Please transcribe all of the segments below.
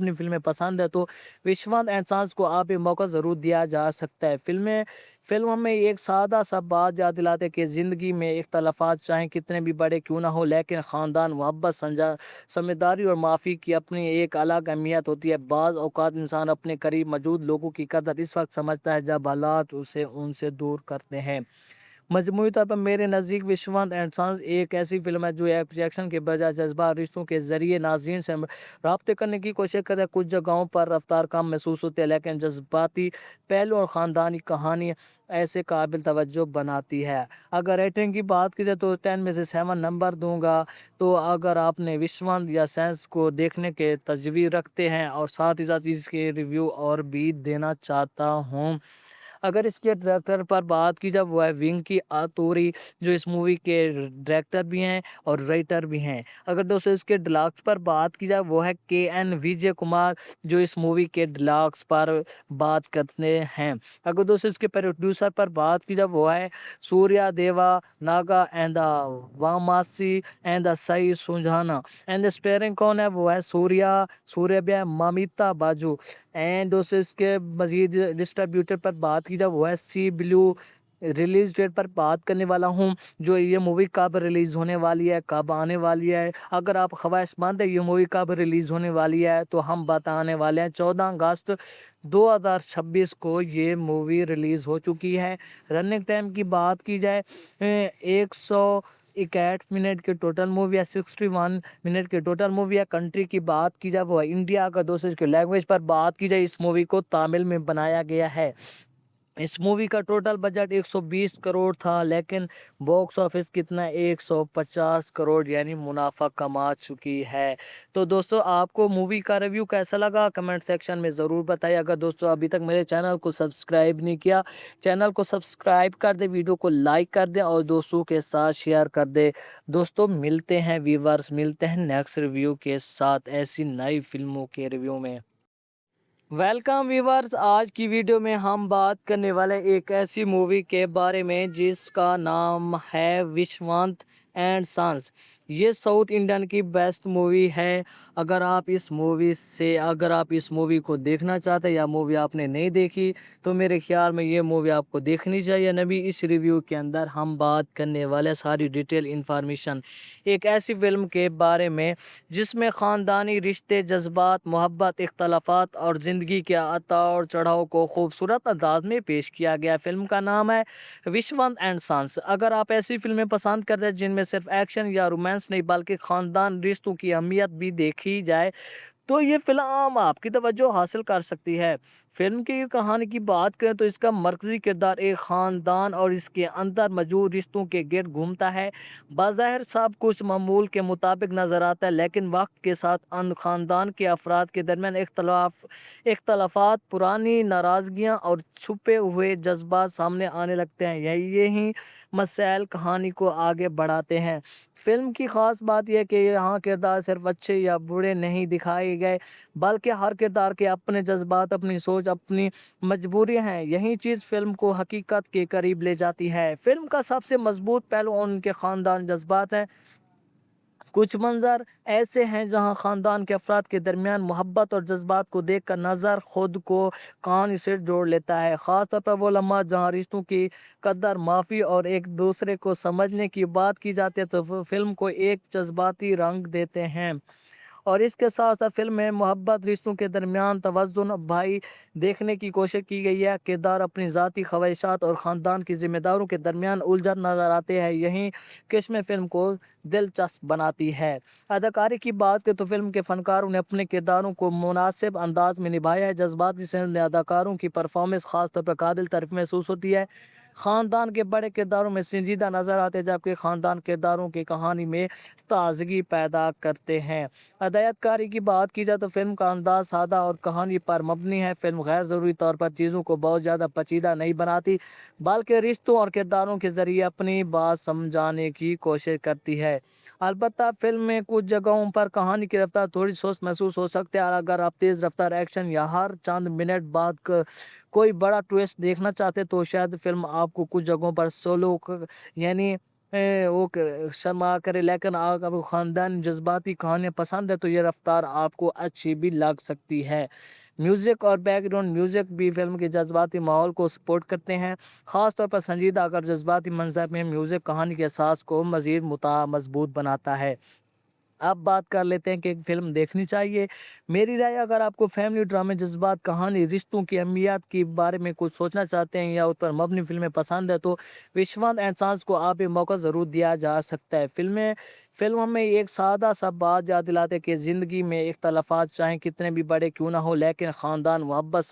अपनी फ़िल्में पसंद है तो विश्वनाथ एंड संस को आप एक मौका ज़रूर दिया जा सकता है। फ़िल्म हमें एक सादा-सा बात याद दिलाते हैं कि ज़िंदगी में इख्तलाफ़ात चाहे कितने भी बड़े क्यों ना हो, लेकिन ख़ानदान, मोहब्बत, समझदारी और माफ़ी की अपनी एक अलग अहमियत होती है। बाज़ औक़ात इंसान अपने करीब मौजूद लोगों की कदर इस वक़्त समझता है जब हालात उसे उनसे दूर करते हैं। मजमूई तौर पर मेरे नज़दीक विश्वनाथ एंड सन्स एक ऐसी फ़िल्म है जो एक्शन के बजाय जज़्बा रिश्तों के ज़रिए नाज़रीन से राब्ते करने की कोशिश करता है। कुछ जगहों पर रफ़्तार कम महसूस होती है, लेकिन जज़्बाती पहलू और ख़ानदानी कहानी ऐसे काबिल तवज्जो बनाती है। अगर रेटिंग की बात की जाए तो 10 में से 7 नंबर दूँगा। तो अगर आपने विश्वनाथ या सेंस को देखने के तजवीज़ रखते हैं और साथ ही साथ इसके रिव्यू और भी देना चाहता हूँ। अगर इसके डायरेक्टर पर बात की जाए वो है विंकी आतुरी, जो इस मूवी के डायरेक्टर भी हैं और राइटर भी हैं। अगर दोस्तों इसके डिलॉग्स पर बात की जाए वो है केएन विजय कुमार, जो इस मूवी के डिलॉग्स पर बात करते हैं। अगर दोस्तों इसके प्रोड्यूसर पर बात की जाए वो है Surya Deva Naga and the Vamasi and the Sai Sujana and starring कौन है वो है सूर्या ममिता बाजू। एंड दोस्तों इसके मज़ीद डिस्ट्रीब्यूटर पर बात की जाए वो है सी ब्लू। रिलीज़ डेट पर बात करने वाला हूँ, जो ये मूवी कब रिलीज़ होने वाली है, कब आने वाली है। अगर आप ख्वाहिशमंद है ये मूवी कब रिलीज़ होने वाली है तो हम बताने वाले हैं। 14 अगस्त 2026 को ये मूवी रिलीज़ हो चुकी है। रनिंग टाइम की बात की जाए 161 मिनट की टोटल मूवी है, 61 मिनट की टोटल मूवी है। कंट्री की बात की जाए वो है इंडिया। का दोस्तों इसके लैंग्वेज पर बात की जाए इस मूवी को तमिल में बनाया गया है। इस मूवी का टोटल बजट 120 करोड़ था, लेकिन बॉक्स ऑफिस कितना 150 करोड़ यानी मुनाफा कमा चुकी है। तो दोस्तों आपको मूवी का रिव्यू कैसा लगा कमेंट सेक्शन में ज़रूर बताइए। अगर दोस्तों अभी तक मेरे चैनल को सब्सक्राइब नहीं किया, चैनल को सब्सक्राइब कर दे, वीडियो को लाइक कर दें और दोस्तों के साथ शेयर कर दे। दोस्तों मिलते हैं व्यूवर्स, मिलते हैं नेक्स्ट रिव्यू के साथ ऐसी नई फिल्मों के रिव्यू में। वेलकम व्यूवर्स, आज की वीडियो में हम बात करने वाले एक ऐसी मूवी के बारे में जिसका नाम है विश्वनाथ एंड सन्स। ये साउथ इंडियन की बेस्ट मूवी है। अगर आप इस मूवी को देखना चाहते हैं या मूवी आपने नहीं देखी तो मेरे ख्याल में ये मूवी आपको देखनी चाहिए। नबी इस रिव्यू के अंदर हम बात करने वाले सारी डिटेल इंफॉर्मेशन एक ऐसी फिल्म के बारे में जिसमें ख़ानदानी रिश्ते, जज्बात, मोहब्बत, इख्तलाफात और ज़िंदगी के उतार चढ़ाव को खूबसूरत अंदाज में पेश किया गया। फ़िल्म का नाम है विश्वनाथ एंड सन्स। अगर आप ऐसी फ़िल्में पसंद करते हैं जिनमें सिर्फ एक्शन या रोमांस नहीं बल्कि ख़ानदान रिश्तों की अहमियत भी देखी जाए तो ये फ़िल्म आपकी तवज्जो हासिल कर सकती है। फ़िल्म की कहानी की बात करें तो इसका मरकज़ी किरदार एक ख़ानदान और इसके अंदर मौजूद रिश्तों के गिर्द घूमता है। बज़ाहिर सब कुछ मामूल के मुताबिक नज़र आता है, लेकिन वक्त के साथ अन ख़ानदान के अफराद के दरमियान इख्तलाफात, पुरानी नाराज़गियाँ और छुपे हुए जज्बात सामने आने लगते हैं। यही मसाइल कहानी को आगे बढ़ाते हैं। फ़िल्म की ख़ास बात यह है कि यहाँ किरदार सिर्फ अच्छे या बुरे नहीं दिखाए गए, बल्कि हर किरदार के अपने जज्बात, अपनी सोच, अपनी मजबूरियाँ हैं। यही चीज़ फ़िल्म को हकीकत के करीब ले जाती है। फ़िल्म का सबसे मजबूत पहलू उनके ख़ानदान जज्बात हैं। कुछ मंज़र ऐसे हैं जहाँ ख़ानदान के अफराद के दरमियान मोहब्बत और जज्बात को देखकर नज़र खुद को कहानी से जोड़ लेता है। ख़ास तौर पर वो लम्हा जहाँ रिश्तों की कदर, माफ़ी और एक दूसरे को समझने की बात की जाती है तो फ़िल्म को एक जज्बाती रंग देते हैं। और इसके साथ साथ फ़िल्म में मोहब्बत, रिश्तों के दरमियान तवज़ुन भाई देखने की कोशिश की गई है। किरदार अपनी ज़ाती ख्वाहिशात और ख़ानदान की ज़िम्मेदारियों के दरमियान उलझन नज़र आते हैं। यही किस्में फ़िल्म को दिलचस्प बनाती है। अदाकारी की बात करें तो फ़िल्म के फ़नकारों ने अपने किरदारों को मुनासिब अंदाज में निभाया है। जज्बाती सेंस में अदाकारों की परफॉर्मेंस ख़ास तौर पर काबिल तारीफ़ महसूस होती है। ख़ानदान के बड़े किरदारों में संजीदा नज़र आते हैं, जबकि ख़ानदान किरदारों की कहानी में ताज़गी पैदा करते हैं। हदायतकारी की बात की जाए तो फ़िल्म का अंदाज़ सादा और कहानी पर मबनी है। फ़िल्म गैर ज़रूरी तौर पर चीज़ों को बहुत ज़्यादा पेचीदा नहीं बनाती, बल्कि रिश्तों और किरदारों के ज़रिए अपनी बात समझाने की कोशिश करती है। अलबत्ता फ़िल्म में कुछ जगहों पर कहानी की रफ्तार थोड़ी सुस्त महसूस हो सकती है। अगर आप तेज़ रफ्तार एक्शन या हर चंद मिनट बाद कोई बड़ा ट्विस्ट देखना चाहते तो शायद फ़िल्म आपको कुछ जगहों पर यानी शर्मा करे, लेकिन अगर आपको ख़ानदानी जज्बाती कहानियाँ पसंद है तो ये रफ्तार आपको अच्छी भी लग सकती है। म्यूज़िक और बैकग्राउंड म्यूज़िक भी फ़िल्म के जज्बाती माहौल को सपोर्ट करते हैं, ख़ास तौर पर संजीदा अगर जज्बाती मंज़र में म्यूज़िक कहानी के एहसास को मज़ीद मज़बूत बनाता है। अब बात कर लेते हैं कि एक फ़िल्म देखनी चाहिए। मेरी राय, अगर आपको फैमिली ड्रामे, जज़्बात, कहानी, रिश्तों की अहमियत के बारे में कुछ सोचना चाहते हैं या उस पर मबनी फ़िल्में पसंद है तो विश्वनाथ एंड संस को आप एक मौका ज़रूर दिया जा सकता है। फ़िल्म हमें एक सादा सा बात याद दिलाते हैं कि ज़िंदगी में इख्तलाफ़ात चाहे कितने भी बड़े क्यों ना हो, लेकिन ख़ानदान, मोहब्बत,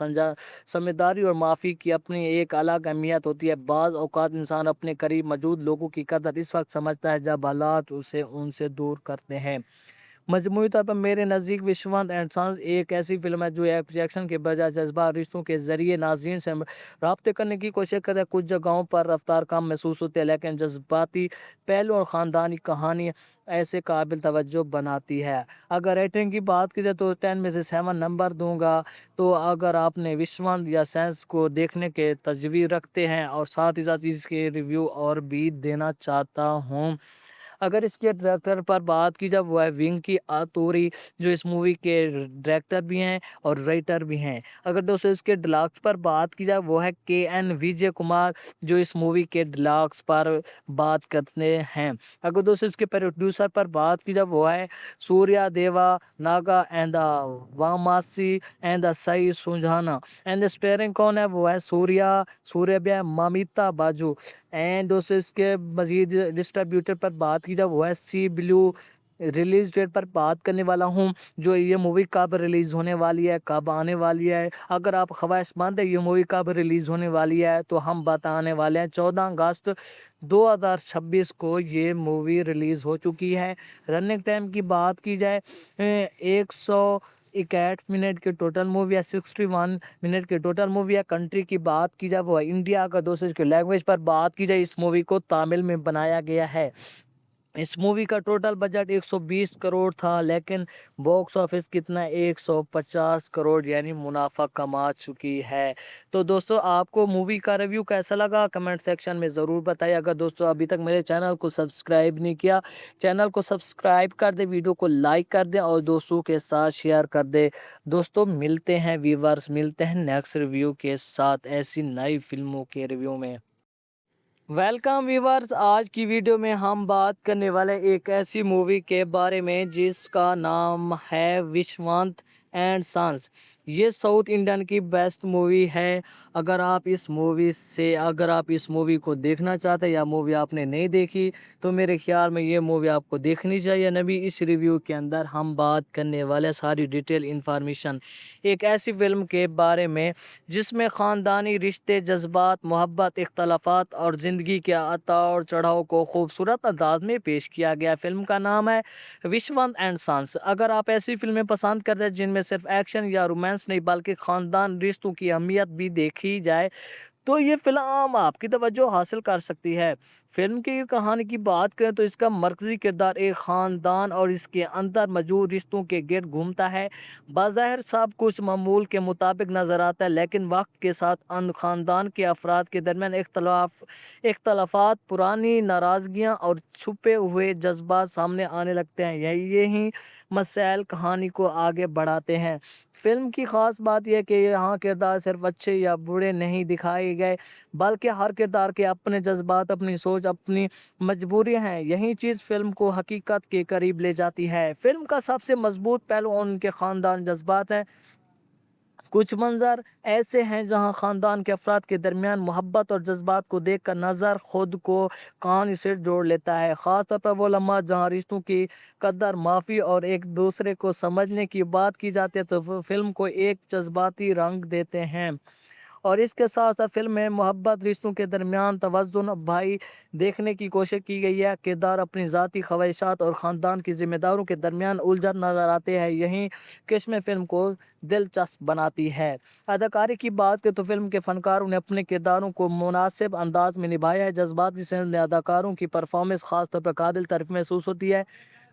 समझदारी और माफ़ी की अपनी एक अलग अहमियत होती है। बाज़ औक़ात इंसान अपने करीब मौजूद लोगों की कदर इस वक़्त समझता है जब हालात उसे उनसे दूर करते हैं। मजमूई तौर पर मेरे नज़दीक विश्वनाथ एंड सन्स एक ऐसी फ़िल्म है जो एक्शन के बजाय जज्बा रिश्तों के ज़रिए नाज़रीन से राब्ते करने की कोशिश करता है। कुछ जगहों पर रफ्तार कम महसूस होती है, लेकिन जज्बाती पहलू और ख़ानदानी कहानी ऐसे काबिल तवज्जो बनाती है। अगर रेटिंग की बात की जाए तो 10 में से 7 नंबर दूँगा। तो अगर आपने विश्वनाथ या सेंस को देखने के तजवीज़ रखते हैं और साथ ही साथ इसके रिव्यू और भी देना चाहता हूँ। अगर इसके डायरेक्टर पर बात की जाए वो है विंकी आतूरी, जो इस मूवी के डायरेक्टर भी हैं और राइटर भी हैं। अगर दोस्तों इसके डिलॉग्स पर बात की जाए वो है के.एन. विजय कुमार, जो इस मूवी के डिलॉग्स पर बात करते हैं। अगर दोस्तों इसके प्रोड्यूसर पर बात की जाए वो है Surya Deva Naga and the Vamasi and the Sai Sujana and starring कौन है वो है सूर्या ममिता बाजू। एंड दोस्तों इसके मज़ीद डिस्ट्रीब्यूटर पर बात की जाए वो है सी ब्लू। रिलीज़ डेट पर बात करने वाला हूँ, जो ये मूवी कब रिलीज़ होने वाली है, कब आने वाली है। अगर आप ख्वाहिशमंद है ये मूवी कब रिलीज़ होने वाली है तो हम बताने वाले हैं। 14 अगस्त 2026 को ये मूवी रिलीज़ हो चुकी है। रनिंग टाइम की बात की जाए 161 मिनट की टोटल मूवी है, 61 मिनट की टोटल मूवी है। कंट्री की बात की जाए वो है इंडिया का। दोस्तों इसके लैंग्वेज पर बात की जाए इस मूवी को तमिल में बनाया गया है। इस मूवी का टोटल बजट 120 करोड़ था, लेकिन बॉक्स ऑफिस कितना 150 करोड़ यानी मुनाफा कमा चुकी है। तो दोस्तों आपको मूवी का रिव्यू कैसा लगा कमेंट सेक्शन में ज़रूर बताइए। अगर दोस्तों अभी तक मेरे चैनल को सब्सक्राइब नहीं किया, चैनल को सब्सक्राइब कर दे, वीडियो को लाइक कर दें और दोस्तों के साथ शेयर कर दे। दोस्तों मिलते हैं व्यूवर्स, मिलते हैं नेक्स्ट रिव्यू के साथ ऐसी नई फिल्मों के रिव्यू में। वेलकम व्यूवर्स, आज की वीडियो में हम बात करने वाले एक ऐसी मूवी के बारे में जिसका नाम है विश्वनाथ एंड सन्स। ये साउथ इंडियन की बेस्ट मूवी है। अगर आप इस मूवी को देखना चाहते हैं या मूवी आपने नहीं देखी तो मेरे ख्याल में ये मूवी आपको देखनी चाहिए। नबी इस रिव्यू के अंदर हम बात करने वाले सारी डिटेल इंफॉर्मेशन एक ऐसी फिल्म के बारे में जिसमें ख़ानदानी रिश्ते, जज्बात, मोहब्बत, इख्तलाफात और ज़िंदगी के उतार चढ़ाव को खूबसूरत अंदाज में पेश किया गया। फ़िल्म का नाम है विश्वनाथ एंड सन्स। अगर आप ऐसी फ़िल्में पसंद करते हैं जिनमें सिर्फ एक्शन या रोमांस नहीं बल्कि ख़ानदान रिश्तों की अहमियत भी देखी जाए तो ये फ़िल्म आपकी तवज्जो हासिल कर सकती है। फ़िल्म की कहानी की बात करें तो इसका मरकज़ी किरदार एक ख़ानदान और इसके अंदर मौजूद रिश्तों के गिर्द घूमता है। बाज़ाहिर सब कुछ मामूल के मुताबिक नज़र आता है, लेकिन वक्त के साथ ख़ानदान के अफराद के दरमियान इख्तलाफात, पुरानी नाराज़गियाँ और छुपे हुए जज्बात सामने आने लगते हैं। यही मसाइल कहानी को आगे बढ़ाते हैं। फ़िल्म की ख़ास बात यह है कि यहाँ किरदार सिर्फ अच्छे या बुरे नहीं दिखाए गए, बल्कि हर किरदार के अपने जज्बात, अपनी सोच, अपनी मजबूरियाँ हैं। यही चीज़ फ़िल्म को हकीकत के करीब ले जाती है। फ़िल्म का सबसे मजबूत पहलू उनके ख़ानदान जज्बात हैं। कुछ मंज़र ऐसे हैं जहां ख़ानदान के अफराद के दरमियान मोहब्बत और जज्बात को देखकर नज़र खुद को कहानी से जोड़ लेता है। ख़ास तौर पर वो लम्हा जहां रिश्तों की कदर, माफ़ी और एक दूसरे को समझने की बात की जाती है तो फ़िल्म को एक जज्बाती रंग देते हैं। और इसके साथ साथ फ़िल्म में मोहब्बत, रिश्तों के दरमियान तवज़ुन भाई देखने की कोशिश की गई है। किरदार अपनी ज़ाती ख्वाहिशात और ख़ानदान की ज़िम्मेदारियों के दरमियान उलझन नज़र आते हैं। यही किस्में फ़िल्म को दिलचस्प बनाती है। अदाकारी की बात करें तो फ़िल्म के फ़नकारों ने अपने किरदारों को मुनासिब अंदाज में निभाया है। जज्बाती सेंस में अदाकारों की परफॉर्मेंस ख़ास तौर पर काबिल तारीफ़ महसूस होती है।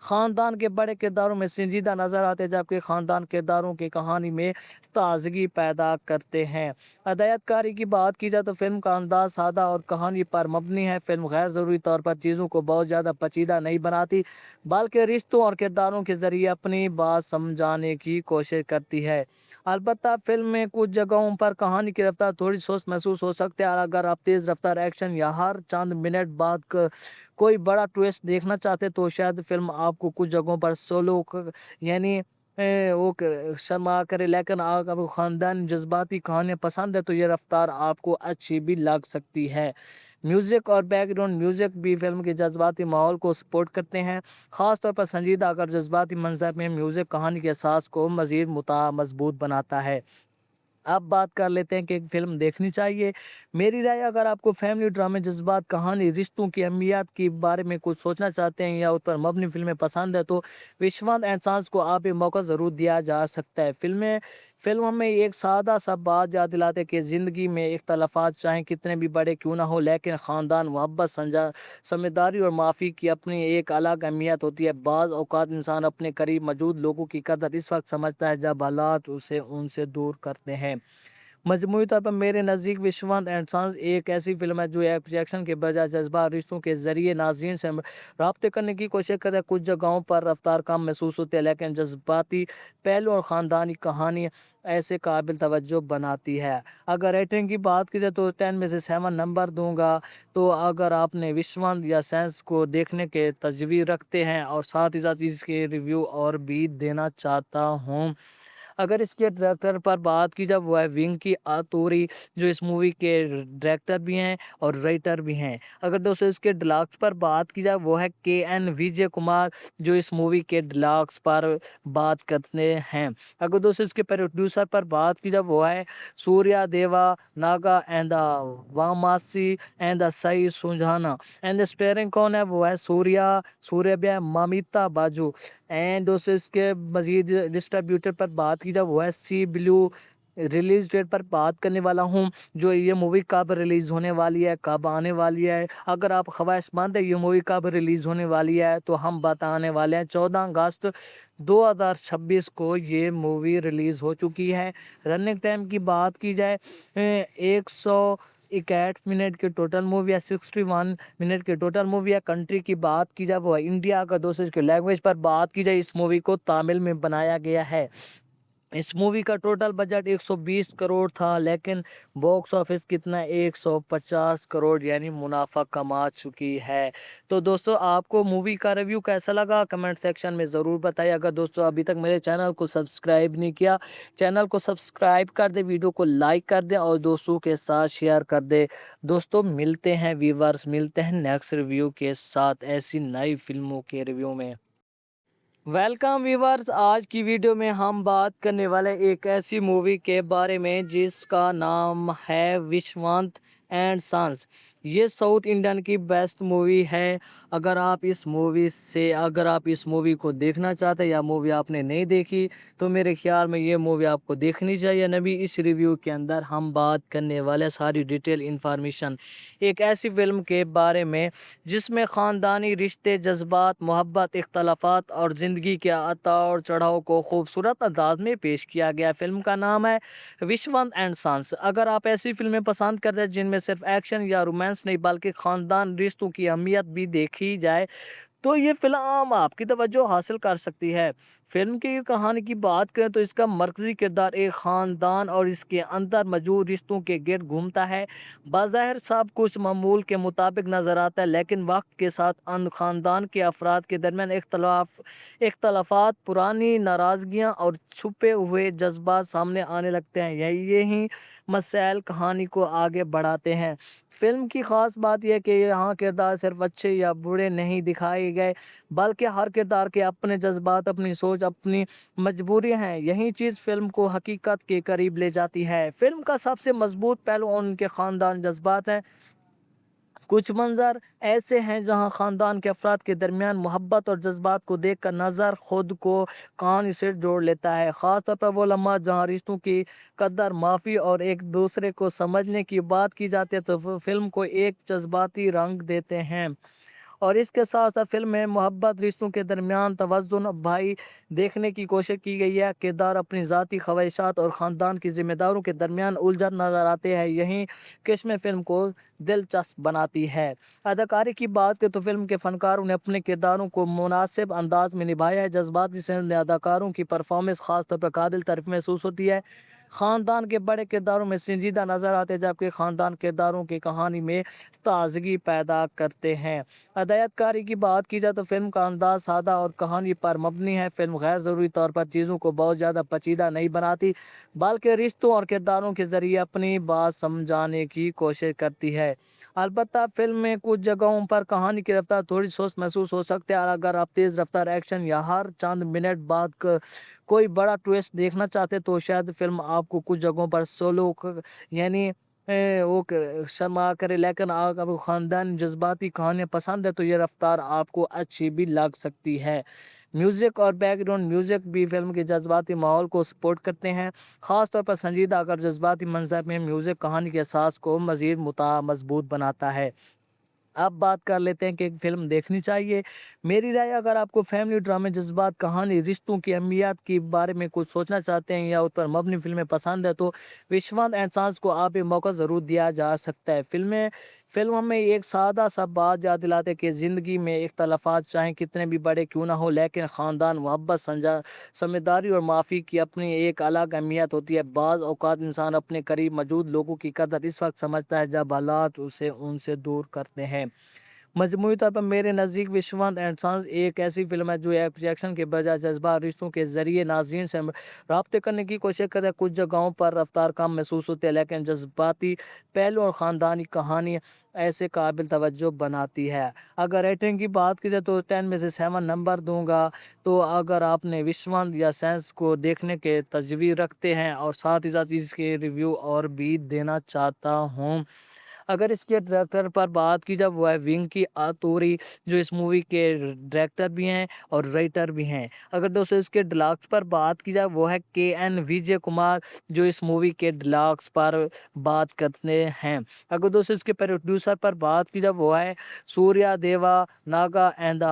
ख़ानदान के बड़े किरदारों में संजीदा नज़र आते हैं, जबकि ख़ानदान किरदारों की कहानी में ताजगी पैदा करते हैं। हदायतकारी की बात की जाए तो फ़िल्म का अंदाज़ सादा और कहानी पर मबनी है। फ़िल्म गैर ज़रूरी तौर पर चीज़ों को बहुत ज़्यादा पेचीदा नहीं बनाती, बल्कि रिश्तों और किरदारों के ज़रिए अपनी बात समझाने की कोशिश करती है। अलबत्ता फ़िल्म में कुछ जगहों पर कहानी की रफ़्तार थोड़ी सुस्त महसूस हो सकती है। अगर आप तेज़ रफ़्तार एक्शन या हर चंद मिनट बाद कोई बड़ा ट्विस्ट देखना चाहते तो शायद फ़िल्म आपको कुछ जगहों पर सोलो यानी वो शर्मा करे। लेकिन अगर आपको ख़ानदानी जज्बाती कहानियाँ पसंद है तो ये रफ़्तार आपको अच्छी भी लग सकती है। म्यूज़िक और बैकग्राउंड म्यूज़िक भी फ़िल्म के जज्बाती माहौल को सपोर्ट करते हैं, ख़ास तौर पर संजीदा अगर जज्बाती मंज़र में म्यूज़िक कहानी के एहसास को मज़ीद मज़बूत बनाता है। अब बात कर लेते हैं कि फ़िल्म देखनी चाहिए। मेरी राय, अगर आपको फैमिली ड्रामे, जज़्बात, कहानी, रिश्तों की अहमियत के बारे में कुछ सोचना चाहते हैं या उस पर मबनी फ़िल्में पसंद है तो विश्वास एंड सन्स को आप एक मौका ज़रूर दिया जा सकता है। फ़िल्म हमें एक सादा सा बात याद दिलाते हैं कि ज़िंदगी में इख्तलाफ़ात चाहे कितने भी बड़े क्यों ना हो, लेकिन ख़ानदान, मोहब्बत, समझदारी और माफ़ी की अपनी एक अलग अहमियत होती है। बाज़ औक़ात इंसान अपने करीब मौजूद लोगों की कदर इस वक़्त समझता है जब हालात उसे उनसे दूर करते हैं। मजमूई तौर पर मेरे नज़दीक विश्वनाथ एंड सन्स एक ऐसी फ़िल्म है जो एक्शन के बजाय जज्बा रिश्तों के ज़रिए नाज़रीन से राब्ते करने की कोशिश करता है। कुछ जगहों पर रफ्तार कम महसूस होती है, लेकिन जज्बाती पहलू और ख़ानदानी कहानी ऐसे काबिल तवज्जो बनाती है। अगर रेटिंग की बात की जाए तो 10 में से 7 नंबर दूंगा। तो अगर आपने विश्वनाथ या सेंस को देखने के तजवीज़ रखते हैं और साथ ही साथ इसके रिव्यू और भी देना चाहता हूँ। अगर इसके डायरेक्टर पर बात की जाए वो है विंकी आतूरी, जो इस मूवी के डायरेक्टर भी हैं और राइटर भी हैं। अगर दोस्तों इसके डिलक्स पर बात की जाए वो है के.एन. विजय कुमार, जो इस मूवी के डिलक्स पर बात करते हैं। अगर दोस्तों इसके प्रोड्यूसर पर बात की जाए वो है Surya Deva Naga and the Vamasi and the Sai Sujana. And starring कौन है वो है सूर्या ममिता बाजू। एंड दोस्तों इसके मजीद डिस्ट्रीब्यूटर पर बात की जाए वो है सी ब्लू। रिलीज डेट पर बात करने वाला हूँ, जो ये मूवी कब रिलीज़ होने वाली है, कब आने वाली है। अगर आप ख्वाहिशमंद है ये मूवी कब रिलीज़ होने वाली है तो हम बताने वाले हैं। 14 अगस्त 2026 को ये मूवी रिलीज़ हो चुकी है। रनिंग टाइम की बात की जाए 161 मिनट की टोटल मूवी है, 61 मिनट की टोटल मूवी है। कंट्री की बात की जाए वो है इंडिया का। दोस्तों इसके लैंग्वेज पर बात की जाए इस मूवी को तमिल में बनाया गया है। इस मूवी का टोटल बजट 120 करोड़ था, लेकिन बॉक्स ऑफिस कितना 150 करोड़ यानी मुनाफा कमा चुकी है। तो दोस्तों आपको मूवी का रिव्यू कैसा लगा कमेंट सेक्शन में ज़रूर बताइए। अगर दोस्तों अभी तक मेरे चैनल को सब्सक्राइब नहीं किया, चैनल को सब्सक्राइब कर दे, वीडियो को लाइक कर दें और दोस्तों के साथ शेयर कर दे। दोस्तों मिलते हैं व्यूअर्स, मिलते हैं नेक्स्ट रिव्यू के साथ ऐसी नई फिल्मों के रिव्यू में। वेलकम व्यूवर्स, आज की वीडियो में हम बात करने वाले एक ऐसी मूवी के बारे में जिसका नाम है विश्वनाथ एंड सन्स। ये साउथ इंडियन की बेस्ट मूवी है। अगर आप इस मूवी को देखना चाहते हैं या मूवी आपने नहीं देखी तो मेरे ख्याल में ये मूवी आपको देखनी चाहिए। नबी इस रिव्यू के अंदर हम बात करने वाले सारी डिटेल इंफॉर्मेशन एक ऐसी फिल्म के बारे में जिसमें ख़ानदानी रिश्ते, जज्बात, मोहब्बत, इख्तलाफात और ज़िंदगी के उतार चढ़ाव को खूबसूरत अंदाज में पेश किया गया। फ़िल्म का नाम है विश्वनाथ एंड सन्स। अगर आप ऐसी फिल्में पसंद करते हैं जिनमें सिर्फ एक्शन या रोमांस नहीं बल्कि ख़ानदान रिश्तों की अहमियत भी देखी जाए तो ये फिल्म आपकी तवज्जो हासिल कर सकती है। फिल्म की कहानी की बात करें तो इसका मरकज़ी किरदार एक ख़ानदान और इसके अंदर मौजूद रिश्तों के गिर्द घूमता है। बाज़ाहिर सब कुछ मामूल के मुताबिक नज़र आता है, लेकिन वक्त के साथ ख़ानदान के अफराद के दरमियान इख्तलाफात, पुरानी नाराज़गियाँ और छुपे हुए जज्बात सामने आने लगते हैं। यही मसाइल कहानी को आगे बढ़ाते हैं। फ़िल्म की ख़ास बात यह है कि यहाँ किरदार सिर्फ अच्छे या बुरे नहीं दिखाए गए, बल्कि हर किरदार के अपने जज्बात, अपनी सोच, अपनी मजबूरियाँ हैं। यही चीज़ फ़िल्म को हकीकत के करीब ले जाती है। फ़िल्म का सबसे मजबूत पहलू उनके ख़ानदान जज्बात हैं। कुछ मंज़र ऐसे हैं जहां ख़ानदान के अफराद के दरमियान मोहब्बत और जज्बात को देखकर नज़र खुद को कहानी से जोड़ लेता है। ख़ास तौर पर वो लम्हा जहां रिश्तों की कदर, माफ़ी और एक दूसरे को समझने की बात की जाती है तो फिल्म को एक जज्बाती रंग देते हैं। और इसके साथ साथ फिल्म में मोहब्बत, रिश्तों के दरमियान तवज़ुन भाई देखने की कोशिश की गई है। किरदार अपनी ज़ाती ख्वाहिशात और ख़ानदान की ज़िम्मेदारियों के दरमियान उलझन नज़र आते हैं। यही किस्में फ़िल्म को दिलचस्प बनाती है। अदाकारी की बात करें तो फ़िल्म के फ़नकारों ने अपने किरदारों को मुनासिब अंदाज में निभाया है। जज्बाती सेंस में अदाकारों की परफॉर्मेंस ख़ासतौर पर काबिल तारीफ़ महसूस होती है। ख़ानदान के बड़े किरदारों में संजीदा नज़र आते हैं, जबकि ख़ानदान किरदारों की कहानी में ताज़गी पैदा करते हैं। हदायतकारी की बात की जाए तो फ़िल्म का अंदाज़ सादा और कहानी पर मबनी है। फ़िल्म गैर ज़रूरी तौर पर चीज़ों को बहुत ज़्यादा पेचीदा नहीं बनाती, बल्कि रिश्तों और किरदारों के ज़रिए अपनी बात समझाने की कोशिश करती है। अलबत्ता फ़िल्म में कुछ जगहों पर कहानी की रफ्तार थोड़ी सुस्त महसूस हो सकती है। अगर आप तेज़ रफ्तार एक्शन या हर चंद मिनट बाद कोई बड़ा ट्विस्ट देखना चाहते तो शायद फ़िल्म आपको कुछ जगहों पर सोलो यानी वो शर्मा करे। लेकिन अगर आपको ख़ानदानी जज्बाती कहानियाँ पसंद है तो ये रफ्तार आपको अच्छी भी लग सकती है। म्यूज़िक और बैकग्राउंड म्यूज़िक भी फ़िल्म के जज्बाती माहौल को सपोर्ट करते हैं, ख़ास तौर पर संजीदा अगर जज्बाती मंज़र में म्यूज़िक कहानी के एहसास को मज़ीद मज़बूत बनाता है। अब बात कर लेते हैं कि फ़िल्म देखनी चाहिए। मेरी राय, अगर आपको फैमिली ड्रामे, जज़्बात, कहानी, रिश्तों की अहमियत के बारे में कुछ सोचना चाहते हैं या उस पर मबनी फ़िल्में पसंद है तो विश्वनाथ एंड संस को आप एक मौका ज़रूर दिया जा सकता है। फ़िल्म हमें एक सादा सा बात याद दिलाते हैं कि ज़िंदगी में इख्तलाफ़ात चाहे कितने भी बड़े क्यों ना हो, लेकिन ख़ानदान, मोहब्बत, समझदारी और माफ़ी की अपनी एक अलग अहमियत होती है। बाज़ औक़ात इंसान अपने करीब मौजूद लोगों की कदर इस वक़्त समझता है जब हालात उसे उनसे दूर करते हैं। मजमूई तौर पर मेरे नज़दीक विश्वनाथ एंड संस एक ऐसी फ़िल्म है जो एक्शन के बजाय जज्बा रिश्तों के ज़रिए नाज़रीन से राब्ते करने की कोशिश करता है। कुछ जगहों पर रफ्तार कम महसूस होती है, लेकिन जज्बाती पहलू और ख़ानदानी कहानी ऐसे काबिल तवज्जो बनाती है। अगर रेटिंग की बात की जाए तो 10 में से 7 नंबर दूँगा। तो अगर आपने विश्वनाथ या सेंस को देखने के तजवीज़ रखते हैं और साथ ही साथ इसके रिव्यू और भी देना चाहता हूँ। अगर इसके डायरेक्टर पर बात की जाए वो है विंकी आतूरी, जो इस मूवी के डायरेक्टर भी हैं और राइटर भी हैं। अगर दोस्तों इसके डिलक्स पर बात की जाए वो है के.एन. विजय कुमार, जो इस मूवी के डिलक्स पर बात करते हैं। अगर दोस्तों इसके प्रोड्यूसर पर बात की जाए वो है Surya Deva Naga and the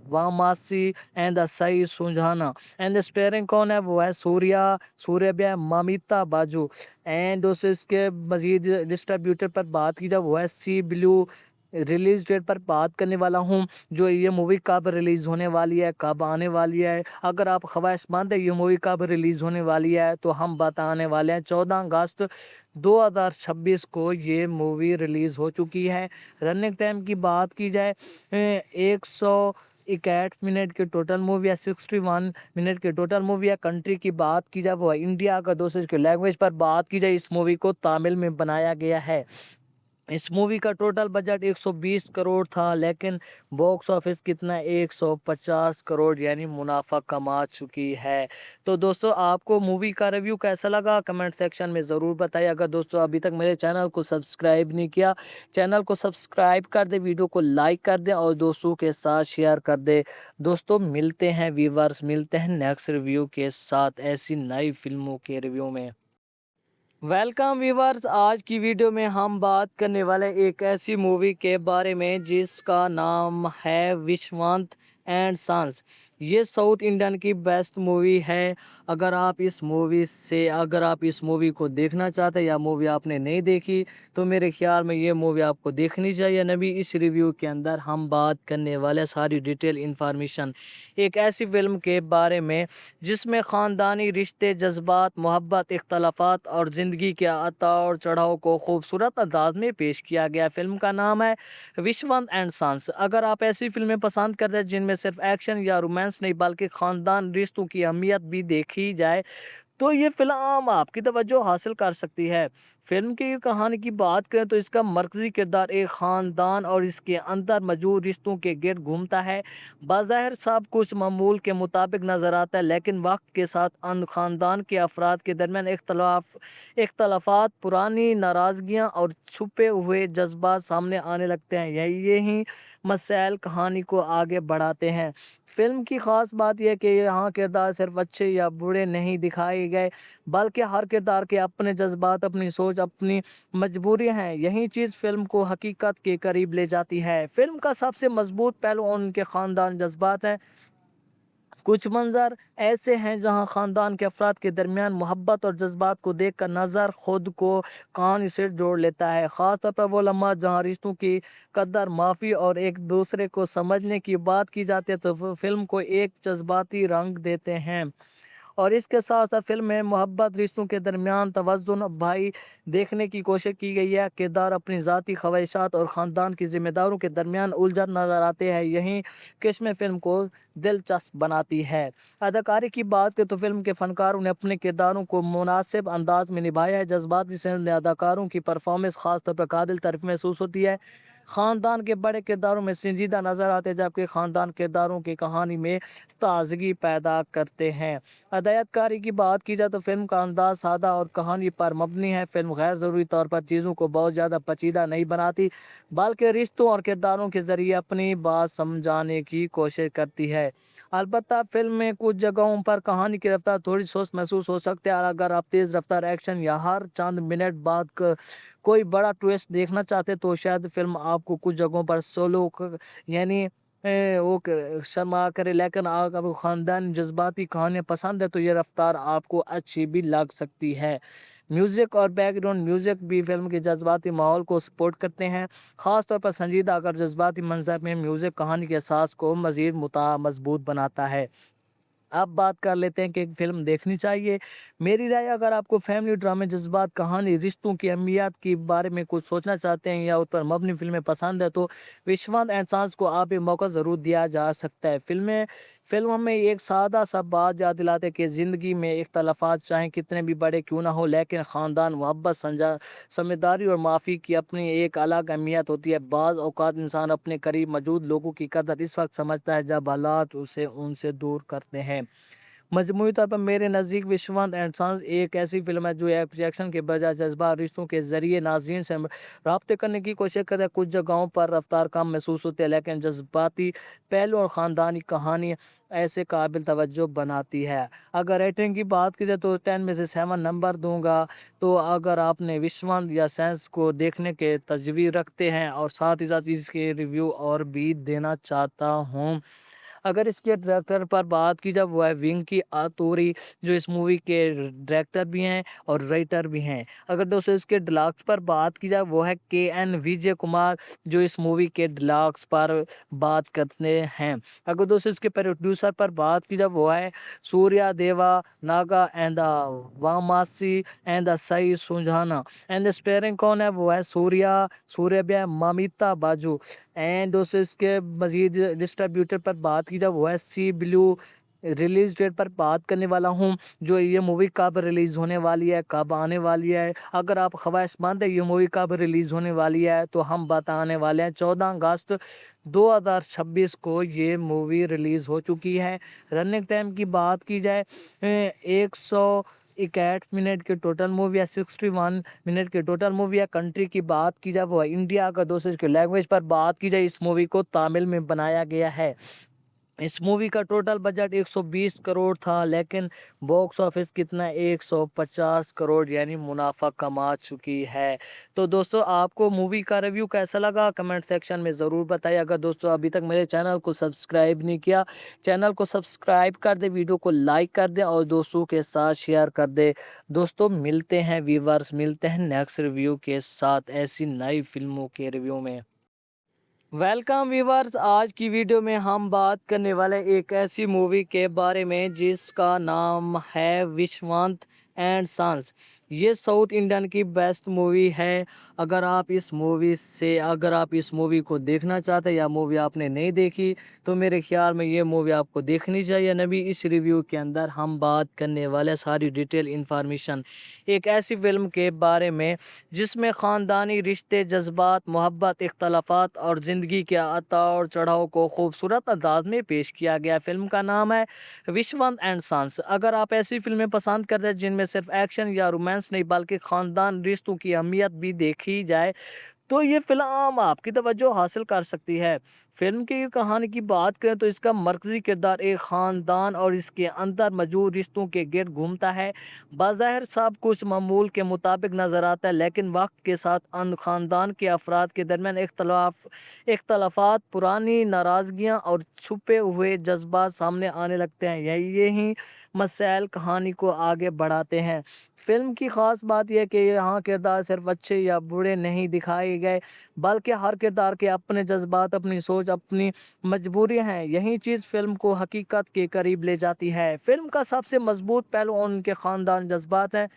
Vamasi and the Sai Sujana. And starring कौन है वो है सूर्या ममिता बाजू। एंड दोस्तों इसके मज़ीद डिस्ट्रीब्यूटर पर बात की जाए वो है सी ब्लू। रिलीज़ डेट पर बात करने वाला हूँ, जो ये मूवी कब रिलीज़ होने वाली है, कब आने वाली है। अगर आप ख्वाहिशमंद है ये मूवी कब रिलीज़ होने वाली है तो हम बताने वाले हैं। 14 अगस्त 2026 को ये मूवी रिलीज़ हो चुकी है। रनिंग टाइम की बात की जाए 161 मिनट की टोटल मूवी है, 61 मिनट की टोटल मूवी है। कंट्री की बात की जाए वो है इंडिया। का दोस्तों इसके लैंग्वेज पर बात की जाए इस मूवी को तमिल में बनाया गया है। इस मूवी का टोटल बजट 120 करोड़ था, लेकिन बॉक्स ऑफिस कितना 150 करोड़ यानी मुनाफा कमा चुकी है। तो दोस्तों आपको मूवी का रिव्यू कैसा लगा कमेंट सेक्शन में ज़रूर बताइए। अगर दोस्तों अभी तक मेरे चैनल को सब्सक्राइब नहीं किया, चैनल को सब्सक्राइब कर दे, वीडियो को लाइक कर दें और दोस्तों के साथ शेयर कर दे। दोस्तों मिलते हैं व्यूअर्स, मिलते हैं नेक्स्ट रिव्यू के साथ ऐसी नई फिल्मों के रिव्यू में। वेलकम व्यूवर्स, आज की वीडियो में हम बात करने वाले एक ऐसी मूवी के बारे में जिसका नाम है विश्वनाथ एंड संस। ये साउथ इंडियन की बेस्ट मूवी है। अगर आप इस मूवी को देखना चाहते हैं या मूवी आपने नहीं देखी तो मेरे ख्याल में ये मूवी आपको देखनी चाहिए। नबी इस रिव्यू के अंदर हम बात करने वाले सारी डिटेल इंफॉर्मेशन एक ऐसी फिल्म के बारे में जिसमें ख़ानदानी रिश्ते, जज्बात, मोहब्बत, इख्तलाफात और ज़िंदगी के उतार चढ़ाव को खूबसूरत अंदाज में पेश किया गया। फ़िल्म का नाम है विश्वनाथ एंड संस। अगर आप ऐसी फिल्में पसंद करते हैं जिनमें सिर्फ एक्शन या रोमांस नहीं बल्कि ख़ानदान रिश्तों की अहमियत भी देखी जाए तो ये फ़िल्म आपकी तवज्जो हासिल कर सकती है। फ़िल्म की कहानी की बात करें तो इसका मरकज़ी किरदार एक ख़ानदान और इसके अंदर मौजूद रिश्तों के गिर्द घूमता है। बाज़ाहिर सब कुछ मामूल के मुताबिक नज़र आता है, लेकिन वक्त के साथ ख़ानदान के अफराद के दरमियान इख्तलाफात, पुरानी नाराज़गियाँ और छुपे हुए जज्बात सामने आने लगते हैं। यही मसाइल कहानी को आगे बढ़ाते हैं। फ़िल्म की ख़ास बात यह है कि यहाँ किरदार सिर्फ़ अच्छे या बुरे नहीं दिखाए गए, बल्कि हर किरदार के अपने जज़्बात, अपनी सोच, अपनी मजबूरियाँ हैं। यही चीज़ फ़िल्म को हकीकत के करीब ले जाती है। फ़िल्म का सबसे मज़बूत पहलू उनके ख़ानदान जज़्बात हैं। कुछ मंज़र ऐसे हैं जहाँ ख़ानदान के अफ़राद के दरमियान मोहब्बत और जज़्बात को देखकर नज़र खुद को कहानी से जोड़ लेता है। ख़ास तौर पर वो लम्हा जहाँ रिश्तों की कदर, माफ़ी और एक दूसरे को समझने की बात की जाती है, तो फ़िल्म को एक जज्बाती रंग देते हैं। और इसके साथ-साथ फ़िल्म में मोहब्बत, रिश्तों के दरमियान तवज़ुन भाई देखने की कोशिश की गई है। किरदार अपनी ज़ाती ख़्वाहिशात और ख़ानदान की ज़िम्मेदारियों के दरमियान उलझन नज़र आते हैं। यही किस्में फ़िल्म को दिलचस्प बनाती है। अदाकारी की बात करें तो फ़िल्म के फ़नकारों ने अपने किरदारों को मुनासिब अंदाज़ में निभाया है। जज़्बाती सेंस में अदाकारों की परफ़ॉर्मेंस ख़ास तौर पर काबिल तारीफ़ महसूस होती है। ख़ानदान के बड़े किरदारों में संजीदा नज़र आते हैं, जबकि ख़ानदान किरदारों की कहानी में ताज़गी पैदा करते हैं। हदायतकारी की बात की जाए तो फ़िल्म का अंदाज़ सादा और कहानी पर मबनी है। फ़िल्म गैर ज़रूरी तौर पर चीज़ों को बहुत ज़्यादा पेचीदा नहीं बनाती, बल्कि रिश्तों और किरदारों के ज़रिए अपनी बात समझाने की कोशिश करती है। अलबत्ता फ़िल्म में कुछ जगहों पर कहानी की रफ़्तार थोड़ी सुस्त महसूस हो सकती है। अगर आप तेज़ रफ़्तार एक्शन या हर चंद मिनट बाद कोई बड़ा ट्विस्ट देखना चाहते तो शायद फ़िल्म आपको कुछ जगहों पर सोलो यानी वो शर्मा करे, लेकिन अगर आपको ख़ानदानी जज्बाती कहानियाँ पसंद है तो ये रफ्तार आपको अच्छी भी लग सकती है। म्यूज़िक और बैकग्राउंड म्यूज़िक भी फ़िल्म के जज्बाती माहौल को सपोर्ट करते हैं, ख़ास तौर पर संजीदा अगर जज्बाती मंजर में म्यूज़िक कहानी के एहसास को मज़ीद मज़बूत बनाता है। अब बात कर लेते हैं कि फ़िल्म देखनी चाहिए। मेरी राय, अगर आपको फैमिली ड्रामे, जज़्बात, कहानी, रिश्तों की अहमियत के बारे में कुछ सोचना चाहते हैं या उस पर मबनी फ़िल्में पसंद है तो विश्वनाथ एंड संस को आप एक मौका ज़रूर दिया जा सकता है। फ़िल्म हमें एक सादा सा बात याद दिलाते हैं कि ज़िंदगी में इख्तलाफ़ात चाहे कितने भी बड़े क्यों ना हो, लेकिन ख़ानदान, मोहब्बत, समझदारी और माफ़ी की अपनी एक अलग अहमियत होती है। बाज़ औक़ात इंसान अपने करीब मौजूद लोगों की कदर इस वक़्त समझता है जब हालात उसे उनसे दूर करते हैं। मजमूई तौर पर मेरे नज़दीक विश्वनाथ एंड सन्स एक ऐसी फ़िल्म है जो एक्शन के बजाय जज़्बा रिश्तों के ज़रिए नाज़रीन से राब्ते करने की कोशिश करता है। कुछ जगहों पर रफ़्तार कम महसूस होती है, लेकिन जज़्बाती पहलू और ख़ानदानी कहानी ऐसे काबिल तवज्जो बनाती है। अगर रेटिंग की बात की जाए तो 10 में से 7 नंबर दूँगा। तो अगर आपने विश्वनाथ या सेंस को देखने के तजवीज़ रखते हैं और साथ ही साथ इसके रिव्यू और भी देना चाहता हूँ। अगर इसके डायरेक्टर पर बात की जाए वो है विंकी आतूरी, जो इस मूवी के डायरेक्टर भी हैं और राइटर भी हैं। अगर दोस्तों इसके डिलक्स पर बात की जाए वो है के.एन. विजय कुमार, जो इस मूवी के डिलक्स पर बात करते हैं। अगर दोस्तों इसके प्रोड्यूसर पर बात की जाए वो है Surya Deva Naga and the Vamasi and the Sai Sujana and starring कौन है वो है सूर्या ममिता बाजू। एंड दोस्तों इसके मज़ीद डिस्ट्रीब्यूटर पर बात की जाए वो है सी ब्लू। रिलीज़ डेट पर बात करने वाला हूँ, जो ये मूवी कब रिलीज़ होने वाली है, कब आने वाली है। अगर आप ख्वाहिशमंद है ये मूवी कब रिलीज़ होने वाली है तो हम बताने वाले हैं। 14 अगस्त 2026 को ये मूवी रिलीज़ हो चुकी है। रनिंग टाइम की बात की जाए 161 मिनट की टोटल मूवी है, 61 मिनट की टोटल मूवी है। कंट्री की बात की जाए वो है इंडिया। अगर दोस्तों इसके लैंग्वेज पर बात की जाए, इस मूवी को तमिल में बनाया गया है। इस मूवी का टोटल बजट 120 करोड़ था, लेकिन बॉक्स ऑफिस कितना 150 करोड़ यानी मुनाफा कमा चुकी है। तो दोस्तों आपको मूवी का रिव्यू कैसा लगा कमेंट सेक्शन में ज़रूर बताइए। अगर दोस्तों अभी तक मेरे चैनल को सब्सक्राइब नहीं किया, चैनल को सब्सक्राइब कर दे, वीडियो को लाइक कर दे और दोस्तों के साथ शेयर कर दे। दोस्तों मिलते हैं व्यूवर्स, मिलते हैं नेक्स्ट रिव्यू के साथ ऐसी नई फिल्मों के रिव्यू में। वेलकम व्यूवर्स, आज की वीडियो में हम बात करने वाले एक ऐसी मूवी के बारे में जिसका नाम है विश्वनाथ एंड सन्स। ये साउथ इंडियन की बेस्ट मूवी है। अगर आप इस मूवी को देखना चाहते हैं या मूवी आपने नहीं देखी तो मेरे ख्याल में ये मूवी आपको देखनी चाहिए। नबी इस रिव्यू के अंदर हम बात करने वाले सारी डिटेल इन्फॉर्मेशन एक ऐसी फिल्म के बारे में जिसमें ख़ानदानी रिश्ते, जज्बात, मोहब्बत, इख्तलाफात और ज़िंदगी के उतार चढ़ाव को खूबसूरत अंदाज में पेश किया गया। फ़िल्म का नाम है विश्वनाथ एंड सन्स। अगर आप ऐसी फिल्में पसंद करते हैं जिनमें सिर्फ एक्शन या रोमांस नहीं बल्कि ख़ानदान रिश्तों की अहमियत भी देखी जाए तो ये फ़िल्म आपकी तवज्जो हासिल कर सकती है। फ़िल्म की कहानी की बात करें तो इसका मरकज़ी किरदार एक ख़ानदान और इसके अंदर मौजूद रिश्तों के गिर्द घूमता है। बज़ाहिर सब कुछ मामूल के मुताबिक नज़र आता है, लेकिन वक्त के साथ ख़ानदान के अफराद के दरमियान इख्तलाफात, पुरानी नाराज़गियाँ और छुपे हुए जज्बात सामने आने लगते हैं। यही मसाइल कहानी को आगे बढ़ाते हैं। फ़िल्म की ख़ास बात यह है कि यहाँ किरदार सिर्फ़ अच्छे या बुरे नहीं दिखाए गए, बल्कि हर किरदार के अपने जज़्बात, अपनी सोच, अपनी मजबूरियाँ हैं। यही चीज़ फ़िल्म को हकीकत के करीब ले जाती है। फ़िल्म का सबसे मज़बूत पहलू उनके ख़ानदान जज़्बात हैं।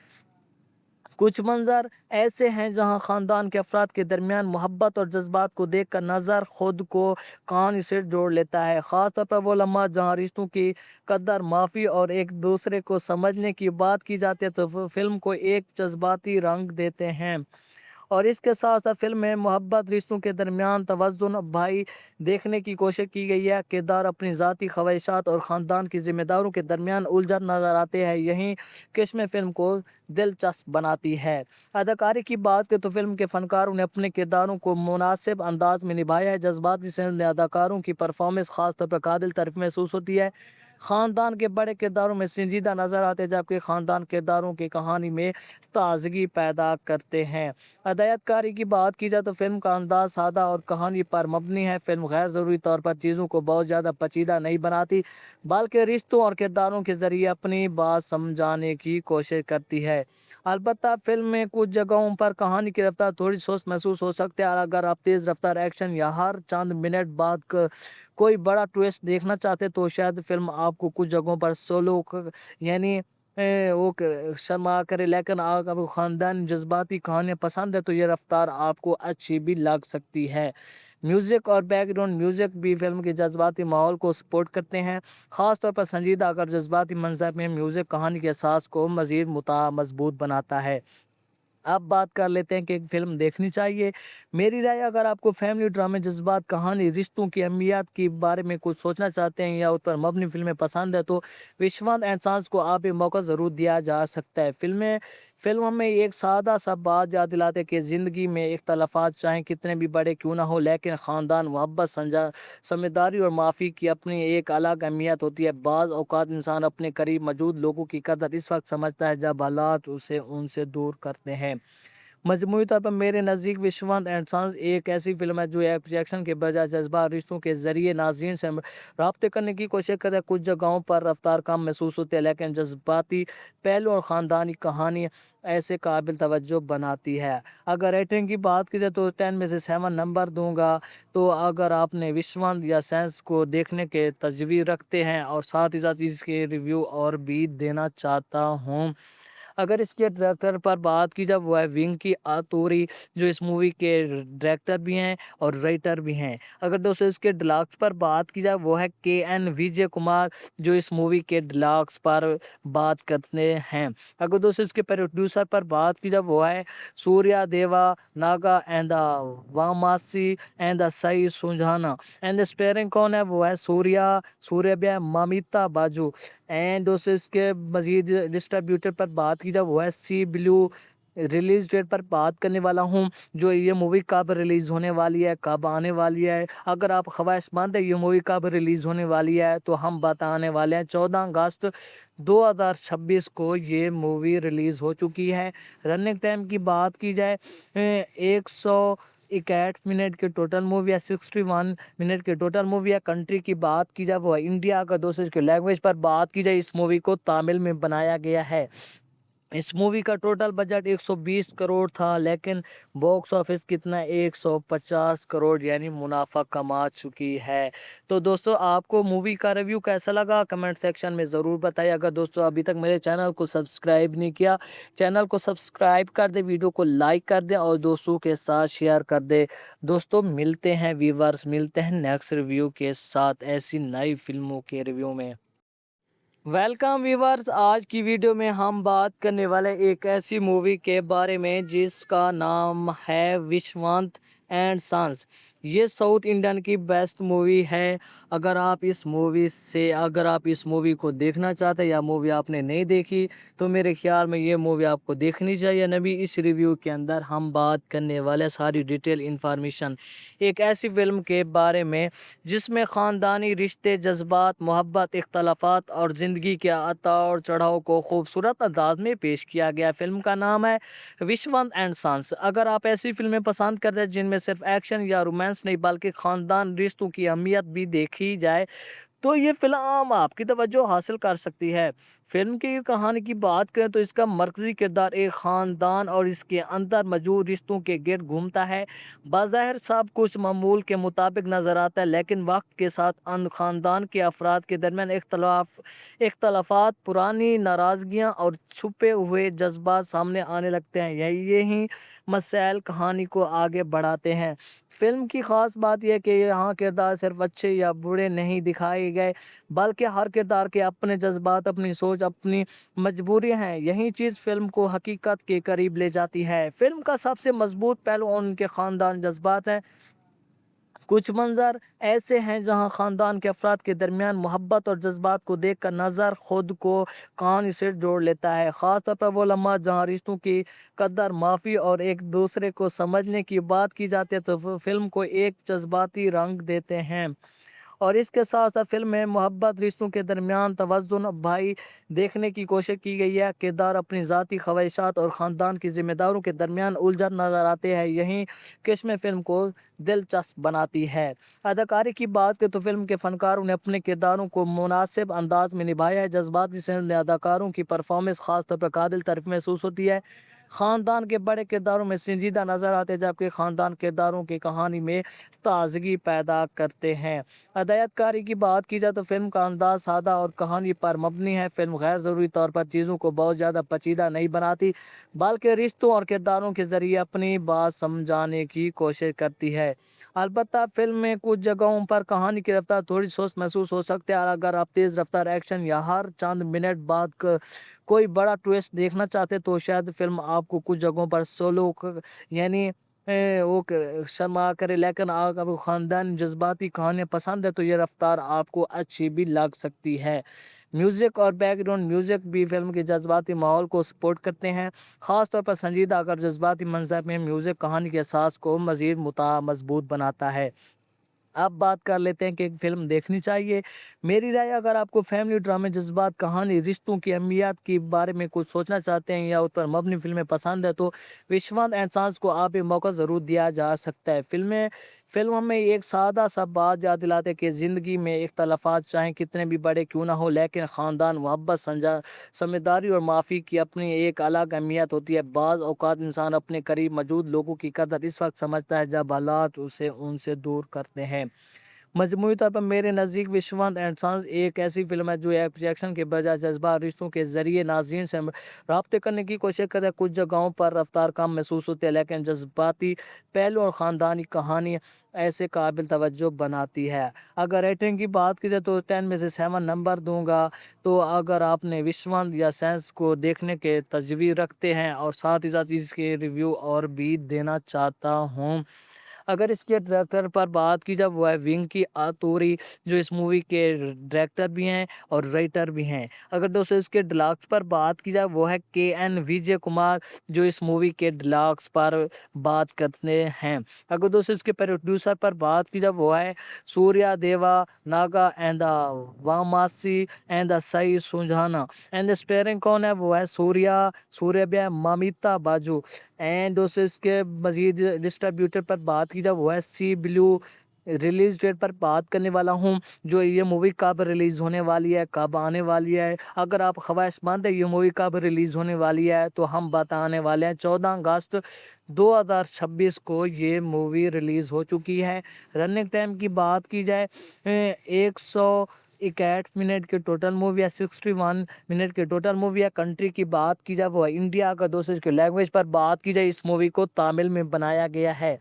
कुछ मंज़र ऐसे हैं जहाँ ख़ानदान के अफ़राद के दरमियान मोहब्बत और जज़्बात को देखकर नज़र खुद को कहानी से जोड़ लेता है। ख़ास तौर पर वो लम्हा जहाँ रिश्तों की कदर, माफ़ी और एक दूसरे को समझने की बात की जाती है, तो फ़िल्म को एक जज्बाती रंग देते हैं। और इसके साथ-साथ फ़िल्म में मोहब्बत, रिश्तों के दरमियान तवज़ुन भाई देखने की कोशिश की गई है। किरदार अपनी ज़ाती ख़्वाहिशात और ख़ानदान की ज़िम्मेदारियों के दरमियान उलझन नज़र आते हैं। यही किस्में फ़िल्म को दिलचस्प बनाती है। अदाकारी की बात करें तो फ़िल्म के फ़नकारों ने अपने किरदारों को मुनासिब अंदाज़ में निभाया है। जज़्बाती सेंस में अदाकारों की परफ़ॉर्मेंस ख़ास तौर पर काबिल तारीफ़ महसूस होती है। ख़ानदान के बड़े किरदारों में संजीदा नज़र आते हैं, जबकि ख़ानदान किरदारों की कहानी में ताज़गी पैदा करते हैं। हदायतकारी की बात की जाए तो फ़िल्म का अंदाज़ सादा और कहानी पर मबनी है। फ़िल्म गैर ज़रूरी तौर पर चीज़ों को बहुत ज़्यादा पेचीदा नहीं बनाती, बल्कि रिश्तों और किरदारों के ज़रिए अपनी बात समझाने की कोशिश करती है। अलबत्ता फ़िल्म में कुछ जगहों पर कहानी की रफ़्तार थोड़ी सुस्त महसूस हो सकती है। अगर आप तेज़ रफ़्तार एक्शन या हर चंद मिनट बाद कोई बड़ा ट्विस्ट देखना चाहते हैं, तो शायद फ़िल्म आपको कुछ जगहों पर स्लो यानी वो शर्मा करे। लेकिन अगर आपको ख़ानदानी जज्बाती कहानियाँ पसंद है, तो ये रफ़्तार आपको अच्छी भी लग सकती है। म्यूज़िक और बैकग्राउंड म्यूज़िक भी फ़िल्म के जज्बाती माहौल को सपोर्ट करते हैं। ख़ास तौर पर संजीदा अगर जज्बाती मंज़र में म्यूज़िक कहानी के एहसास को मज़ीद मज़बूत बनाता है। अब बात कर लेते हैं कि फ़िल्म देखनी चाहिए। मेरी राय, अगर आपको फैमिली ड्रामे, जज़्बात, कहानी, रिश्तों की अहमियत के बारे में कुछ सोचना चाहते हैं या उस पर मबनी फ़िल्में पसंद है, तो विश्वनाथ एंड संस को आप एक मौका ज़रूर दिया जा सकता है। फ़िल्म हमें एक सादा सा बात याद दिलाते हैं कि ज़िंदगी में इख्तलाफ़ात चाहे कितने भी बड़े क्यों ना हो, लेकिन ख़ानदान, मोहब्बत, समझदारी और माफ़ी की अपनी एक अलग अहमियत होती है। बाज़ औक़ात इंसान अपने करीब मौजूद लोगों की कदर इस वक़्त समझता है जब हालात उसे उनसे दूर करते हैं। मजमूई तौर पर मेरे नज़दीक विश्वनाथ एंड सन्स एक ऐसी फ़िल्म है जो एक्शन के बजाय जज्बा रिश्तों के ज़रिए नाज़रीन से राब्ते करने की कोशिश करता है। कुछ जगहों पर रफ्तार कम महसूस होती है, लेकिन जज्बाती पहलू और ख़ानदानी कहानी ऐसे काबिल तवज्जो बनाती है। अगर रेटिंग की बात की जाए तो 10 में से 7 नंबर दूँगा। तो अगर आपने विश्वनाथ या सेंस को देखने के तजवीज़ रखते हैं और साथ ही साथ इसके रिव्यू और भी देना चाहता हूँ। अगर इसके डायरेक्टर पर बात की जाए, वो है विंकी आतूरी, जो इस मूवी के डायरेक्टर भी हैं और राइटर भी हैं। अगर दोस्तों इसके डिलॉग्स पर बात की जाए, वो है के.एन. विजय कुमार, जो इस मूवी के डिलॉग्स पर बात करते हैं। अगर दोस्तों इसके प्रोड्यूसर पर बात की जाए, वो है Surya Deva Naga and the Vamasi and the Sai Sujana. And starring कौन है, वो है सूर्या ममिता बाजू। एंड दोस्तों इसके मज़ीद डिस्ट्रीब्यूटर पर बात की जाए, वो है सी ब्लू। रिलीज़ डेट पर बात करने वाला हूँ, जो ये मूवी कब रिलीज़ होने वाली है, कब आने वाली है। अगर आप ख्वाहिशमंद है ये मूवी कब रिलीज़ होने वाली है, तो हम बताने वाले हैं। 14 अगस्त 2026 को ये मूवी रिलीज़ हो चुकी है। रनिंग टाइम की बात की जाए, 161 मिनट की टोटल मूवी है, 61 मिनट की टोटल मूवी है। कंट्री की बात की जाए, वो है इंडिया। का दोस्तों इसके लैंग्वेज पर बात की जाए, इस मूवी को तमिल में बनाया गया है। इस मूवी का टोटल बजट 120 करोड़ था, लेकिन बॉक्स ऑफिस कितना 150 करोड़ यानी मुनाफा कमा चुकी है। तो दोस्तों आपको मूवी का रिव्यू कैसा लगा कमेंट सेक्शन में ज़रूर बताइए। अगर दोस्तों अभी तक मेरे चैनल को सब्सक्राइब नहीं किया, चैनल को सब्सक्राइब कर दे, वीडियो को लाइक कर दें और दोस्तों के साथ शेयर कर दे। दोस्तों मिलते हैं व्यूवर्स, मिलते हैं नेक्स्ट रिव्यू के साथ ऐसी नई फिल्मों के रिव्यू में। वेलकम व्यूवर्स, आज की वीडियो में हम बात करने वाले एक ऐसी मूवी के बारे में जिसका नाम है विश्वनाथ एंड सन्स। ये साउथ इंडियन की बेस्ट मूवी है। अगर आप इस मूवी को देखना चाहते हैं या मूवी आपने नहीं देखी तो मेरे ख्याल में ये मूवी आपको देखनी चाहिए। नबी इस रिव्यू के अंदर हम बात करने वाले सारी डिटेल इन्फॉर्मेशन एक ऐसी फिल्म के बारे में जिसमें ख़ानदानी रिश्ते, जज्बात, मोहब्बत, इख्तलाफात और ज़िंदगी के उतार चढ़ाव को खूबसूरत अंदाज में पेश किया गया। फिल्म का नाम है विश्वंत एंड सन्स। अगर आप ऐसी फिल्में पसंद करते हैं जिनमें सिर्फ एक्शन या रोमांस नहीं बल्कि ख़ानदान रिश्तों की अहमियत भी देखी जाए तो ये फ़िल्म आपकी तवज्जो हासिल कर सकती है। फ़िल्म की कहानी की बात करें तो इसका मरकज़ी किरदार एक ख़ानदान और इसके अंदर मौजूद रिश्तों के गिर्द घूमता है। बज़ाहिर सब कुछ मामूल के मुताबिक नज़र आता है, लेकिन वक्त के साथ अन ख़ानदान के अफराद के दरमियान इख्तलाफात, पुरानी नाराज़गियाँ और छुपे हुए जज्बात सामने आने लगते हैं। यही मसाइल कहानी को आगे बढ़ाते हैं। फ़िल्म की ख़ास बात यह है कि यहाँ किरदार सिर्फ अच्छे या बुरे नहीं दिखाए गए, बल्कि हर किरदार के अपने जज्बात, अपनी सोच, अपनी मजबूरियाँ हैं। यही चीज़ फ़िल्म को हकीकत के करीब ले जाती है। फ़िल्म का सबसे मजबूत पहलू उनके ख़ानदान जज्बात हैं। कुछ मंज़र ऐसे हैं जहाँ ख़ानदान के अफराद के दरमियान मोहब्बत और जज्बात को देखकर नज़र खुद को कहानी से जोड़ लेता है। ख़ास तौर पर वो लम्हा जहाँ रिश्तों की कदर, माफ़ी और एक दूसरे को समझने की बात की जाती है तो फ़िल्म को एक जज्बाती रंग देते हैं। और इसके साथ साथ फ़िल्म में मोहब्बत, रिश्तों के दरमियान तवज़ुन भाई देखने की कोशिश की गई है। किरदार अपनी ज़ाती ख्वाहिशात और ख़ानदान की ज़िम्मेदारियों के दरमियान उलझन नज़र आते हैं। यही किस्में फ़िल्म को दिलचस्प बनाती है। अदाकारी की बात करें तो फ़िल्म के फ़नकारों ने अपने किरदारों को मुनासिब अंदाज में निभाया है। जज्बाती सेंस में अदाकारों की परफॉर्मेंस ख़ास तौर पर काबिल तारीफ़ महसूस होती है। ख़ानदान के बड़े किरदारों में संजीदा नज़र आते हैं, जबकि ख़ानदान किरदारों की कहानी में ताज़गी पैदा करते हैं। हदायतकारी की बात की जाए तो फ़िल्म का अंदाज़ सादा और कहानी पर मबनी है। फ़िल्म गैर ज़रूरी तौर पर चीज़ों को बहुत ज़्यादा पेचीदा नहीं बनाती, बल्कि रिश्तों और किरदारों के ज़रिए अपनी बात समझाने की कोशिश करती है। अलबत्ता फ़िल्म में कुछ जगहों पर कहानी की रफ्तार थोड़ी सुस्त महसूस हो सकती है। और अगर आप तेज़ रफ्तार एक्शन या हर चंद मिनट बाद कोई बड़ा ट्विस्ट देखना चाहते तो शायद फ़िल्म आपको कुछ जगहों पर यानी शर्मा करे। लेकिन अगर आपको ख़ानदानी जज्बाती कहानियाँ पसंद है तो ये रफ्तार आपको अच्छी भी लग सकती है। म्यूज़िक और बैकग्राउंड म्यूज़िक भी फ़िल्म के जज्बाती माहौल को सपोर्ट करते हैं। ख़ास तौर पर संजीदा अगर जज्बाती मंज़र में म्यूज़िक कहानी के एहसास को मज़ीद मज़बूत बनाता है। अब बात कर लेते हैं कि फ़िल्म देखनी चाहिए। मेरी राय, अगर आपको फैमिली ड्रामे, जज़्बात, कहानी, रिश्तों की अहमियत के बारे में कुछ सोचना चाहते हैं या उस पर मबनी फ़िल्में पसंद है तो विश्वनाथ एंड संस को आप एक मौका ज़रूर दिया जा सकता है। फ़िल्म हमें एक सादा सा बात याद दिलाते हैं कि ज़िंदगी में इख्तलाफ़ात चाहे कितने भी बड़े क्यों ना हो, लेकिन ख़ानदान, मोहब्बत, समझदारी और माफ़ी की अपनी एक अलग अहमियत होती है। बाज़ औक़ात इंसान अपने करीब मौजूद लोगों की कदर इस वक्त समझता है जब हालात उसे उनसे दूर करते हैं। मजमूई तौर पर मेरे नज़दीक विश्वनाथ एंड सन्स एक ऐसी फ़िल्म है जो एक्शन के बजाय जज्बा रिश्तों के ज़रिए नाज़रीन से राब्ते करने की कोशिश करता है। कुछ जगहों पर रफ्तार कम महसूस होती है, लेकिन जज्बाती पहलू और ख़ानदानी कहानी ऐसे काबिल तवज्जो बनाती है। अगर रेटिंग की बात की जाए तो 10 में से 7 नंबर दूंगा। तो अगर आपने विश्वनाथ या सेंस को देखने के तजवीज़ रखते हैं और साथ ही साथ इसके रिव्यू और भी देना चाहता हूँ। अगर इसके डायरेक्टर पर बात की जाए वो है विंकी आतूरी, जो इस मूवी के डायरेक्टर भी हैं और राइटर भी हैं। अगर दोस्तों इसके डिलॉग्स पर बात की जाए वो है के.एन. विजय कुमार, जो इस मूवी के डिलॉग्स पर बात करते हैं। अगर दोस्तों इसके प्रोड्यूसर पर बात की जाए वो है Surya Deva Naga and the Vamasi and the Sai Sujana. And starring कौन है वो है सूर्या ममिता बाजू। एंड दोस्तों इसके मजीद डिस्ट्रीब्यूटर पर बात की जाए वो है सी ब्लू। रिलीज डेट पर बात करने वाला हूँ, जो ये मूवी कब रिलीज़ होने वाली है, कब आने वाली है। अगर आप ख्वाहिशमंद है ये मूवी कब रिलीज़ होने वाली है तो हम बताने वाले हैं। 14 अगस्त 2026 को ये मूवी रिलीज़ हो चुकी है। रनिंग टाइम की बात की जाए 161 मिनट के टोटल मूवी है, 61 मिनट के टोटल मूवी है। कंट्री की बात की जाए वो है इंडिया। का दोस्तों इसके लैंग्वेज पर बात की जाए इस मूवी को तमिल में बनाया गया है।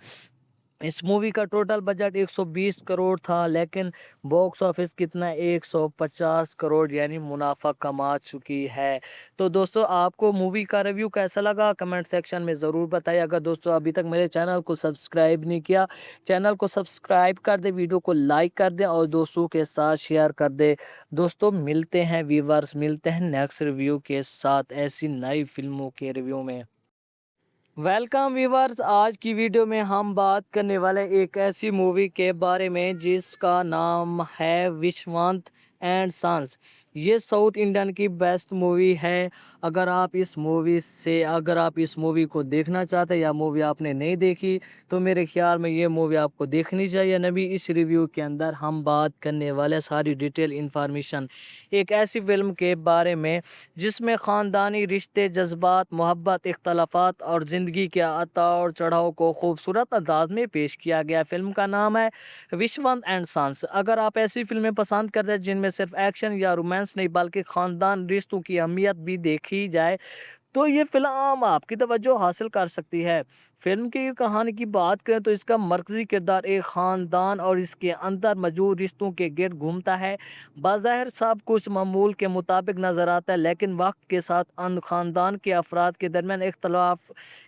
इस मूवी का टोटल बजट 120 करोड़ था, लेकिन बॉक्स ऑफिस कितना 150 करोड़ यानी मुनाफा कमा चुकी है। तो दोस्तों, आपको मूवी का रिव्यू कैसा लगा कमेंट सेक्शन में ज़रूर बताइए। अगर दोस्तों अभी तक मेरे चैनल को सब्सक्राइब नहीं किया, चैनल को सब्सक्राइब कर दे, वीडियो को लाइक कर दें और दोस्तों के साथ शेयर कर दे। दोस्तों मिलते हैं व्यूवर्स, मिलते हैं नेक्स्ट रिव्यू के साथ ऐसी नई फिल्मों के रिव्यू में। वेलकम व्यूवर्स, आज की वीडियो में हम बात करने वाले एक ऐसी मूवी के बारे में जिसका नाम है विश्वांत एंड सन्स। ये साउथ इंडियन की बेस्ट मूवी है। अगर आप इस मूवी को देखना चाहते हैं या मूवी आपने नहीं देखी, तो मेरे ख्याल में ये मूवी आपको देखनी चाहिए। नबी इस रिव्यू के अंदर हम बात करने वाले सारी डिटेल इंफॉर्मेशन एक ऐसी फिल्म के बारे में जिसमें ख़ानदानी रिश्ते, जज्बात, मोहब्बत, इख्तलाफात और ज़िंदगी के उतार चढ़ाव को खूबसूरत अंदाज में पेश किया गया। फ़िल्म का नाम है विश्वंत एंड सन्स। अगर आप ऐसी फ़िल्में पसंद करते हैं जिनमें सिर्फ एक्शन या रोमांस नहीं बल्कि ख़ानदान रिश्तों की अहमियत भी देखी जाए, तो ये फ़िल्म आपकी तवज्जो हासिल कर सकती है। फ़िल्म की कहानी की बात करें तो इसका मरकज़ी किरदार एक ख़ानदान और इसके अंदर मौजूद रिश्तों के गिर्द घूमता है। बाज़ाहिर सब कुछ मामूल के मुताबिक नज़र आता है, लेकिन वक्त के साथ अन ख़ानदान के अफराद के दरमियान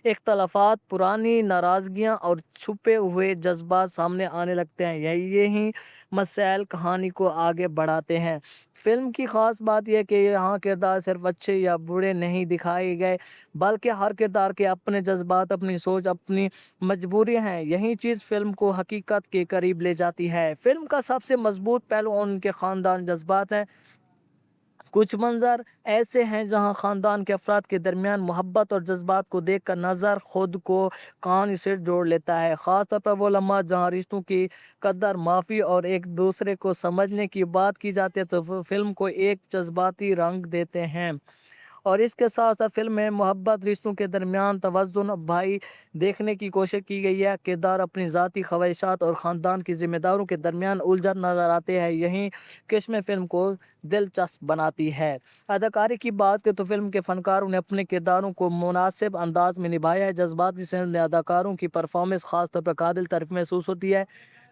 इख्तलाफात, पुरानी नाराज़गियाँ और छुपे हुए जज्बात सामने आने लगते हैं। यही मसाइल कहानी को आगे बढ़ाते हैं। फ़िल्म की ख़ास बात यह है कि यहाँ किरदार सिर्फ अच्छे या बुरे नहीं दिखाए गए, बल्कि हर किरदार के अपने जज्बात, अपनी सोच, अपनी मजबूरियाँ हैं। यही चीज़ फ़िल्म को हकीकत के करीब ले जाती है। फ़िल्म का सबसे मजबूत पहलू उनके ख़ानदान जज्बात हैं। कुछ मंज़र ऐसे हैं जहां ख़ानदान के अफराद के दरमियान मोहब्बत और जज्बात को देखकर नज़र खुद को कहानी से जोड़ लेता है। ख़ास तौर पर वो लम्हा जहां रिश्तों की कदर, माफ़ी और एक दूसरे को समझने की बात की जाती है, तो फ़िल्म को एक जज्बाती रंग देते हैं। और इसके साथ साथ फ़िल्म में मोहब्बत, रिश्तों के दरमियान तवज़ुन भाई देखने की कोशिश की गई है। किरदार अपनी ज़ाती ख्वाहिशात और ख़ानदान की ज़िम्मेदारियों के दरमियान उलझन नज़र आते हैं। यही किस्में फ़िल्म को दिलचस्प बनाती है। अदाकारी की बात करें तो फ़िल्म के फ़नकारों ने अपने किरदारों को मुनासिब अंदाज में निभाया है। जज्बाती सेंस में अदाकारों की परफॉर्मेंस ख़ास तौर पर काबिल तारीफ़ महसूस होती है।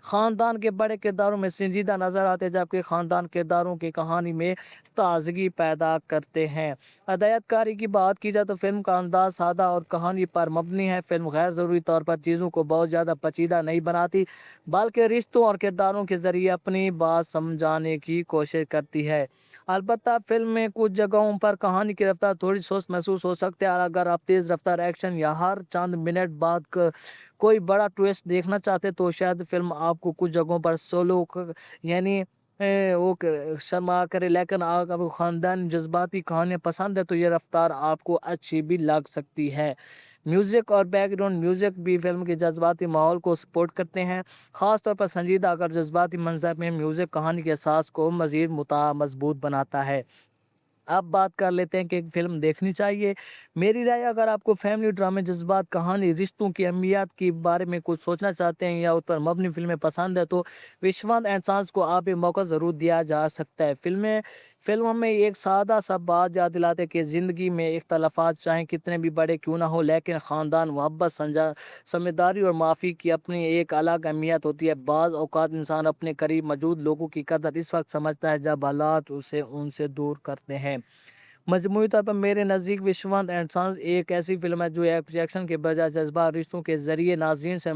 ख़ानदान के बड़े किरदारों में संजीदा नज़र आते हैं, जबकि ख़ानदान किरदारों की कहानी में ताज़गी पैदा करते हैं। हदायतकारी की बात की जाए तो फ़िल्म का अंदाज़ सादा और कहानी पर मबनी है। फ़िल्म गैर ज़रूरी तौर पर चीज़ों को बहुत ज़्यादा पेचीदा नहीं बनाती, बल्कि रिश्तों और किरदारों के ज़रिए अपनी बात समझाने की कोशिश करती है। अलबत्ता फ़िल्म में कुछ जगहों पर कहानी की रफ्तार थोड़ी सुस्त महसूस हो सकती है। और अगर आप तेज़ रफ्तार एक्शन या हर चंद मिनट बाद कोई बड़ा ट्विस्ट देखना चाहते तो शायद फ़िल्म आपको कुछ जगहों पर सोलो यानी वो शर्मा करे। लेकिन अगर आपको ख़ानदान जज्बाती कहानियाँ पसंद है तो ये रफ्तार आपको अच्छी भी लग सकती है। म्यूज़िक और बैकग्राउंड म्यूज़िक भी फ़िल्म के जज्बाती माहौल को सपोर्ट करते हैं। ख़ास तौर पर संजीदा अगर जज्बाती मंज़र में म्यूज़िक कहानी के एहसास को मज़ीद मज़बूत बनाता है। अब बात कर लेते हैं कि एक फ़िल्म देखनी चाहिए। मेरी राय, अगर आपको फैमिली ड्रामे, जज़्बात, कहानी, रिश्तों की अहमियत के बारे में कुछ सोचना चाहते हैं या उस पर मबनी फ़िल्में पसंद है, तो विश्वास एंड सांस को आप एक मौका ज़रूर दिया जा सकता है। फ़िल्म हमें एक सादा सा बात याद दिलाते हैं कि ज़िंदगी में इख्तलाफ़ात चाहे कितने भी बड़े क्यों ना हो, लेकिन ख़ानदान, मोहब्बत, समझदारी और माफ़ी की अपनी एक अलग अहमियत होती है। बाज़ औक़ात इंसान अपने करीब मौजूद लोगों की कदर इस वक्त समझता है जब हालात उसे उनसे दूर करते हैं। मजमूई तौर पर मेरे नज़दीक विश्वास एंड सन्स एक ऐसी फ़िल्म है जो एक्शन के बजाय जज्बा रिश्तों के ज़रिए नाज़रीन से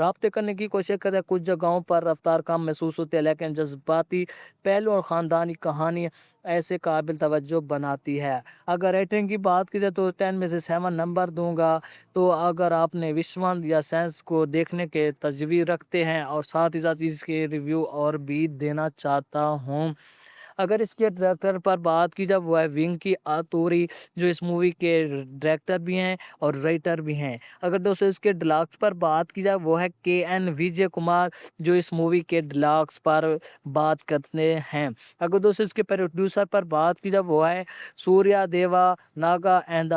रब्ते करने की कोशिश करता है। कुछ जगहों पर रफ्तार कम महसूस होती है, लेकिन जज्बाती पहलू और ख़ानदानी कहानी ऐसे काबिल तवज्जो बनाती है। अगर रेटिंग की बात की जाए तो 10 में से 7 नंबर दूंगा। तो अगर आपने विश्वास या सेंस को देखने के तजवीज़ रखते हैं और साथ ही साथ इसके रिव्यू और भी देना चाहता हूँ। अगर इसके डायरेक्टर पर बात की जाए वो है विंकी आतूरी, जो इस मूवी के डायरेक्टर भी हैं और राइटर भी हैं। अगर दोस्तों इसके डिलक्स पर बात की जाए वो है के.एन. विजय कुमार, जो इस मूवी के डिलक्स पर बात करते हैं। अगर दोस्तों इसके प्रोड्यूसर पर बात की जाए वो है Surya Deva Naga and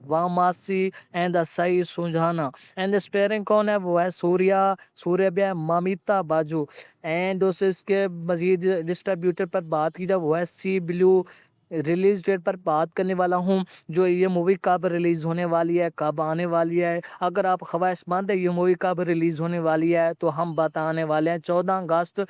Vamasi and Sai Sujana. And starring कौन है वो है सूर्या ममिता बाजू। एंड दोस्तों इसके मजीद डिस्ट्रीब्यूटर पर बात की जाए वो है सी ब्लू रिलीज़ डेट पर बात करने वाला हूँ, जो ये मूवी कब रिलीज़ होने वाली है, कब आने वाली है। अगर आप ख्वाहिशमंद है ये मूवी कब रिलीज़ होने वाली है, तो हम बताने वाले हैं। 14 अगस्त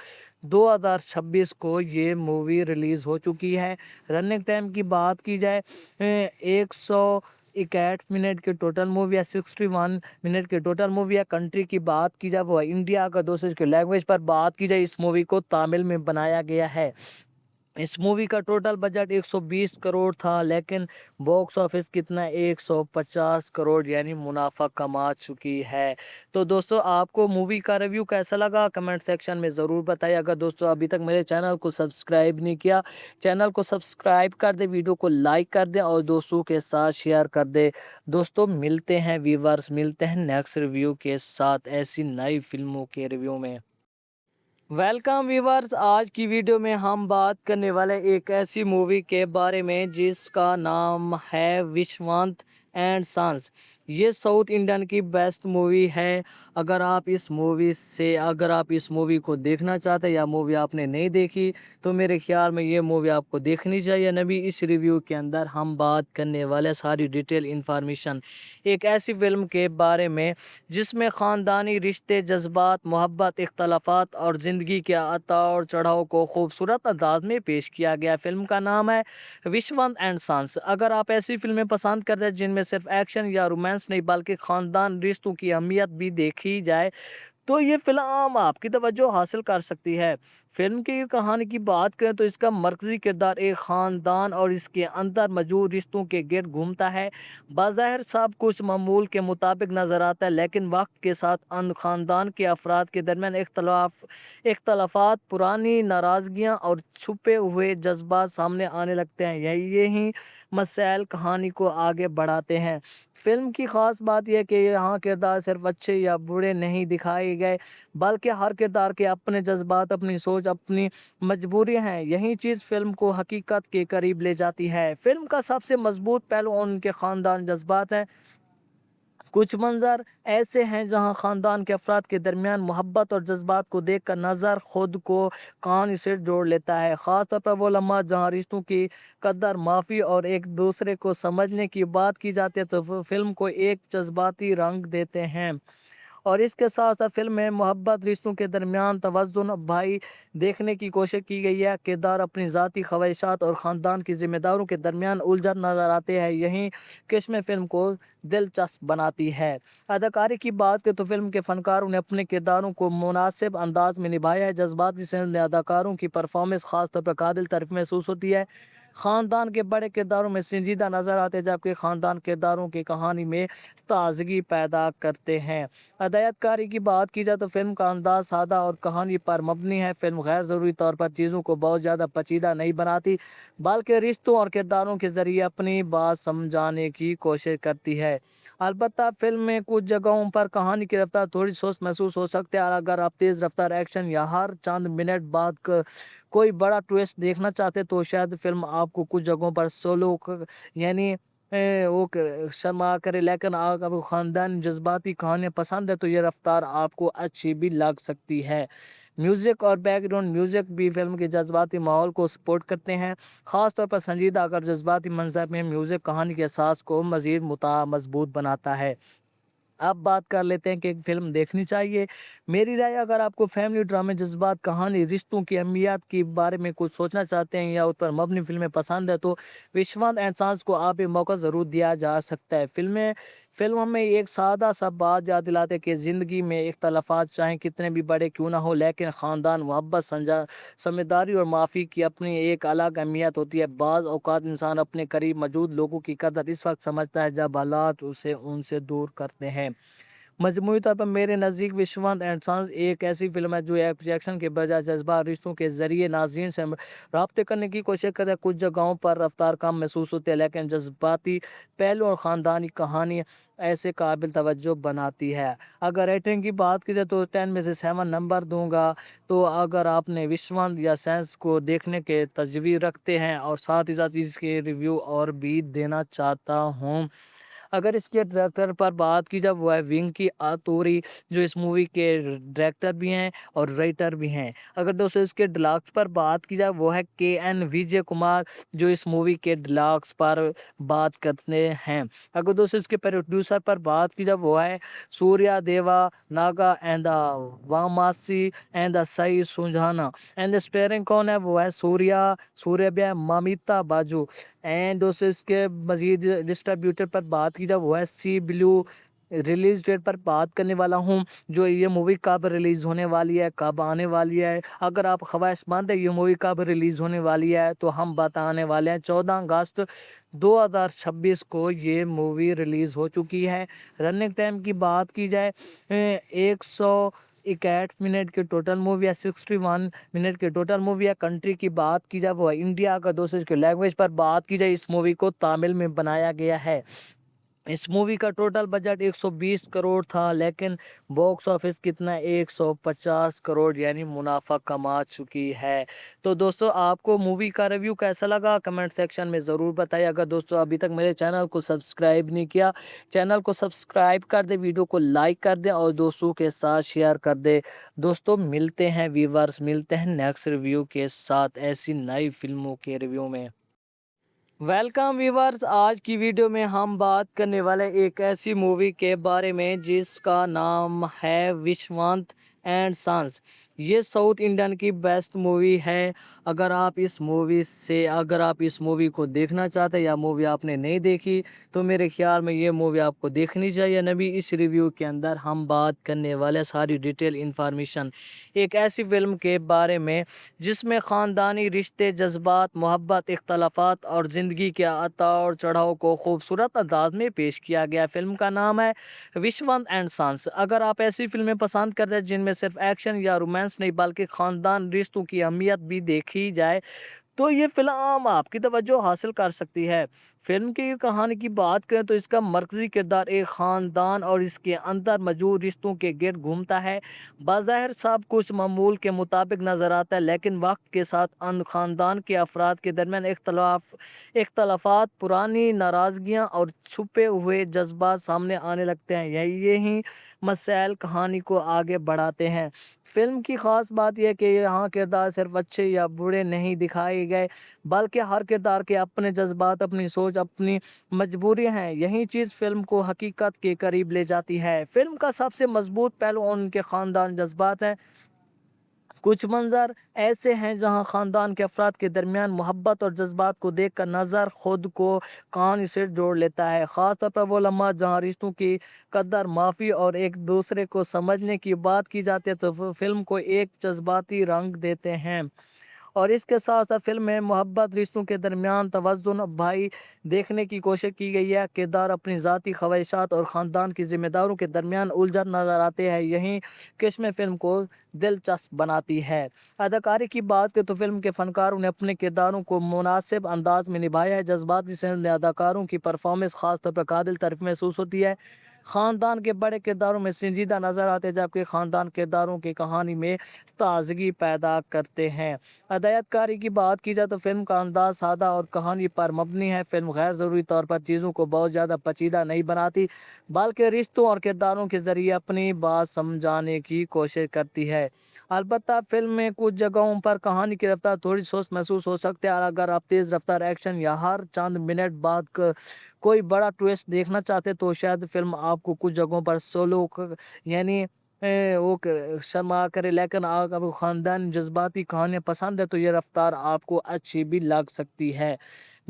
2026 को ये मूवी रिलीज़ हो चुकी है। रनिंग टाइम की बात की जाए 161 मिनट की टोटल मूवी है, 61 मिनट की टोटल मूवी है। कंट्री की बात की जाए वो है इंडिया। अगर दूसरे की लैंग्वेज पर बात की जाए, इस मूवी को तमिल में बनाया गया है। इस मूवी का टोटल बजट 120 करोड़ था, लेकिन बॉक्स ऑफिस कितना 150 करोड़ यानी मुनाफा कमा चुकी है। तो दोस्तों आपको मूवी का रिव्यू कैसा लगा कमेंट सेक्शन में ज़रूर बताइए। अगर दोस्तों अभी तक मेरे चैनल को सब्सक्राइब नहीं किया, चैनल को सब्सक्राइब कर दे, वीडियो को लाइक कर दे और दोस्तों के साथ शेयर कर दे। दोस्तों मिलते हैं व्यूवर्स, मिलते हैं नेक्स्ट रिव्यू के साथ ऐसी नई फिल्मों के रिव्यू में। वेलकम व्यूवर्स, आज की वीडियो में हम बात करने वाले एक ऐसी मूवी के बारे में जिसका नाम है विश्वांत एंड सन्स। ये साउथ इंडियन की बेस्ट मूवी है। अगर आप इस मूवी को देखना चाहते हैं या मूवी आपने नहीं देखी, तो मेरे ख्याल में ये मूवी आपको देखनी चाहिए। नबी इस रिव्यू के अंदर हम बात करने वाले सारी डिटेल इंफॉर्मेशन एक ऐसी फिल्म के बारे में जिसमें ख़ानदानी रिश्ते, जज्बात, मोहब्बत, इख्तलाफात और ज़िंदगी के उतार चढ़ाव को खूबसूरत अंदाज में पेश किया गया। फ़िल्म का नाम है विश्वंत एंड सन्स। अगर आप ऐसी फ़िल्में पसंद करते हैं जिनमें सिर्फ एक्शन या रोमांस नहीं बल्कि ख़ानदान रिश्तों की अहमियत भी देखी जाए, तो ये फ़िल्म आपकी तवज्जो हासिल कर सकती है। फ़िल्म की कहानी की बात करें तो इसका मरकज़ी किरदार एक ख़ानदान और इसके अंदर मौजूद रिश्तों के गिर्द घूमता है। बज़ाहिर सब कुछ मामूल के मुताबिक नज़र आता है, लेकिन वक्त के साथ अन ख़ानदान के अफराद के दरमियान इख्तलाफात, पुरानी नाराज़गियाँ और छुपे हुए जज्बात सामने आने लगते हैं। यही मसाइल कहानी को आगे बढ़ाते हैं। फ़िल्म की ख़ास बात यह है कि यहाँ किरदार सिर्फ अच्छे या बुरे नहीं दिखाए गए, बल्कि हर किरदार के अपने जज्बात, अपनी सोच, अपनी मजबूरियाँ हैं। यही चीज़ फ़िल्म को हकीकत के करीब ले जाती है। फ़िल्म का सबसे मजबूत पहलू उनके ख़ानदान जज्बात हैं। कुछ मंज़र ऐसे हैं जहां ख़ानदान के अफराद के दरमियान मोहब्बत और जज्बात को देखकर नज़र खुद को कहानी से जोड़ लेता है। ख़ास तौर पर वो लम्हात जहां रिश्तों की कदर, माफ़ी और एक दूसरे को समझने की बात की जाती है, तो फ़िल्म को एक जज्बाती रंग देते हैं। और इसके साथ साथ फ़िल्म में मोहब्बत, रिश्तों के दरमियान तवज़ुन भाई देखने की कोशिश की गई है। किरदार अपनी ज़ाती ख्वाहिशात और ख़ानदान की ज़िम्मेदारियों के दरमियान उलझन नज़र आते हैं। यही किस्में फ़िल्म को दिलचस्प बनाती है। अदाकारी की बात करें तो फ़िल्म के फ़नकारों ने अपने किरदारों को मुनासिब अंदाज में निभाया है। जज्बाती सेंस में अदाकारों की परफॉर्मेंस ख़ास तौर पर काबिल तारीफ़ महसूस होती है। ख़ानदान के बड़े किरदारों में संजीदा नज़र आते हैं, जबकि ख़ानदान किरदारों की कहानी में ताजगी पैदा करते हैं। हदायतकारी की बात की जाए तो फ़िल्म का अंदाज़ सादा और कहानी पर मबनी है। फ़िल्म गैर ज़रूरी तौर पर चीज़ों को बहुत ज़्यादा पेचीदा नहीं बनाती, बल्कि रिश्तों और किरदारों के ज़रिए अपनी बात समझाने की कोशिश करती है। अलबत्ता फ़िल्म में कुछ जगहों पर कहानी की रफ्तार थोड़ी सुस्त महसूस हो सकती है, और अगर आप तेज़ रफ्तार एक्शन या हर चंद मिनट बाद कोई बड़ा ट्विस्ट देखना चाहते तो शायद फ़िल्म आपको कुछ जगहों पर सोलो यानी शर्मा करे। लेकिन अगर आपको ख़ानदान जज्बाती कहानियाँ पसंद है तो ये रफ्तार आपको अच्छी भी लग सकती है। म्यूज़िक और बैकग्राउंड म्यूज़िक भी फ़िल्म के जज्बाती माहौल को सपोर्ट करते हैं। ख़ास तौर पर संजीदा अगर जज्बाती मंज़र में म्यूज़िक कहानी के एहसास को मज़ीद मज़बूत बनाता है। अब बात कर लेते हैं कि एक फ़िल्म देखनी चाहिए। मेरी राय, अगर आपको फैमिली ड्रामे, जज़्बात, कहानी, रिश्तों की अहमियत के बारे में कुछ सोचना चाहते हैं या उस पर मबनी फ़िल्में पसंद है, तो विश्वास एंड सांस को आप एक मौका ज़रूर दिया जा सकता है। फ़िल्म हमें एक सादा सा बात याद दिलाते हैं कि ज़िंदगी में इख्तलाफ़ात चाहे कितने भी बड़े क्यों ना हो, लेकिन ख़ानदान, मोहब्बत, समझदारी और माफ़ी की अपनी एक अलग अहमियत होती है। बाज़ औक़ात इंसान अपने करीब मौजूद लोगों की कदर इस वक्त समझता है जब हालात उसे उनसे दूर करते हैं। मजमूई तौर पर मेरे नज़दीक विश्वनाथ एंड सन्स एक ऐसी फ़िल्म है जो एक्शन के बजाय जज्बा रिश्तों के ज़रिए नाज़रीन से रब्ते करने की कोशिश करता है। कुछ जगहों पर रफ्तार कम महसूस होती है, लेकिन जज्बाती पहलू और ख़ानदानी कहानी ऐसे काबिल तवज्जो बनाती है। अगर रेटिंग की बात की जाए तो 10 में से 7 नंबर दूंगा। तो अगर आपने विश्वनाथ या सेंस को देखने के तजवीज़ रखते हैं और साथ ही साथ इसके रिव्यू और भी देना चाहता हूँ। अगर इसके डायरेक्टर पर बात की जाए वो है विंकी आतूरी, जो इस मूवी के डायरेक्टर भी हैं और राइटर भी हैं। अगर दोस्तों इसके डिलॉक्स पर बात की जाए वो है के एन विजय कुमार, जो इस मूवी के डिलॉक्स पर बात करते हैं। अगर दोस्तों इसके प्रोड्यूसर पर बात की जाए वो है Surya Deva Naga and Vamasi and Sai Sujana. And starring कौन है वो है सूर्या ममिता बाजू। एंड दोस्तों इसके मजीद डिस्ट्रीब्यूटर पर बात की जाए वो है सी ब्लू। रिलीज डेट पर बात करने वाला हूँ, जो ये मूवी कब रिलीज होने वाली है, कब आने वाली है। अगर आप ख्वाहिशमंद है ये मूवी कब रिलीज होने वाली है तो हम बताने वाले हैं। 14 अगस्त 2026 को ये मूवी रिलीज हो चुकी है। रनिंग टाइम की बात की जाए 161 मिनट के टोटल मूवी है, 61 मिनट के टोटल मूवी है। कंट्री की बात की जाए वो है इंडिया का। दोस्तों इसके लैंग्वेज पर बात की जाए इस मूवी को तमिल में बनाया गया है। इस मूवी का टोटल बजट 120 करोड़ था, लेकिन बॉक्स ऑफिस कितना 150 करोड़ यानी मुनाफा कमा चुकी है। तो दोस्तों आपको मूवी का रिव्यू कैसा लगा कमेंट सेक्शन में ज़रूर बताइए। अगर दोस्तों अभी तक मेरे चैनल को सब्सक्राइब नहीं किया, चैनल को सब्सक्राइब कर दे, वीडियो को लाइक कर दे और दोस्तों के साथ शेयर कर दे। दोस्तों मिलते हैं व्यूवर्स, मिलते हैं नेक्स्ट रिव्यू के साथ ऐसी नई फिल्मों के रिव्यू में। वेलकम व्यूवर्स, आज की वीडियो में हम बात करने वाले एक ऐसी मूवी के बारे में जिसका नाम है विश्वांत एंड सन्स। ये साउथ इंडियन की बेस्ट मूवी है। अगर आप इस मूवी को देखना चाहते हैं या मूवी आपने नहीं देखी तो मेरे ख्याल में ये मूवी आपको देखनी चाहिए। नबी इस रिव्यू के अंदर हम बात करने वाले सारी डिटेल इंफॉर्मेशन एक ऐसी फिल्म के बारे में जिसमें ख़ानदानी रिश्ते, जज्बात, मोहब्बत, इख्तलाफात और ज़िंदगी के उतार चढ़ाव को खूबसूरत अंदाज में पेश किया गया। फिल्म का नाम है विश्वंत एंड सन्स। अगर आप ऐसी फिल्में पसंद करते हैं जिनमें सिर्फ एक्शन या रोमांस नहीं बल्कि ख़ानदान रिश्तों की अहमियत भी देखी जाए तो ये फिल्म आपकी तवज्जो हासिल कर सकती है। फिल्म की कहानी की बात करें तो इसका मरकज़ी किरदार एक ख़ानदान और इसके अंदर मौजूद रिश्तों के गिर्द घूमता है। बाज़ाहिर सब कुछ मामूल के मुताबिक नज़र आता है, लेकिन वक्त के साथ अन ख़ानदान के अफराद के दरमियान इख्तलाफात, पुरानी नाराज़गियाँ और छुपे हुए जज्बात सामने आने लगते हैं। यही मसाइल कहानी को आगे बढ़ाते हैं। फिल्म की ख़ास बात यह है कि यहाँ किरदार सिर्फ अच्छे या बुरे नहीं दिखाए गए, बल्कि हर किरदार के अपने जज्बात, अपनी सोच, अपनी मजबूरियाँ हैं। यही चीज़ फ़िल्म को हकीकत के करीब ले जाती है। फ़िल्म का सबसे मजबूत पहलू उनके ख़ानदान जज्बात हैं। कुछ मंज़र ऐसे हैं जहां ख़ानदान के अफराद के दरमियान मोहब्बत और जज्बात को देखकर नज़र खुद को कहानी से जोड़ लेता है। ख़ास तौर पर वो लम्हात जहां रिश्तों की कदर, माफ़ी और एक दूसरे को समझने की बात की जाती है तो फिल्म को एक जज्बाती रंग देते हैं। और इसके साथ साथ फिल्म में मोहब्बत, रिश्तों के दरमियान तवज़ुन भाई देखने की कोशिश की गई है। किरदार अपनी ज़ाती ख्वाहिशात और ख़ानदान की ज़िम्मेदारों के दरमियान उलझन नज़र आते हैं। यही किस्में फ़िल्म को दिलचस्प बनाती है। अदाकारी की बात करें तो फिल्म के फ़नकारों ने अपने किरदारों को मुनासिब अंदाज में निभाया है। जज्बाती सेंस में अदाकारों की परफॉर्मेंस ख़ास तौर पर काबिल तारीफ़ महसूस होती है। ख़ानदान के बड़े किरदारों में संजीदा नज़र आते हैं, जबकि ख़ानदान किरदारों की कहानी में ताजगी पैदा करते हैं। हदायतकारी की बात की जाए तो फिल्म का अंदाज सादा और कहानी पर मबनी है। फिल्म गैर ज़रूरी तौर पर चीज़ों को बहुत ज़्यादा पेचीदा नहीं बनाती, बल्कि रिश्तों और किरदारों के ज़रिए अपनी बात समझाने की कोशिश करती है। अलबत्ता फिल्म में कुछ जगहों पर कहानी की रफ्तार थोड़ी सुस्त महसूस हो सकती है। और अगर आप तेज़ रफ्तार एक्शन या हर चंद मिनट बाद कोई बड़ा ट्विस्ट देखना चाहते तो शायद फिल्म आपको कुछ जगहों पर सोलो यानी शर्मा करे। लेकिन अगर ख़ानदान जज्बाती कहानियाँ पसंद है तो ये रफ्तार आपको अच्छी भी लग सकती है।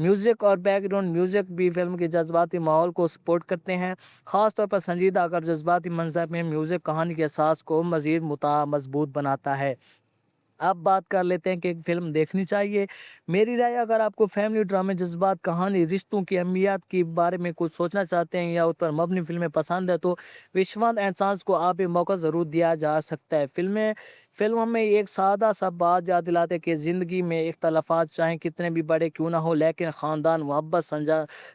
म्यूज़िक और बैकग्राउंड म्यूज़िक भी फिल्म के जज्बाती माहौल को सपोर्ट करते हैं। ख़ास तौर पर संजीदा अगर जज्बाती मंजर में म्यूज़िक कहानी के एहसास को मज़ीद मजबूत बनाता है। अब बात कर लेते हैं कि एक फ़िल्म देखनी चाहिए। मेरी राय, अगर आपको फैमिली ड्रामे, जज्बात, कहानी, रिश्तों की अहमियत के बारे में कुछ सोचना चाहते हैं या उस पर मबनी फ़िल्में पसंद है तो विश्वांत एंड सन्स को आप एक मौका ज़रूर दिया जा सकता है। फ़िल्म हमें एक सादा सा बात याद दिलाते हैं कि ज़िंदगी में इख्तलाफात चाहे कितने भी बड़े क्यों ना हो, लेकिन ख़ानदान, मोहब्बत,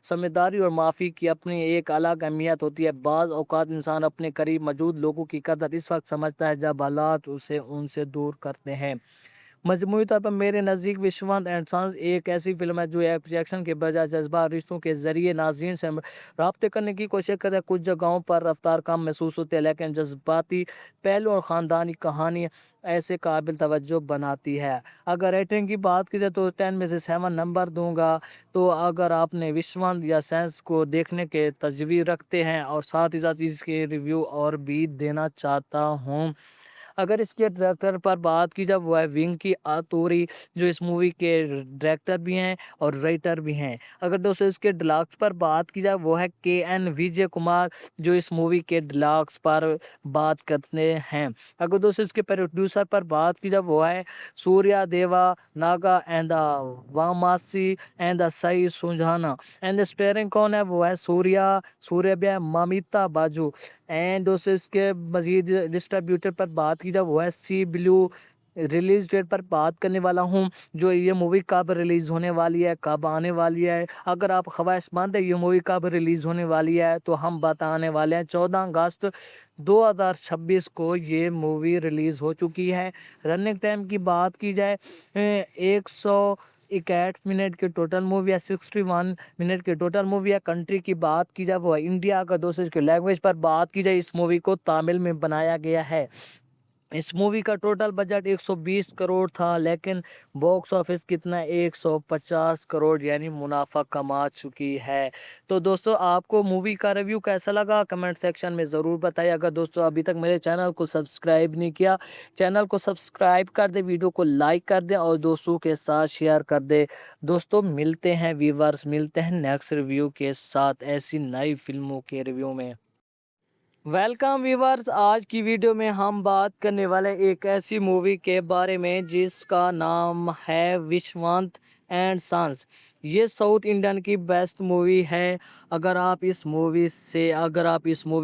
समझदारी और माफ़ी की अपनी एक अलग अहमियत होती है। बाज़ औक़ात इंसान अपने करीब मौजूद लोगों की कदर इस वक्त समझता है जब हालात उसे उनसे दूर करते हैं। मजमूई तौर पर मेरे नज़दीक विश्वनाथ एंड सन्स एक ऐसी फिल्म है जो एक्शन के बजाय जज्बा रिश्तों के ज़रिए नाज़रीन से रब्ते करने की कोशिश करता है। कुछ जगहों पर रफ्तार कम महसूस होती है, लेकिन जज्बाती पहलू और ख़ानदानी कहानी ऐसे काबिल तवज्जो बनाती है। अगर रेटिंग की बात की जाए तो 10 में से 7 नंबर दूंगा। तो अगर आपने विश्वनाथ या सेंस को देखने के तजवीज़ रखते हैं और साथ ही साथ इसके रिव्यू और भी देना चाहता हूँ। अगर इसके डायरेक्टर पर बात की जाए वो है विंकी आतूरी, जो इस मूवी के डायरेक्टर भी हैं और राइटर भी हैं। अगर दोस्तों इसके डिलक्स पर बात की जाए वो है के एन विजय कुमार, जो इस मूवी के डिलक्स पर बात करते हैं। अगर दोस्तों इसके प्रोड्यूसर पर बात की जाए वो है Surya Deva Naga and Vamasi and Sai Sujana. And starring कौन है वो है सूर्या ममिता बाजू। एंड दोस्तों इसके मजीद डिस्ट्रीब्यूटर पर बात की जाए वो है सी ब्लू। रिलीज डेट पर बात करने वाला हूँ, जो ये मूवी कब रिलीज होने वाली है, कब आने वाली है। अगर आप ख्वाहिशमंद है ये मूवी कब रिलीज होने वाली है तो हम बताने वाले हैं। 14 अगस्त 2026 को ये मूवी रिलीज हो चुकी है। रनिंग टाइम की बात की जाए 161 मिनट के टोटल मूवी है, 61 मिनट के टोटल मूवी है। कंट्री की बात की जाए वो है इंडिया का। दोस्तों इसके लैंग्वेज पर बात की जाए इस मूवी को तमिल में बनाया गया है। इस मूवी का टोटल बजट 120 करोड़ था, लेकिन बॉक्स ऑफिस कितना 150 करोड़ यानी मुनाफा कमा चुकी है। तो दोस्तों आपको मूवी का रिव्यू कैसा लगा कमेंट सेक्शन में ज़रूर बताइए। अगर दोस्तों अभी तक मेरे चैनल को सब्सक्राइब नहीं किया, चैनल को सब्सक्राइब कर दे, वीडियो को लाइक कर दे और दोस्तों के साथ शेयर कर दे। दोस्तों मिलते हैं व्यूवर्स, मिलते हैं नेक्स्ट रिव्यू के साथ ऐसी नई फिल्मों के रिव्यू में। वेलकम व्यूवर्स, आज की वीडियो में हम बात करने वाले एक ऐसी मूवी के बारे में जिसका नाम है विश्वनाथ एंड सन्स। ये साउथ इंडियन की बेस्ट मूवी है। अगर आप इस मूवी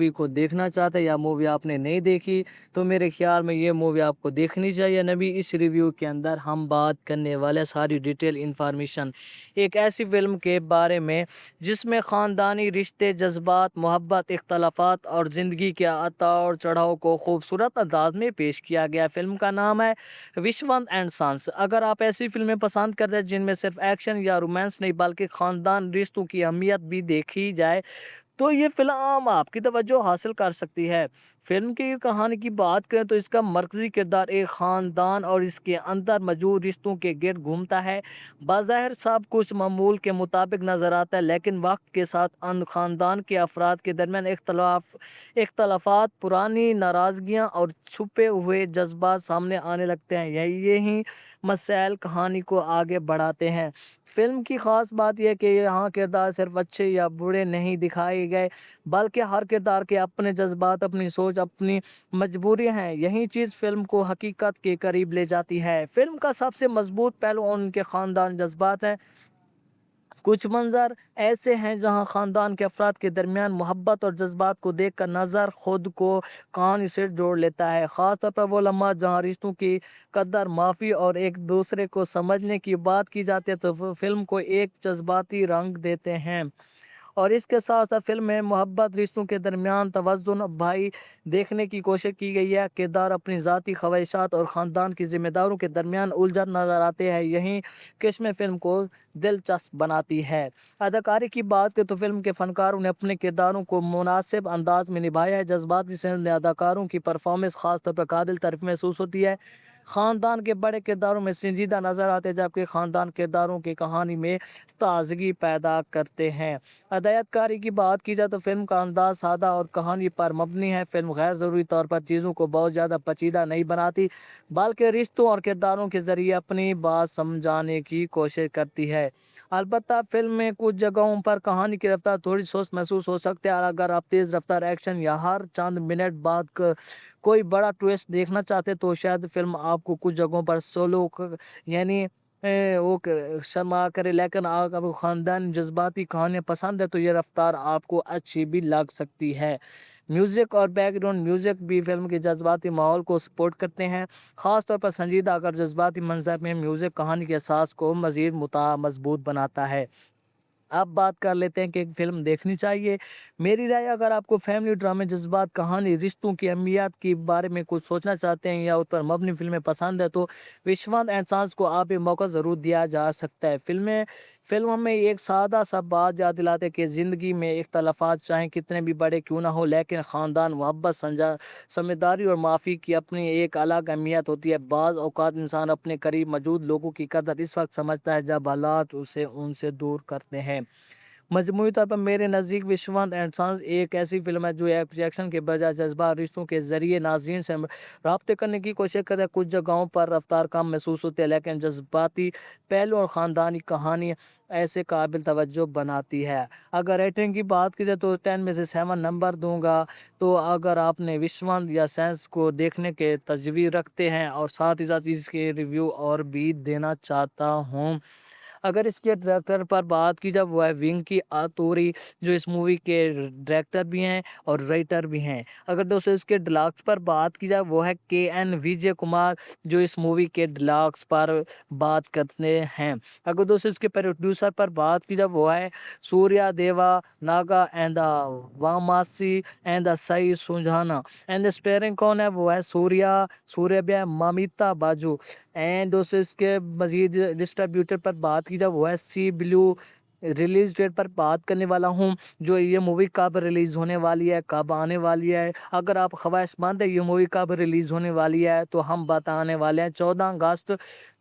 को देखना चाहते हैं या मूवी आपने नहीं देखी तो मेरे ख्याल में ये मूवी आपको देखनी चाहिए। नबी इस रिव्यू के अंदर हम बात करने वाले सारी डिटेल इंफॉर्मेशन एक ऐसी फिल्म के बारे में जिसमें ख़ानदानी रिश्ते, जज्बात, मोहब्बत, इख्तलाफात और ज़िंदगी के उतार चढ़ाव को खूबसूरत अंदाज में पेश किया गया। फिल्म का नाम है विश्वनाथ एंड सन्स। अगर आप ऐसी फिल्में पसंद करते हैं जिनमें सिर्फ एक्शन या रोमांस नहीं बल्कि ख़ानदान रिश्तों की अहमियत भी देखी जाए तो ये फिल्म आपकी तवज्जो हासिल कर सकती है। फिल्म की कहानी की बात करें तो इसका मरकज़ी किरदार एक ख़ानदान और इसके अंदर मौजूद रिश्तों के गिर्द घूमता है। बाज़ाहिर सब कुछ मामूल के मुताबिक नज़र आता है, लेकिन वक्त के साथ ख़ानदान के अफराद के दरमियान इख्तलाफात, पुरानी नाराज़गियाँ और छुपे हुए जज्बात सामने आने लगते हैं। यही मसाइल कहानी को आगे बढ़ाते हैं। फिल्म की ख़ास बात यह है कि यहाँ किरदार सिर्फ अच्छे या बुरे नहीं दिखाए गए, बल्कि हर किरदार के अपने जज्बात, अपनी सोच, अपनी मजबूरियाँ हैं। यही चीज़ फ़िल्म को हकीकत के करीब ले जाती है। फ़िल्म का सबसे मजबूत पहलू उनके ख़ानदान जज्बात हैं। कुछ मंज़र ऐसे हैं जहां ख़ानदान के अफराद के दरमियान मोहब्बत और जज्बात को देखकर नज़र खुद को कहानी से जोड़ लेता है। ख़ास तौर पर वो लम्हात जहां रिश्तों की कदर, माफ़ी और एक दूसरे को समझने की बात की जाती है तो फिल्म को एक जज्बाती रंग देते हैं। और इसके साथ साथ फिल्म में मोहब्बत, रिश्तों के दरमियान तवज़ुन भाई देखने की कोशिश की गई है। किरदार अपनी ज़ाती ख्वाहिशात और ख़ानदान की ज़िम्मेदारों के दरमियान उलझन नज़र आते हैं। यही किस्में फ़िल्म को दिलचस्प बनाती है। अदाकारी की बात करें तो फिल्म के फ़नकारों ने अपने किरदारों को मुनासिब अंदाज में निभाया है। जज्बाती सेंस में अदाकारों की परफॉर्मेंस ख़ास तौर पर काबिल तारीफ़ महसूस होती है। ख़ानदान के बड़े किरदारों में संजीदा नज़र आते हैं, जबकि ख़ानदान किरदारों की कहानी में ताजगी पैदा करते हैं। हदायतकारी की बात की जाए तो फिल्म का अंदाज सादा और कहानी पर मबनी है। फिल्म गैर ज़रूरी तौर पर चीज़ों को बहुत ज़्यादा पेचीदा नहीं बनाती, बल्कि रिश्तों और किरदारों के ज़रिए अपनी बात समझाने की कोशिश करती है। अलबत्ता फिल्म में कुछ जगहों पर कहानी की रफ्तार थोड़ी सुस्त महसूस हो सकती है। और अगर आप तेज़ रफ्तार एक्शन या हर चंद मिनट बाद कोई बड़ा ट्विस्ट देखना चाहते तो शायद फिल्म आपको कुछ जगहों पर सोलो यानी शर्मा करे। लेकिन अगर ख़ानदान जज्बाती कहानियाँ पसंद है तो ये रफ्तार आपको अच्छी भी लग सकती है। म्यूज़िक और बैकग्राउंड म्यूज़िक भी फिल्म के जज्बाती माहौल को सपोर्ट करते हैं। ख़ास तौर पर संजीदा अगर जज्बाती मंजर में म्यूज़िक कहानी के एहसास को मज़ीद मज़बूत बनाता है। अब बात कर लेते हैं कि एक फ़िल्म देखनी चाहिए। मेरी राय, अगर आपको फैमिली ड्रामे, जज़्बात, कहानी, रिश्तों की अहमियत के बारे में कुछ सोचना चाहते हैं या उस पर मबनी फ़िल्में पसंद है, तो विश्वनाथ एंड सन्स को आप एक मौका ज़रूर दिया जा सकता है। फ़िल्म हमें एक सादा-सा बात याद दिलाते हैं कि ज़िंदगी में इख्तलाफ़ात चाहे कितने भी बड़े क्यों ना हो, लेकिन ख़ानदान, मोहब्बत, समझदारी और माफ़ी की अपनी एक अलग अहमियत होती है। बाज़ औक़ात इंसान अपने करीब मौजूद लोगों की कदर इस वक़्त समझता है जब हालात उसे उनसे दूर करते हैं। मजमूई तौर पर मेरे नज़दीक विश्वनाथ एंड सन्स एक ऐसी फ़िल्म है जो एक्शन के बजाय जज़्बा रिश्तों के ज़रिए नाज़रीन से राब्ते करने की कोशिश करता है। कुछ जगहों पर रफ़्तार कम महसूस होती है, लेकिन जज़्बाती पहलू और ख़ानदानी कहानी ऐसे काबिल तवज्जो बनाती है। अगर रेटिंग की बात की जाए तो 10 में से 7 नंबर दूँगा। तो अगर आपने विश्वनाथ या सैंस को देखने के तजवीज़ रखते हैं और साथ ही साथ इसके रिव्यू और भी देना चाहता हूँ। अगर इसके डायरेक्टर पर बात की जाए, वो है वेंकी आतुरी, जो इस मूवी के डायरेक्टर भी हैं और राइटर भी हैं। अगर दोस्तों इसके डिलॉग्स पर बात की जाए, वो है केएन विजय कुमार, जो इस मूवी के डिलॉग्स पर बात करते हैं। अगर दोस्तों इसके प्रोड्यूसर पर बात की जाए, वो है Surya Deva Naga and the Vamasi and the Sai Sujana. And starring कौन है, वो है सूर्या ममिता बाजू। एंड दोस्तों इसके मज़ीद डिस्ट्रीब्यूटर पर बात की जाए, वो है सी ब्लू। रिलीज़ डेट पर बात करने वाला हूँ, जो ये मूवी कब रिलीज़ होने वाली है, कब आने वाली है। अगर आप ख्वाहिशमंद है ये मूवी कब रिलीज़ होने वाली है, तो हम बताने वाले हैं। 14 अगस्त